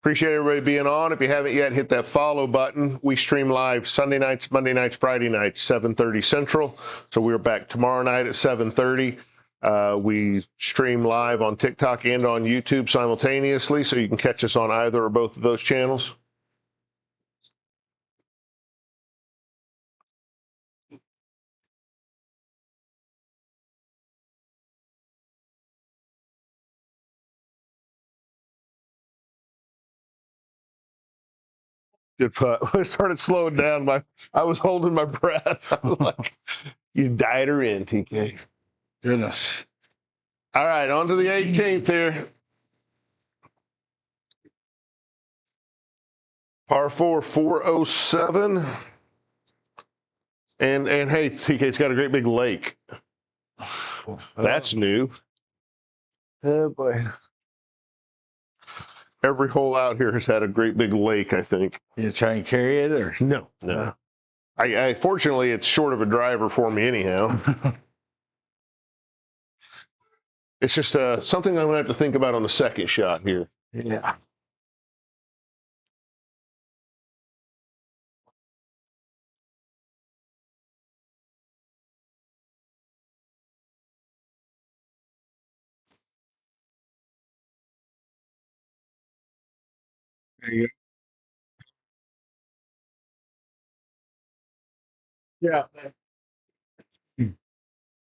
Speaker 2: Appreciate everybody being on. If you haven't yet, hit that follow button. We stream live Sunday nights, Monday nights, Friday nights, 7:30 Central. So we're back tomorrow night at 7:30. We stream live on TikTok and on YouTube simultaneously, so you can catch us on either or both of those channels. Good putt. When I started slowing down, I was holding my breath. I was like, you died her in, TK.
Speaker 3: Goodness.
Speaker 2: All right, on to the 18th here. Par 4, 407. And hey, TK's got a great big lake. That's new.
Speaker 3: Oh, boy.
Speaker 2: Every hole out here has had a great big lake, I think.
Speaker 3: You try and carry it, or?
Speaker 2: No. I fortunately, it's short of a driver for me anyhow. It's just something I'm going to have to think about on the second shot here.
Speaker 3: Yeah. There you go. Yeah.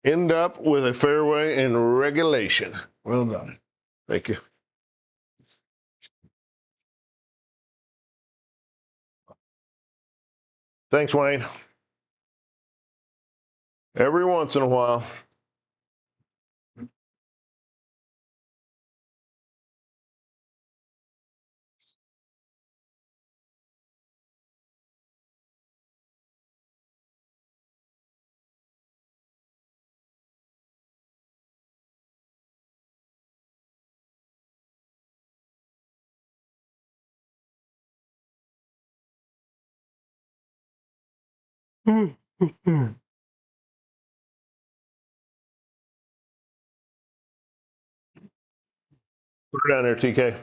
Speaker 2: End up with a fairway in regulation.
Speaker 3: Well done.
Speaker 2: Thank you. Thanks, Wayne. Every once in a while. Put her down there, TK.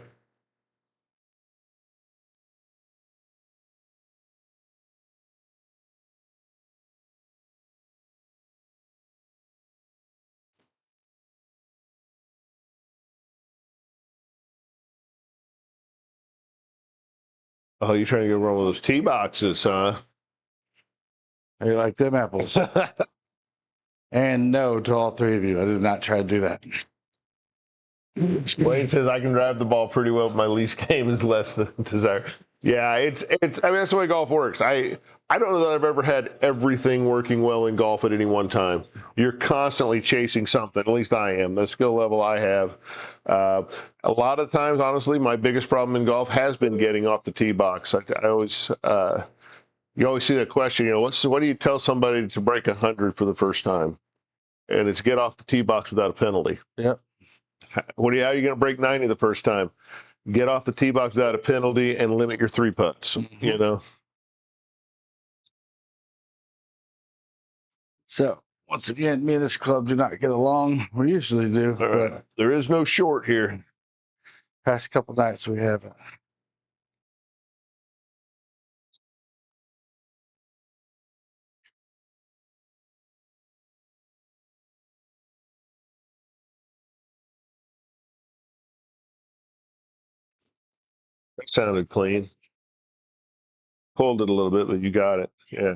Speaker 2: Oh, you're trying to get one of those tee boxes, huh?
Speaker 3: How you like them apples? And no to all three of you. I did not try to do that.
Speaker 2: Wayne says I can drive the ball pretty well, but my least game is less than desired. Yeah, it's. I mean, that's the way golf works. I don't know that I've ever had everything working well in golf at any one time. You're constantly chasing something. At least I am. The skill level I have. A lot of times, honestly, my biggest problem in golf has been getting off the tee box. I always. You always see that question. You know, what do you tell somebody to break 100 for the first time? And it's get off the tee box without a penalty.
Speaker 3: Yep.
Speaker 2: How are you going to break 90 the first time? Get off the tee box without a penalty and limit your 3 putts.
Speaker 3: Mm-hmm.
Speaker 2: You know.
Speaker 3: So once again, me and this club do not get along. We usually do, but
Speaker 2: There is no short here.
Speaker 3: past couple nights we haven't.
Speaker 2: That sounded clean. Pulled it a little bit, but you got it. Yeah.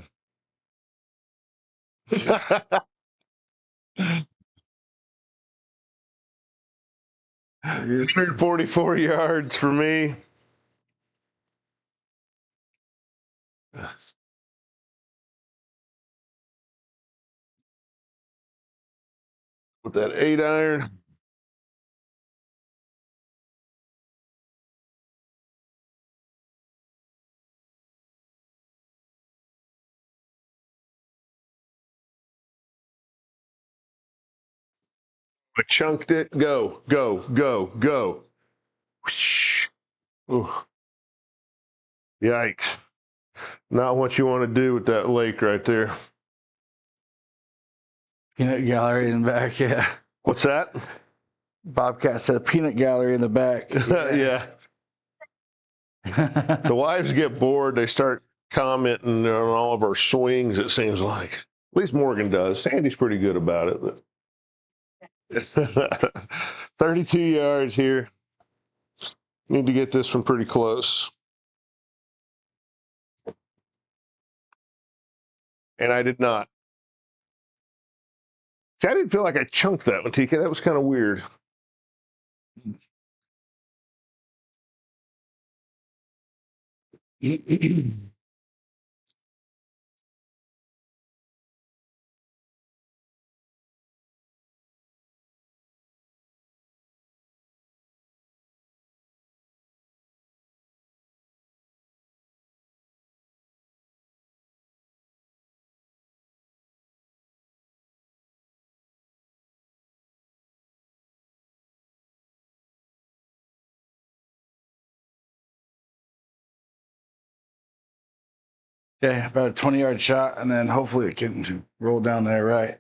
Speaker 2: 144 yards for me. With that 8-iron. I chunked it. Go, go, go, go. Whoosh. Ooh. Yikes. Not what you want to do with that lake right there.
Speaker 3: Peanut gallery in the back, yeah.
Speaker 2: What's that?
Speaker 3: Bobcat said peanut gallery in the back.
Speaker 2: Yeah. The wives get bored. They start commenting on all of our swings, it seems like. At least Morgan does. Sandy's pretty good about it. But 32 yards here. Need to get this one pretty close. And I did not. See, I didn't feel like I chunked that one, TK. That was kind of weird.
Speaker 3: Okay, about a 20-yard shot, and then hopefully it can roll down there right.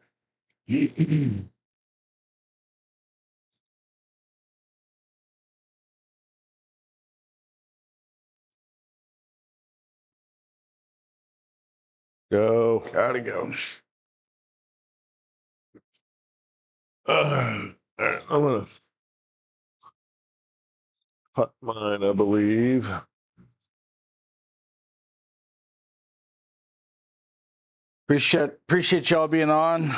Speaker 2: Go.
Speaker 3: Gotta go.
Speaker 2: All right, I'm going to putt mine, I believe.
Speaker 3: Appreciate y'all being on.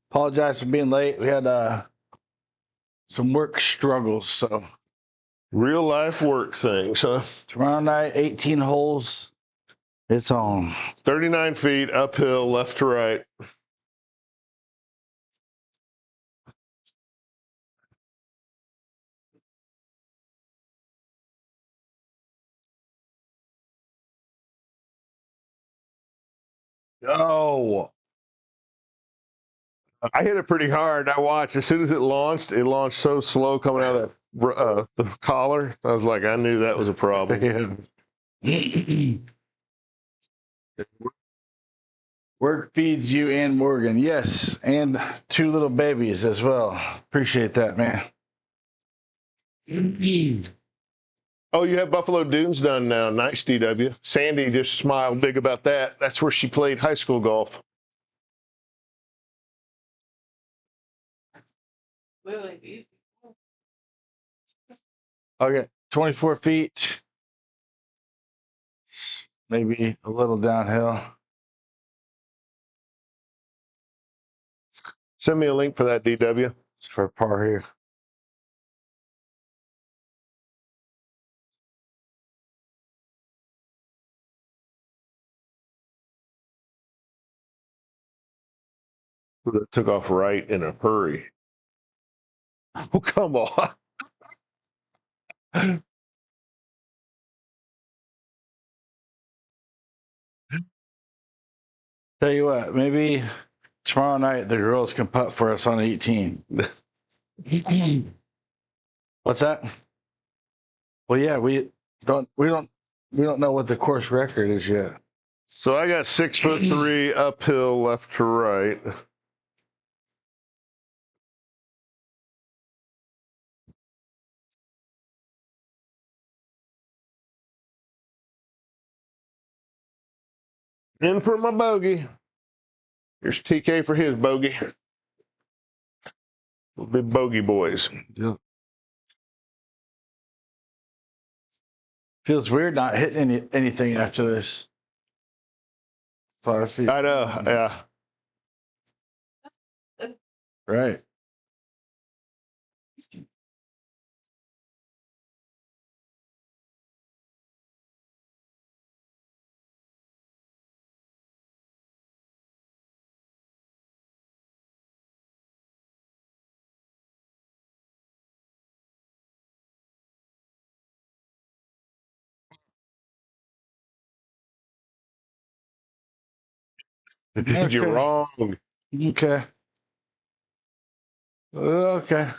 Speaker 3: Apologize for being late. We had some work struggles, so
Speaker 2: Real life work things, huh?
Speaker 3: tomorrow night, 18 holes. It's on.
Speaker 2: 39 feet uphill, left to right.
Speaker 3: Oh,
Speaker 2: I hit it pretty hard. I watched. As soon as it launched so slow coming out of the collar. I was like, I knew that was a problem.
Speaker 3: Work feeds you and Morgan. Yes, and 2 little babies as well. Appreciate that, man.
Speaker 2: Oh, you have Buffalo Dunes done now. Nice, DW. Sandy just smiled big about that. That's where she played high school golf.
Speaker 1: Really?
Speaker 3: Okay, 24 feet. maybe a little downhill.
Speaker 2: Send me a link for that, DW.
Speaker 3: It's for par here.
Speaker 2: Took off right in a hurry. Oh, come on.
Speaker 3: Tell you what, maybe tomorrow night the girls can putt for us on 18. What's that? Well, yeah, we don't know what the course record is yet.
Speaker 2: So I got 6'3" uphill left to right. In for my bogey. Here's TK for his bogey. We'll be bogey boys.
Speaker 3: Yeah. Feels weird not hitting anything after this. 5 feet.
Speaker 2: I know, yeah.
Speaker 3: Right.
Speaker 2: You're wrong.
Speaker 3: Okay. Okay.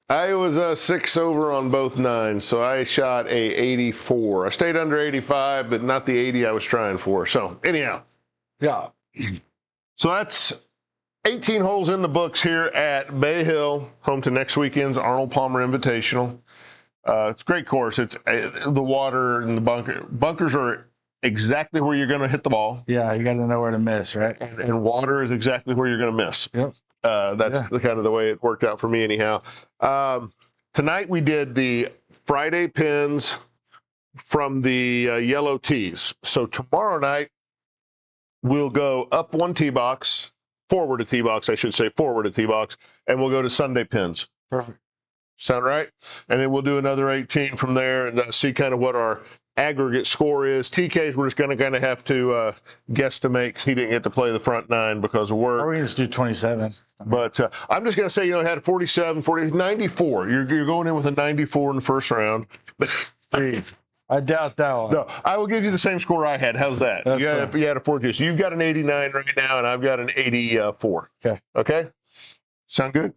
Speaker 2: I was 6 over on both nines, so I shot a 84. I stayed under 85, but not the 80 I was trying for. So anyhow.
Speaker 3: Yeah.
Speaker 2: So that's 18 holes in the books here at Bay Hill, home to next weekend's Arnold Palmer Invitational. It's a great course. It's the water and the bunkers are exactly where you're going to hit the ball.
Speaker 3: Yeah, you got to know where to miss, right?
Speaker 2: And water is exactly where you're going to miss.
Speaker 3: Yep.
Speaker 2: That's the kind of the way it worked out for me anyhow. Tonight we did the Friday pins from the yellow tees. So tomorrow night we'll go up one tee box, forward a tee box, I should say, forward a tee box, and we'll go to Sunday pins.
Speaker 3: Perfect.
Speaker 2: Sound right? And then we'll do another 18 from there and see kind of what our aggregate score is. TK's we're just going to kind of have to guesstimate. He didn't get to play the front nine because of work.
Speaker 3: Or we can just do 27.
Speaker 2: But I'm just going to say, you know, had 47, 40, 94. You're going in with a 94 in the first round.
Speaker 3: Jeez. I doubt that one.
Speaker 2: No, I will give you the same score I had. How's that? You had a 42. So you've got an 89 right now, and I've got an 84.
Speaker 3: Okay.
Speaker 2: Okay? Sound good?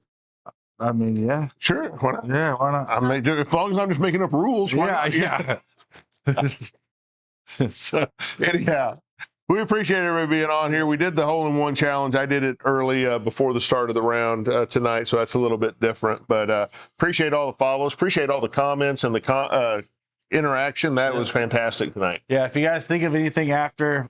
Speaker 3: I mean, yeah.
Speaker 2: Sure. Why not?
Speaker 3: Yeah, why not?
Speaker 2: I mean, as long as I'm just making up rules. Why not?
Speaker 3: Yeah.
Speaker 2: So, anyhow, we appreciate everybody being on here. We did the hole-in-one challenge. I did it early before the start of the round tonight, so that's a little bit different. But appreciate all the follows. Appreciate all the comments and the interaction. That was fantastic tonight.
Speaker 3: Yeah, if you guys think of anything after,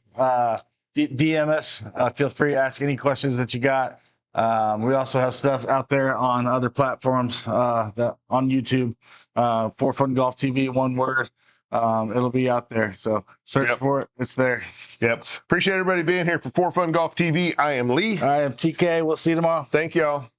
Speaker 3: DM us. Feel free to ask any questions that you got. We also have stuff out there on other platforms, that on YouTube, For Fun Golf TV, one word. It'll be out there. So search for it. It's there.
Speaker 2: Yep. Appreciate everybody being here for Fun Golf TV. I am Lee.
Speaker 3: I am TK. We'll see you tomorrow.
Speaker 2: Thank y'all.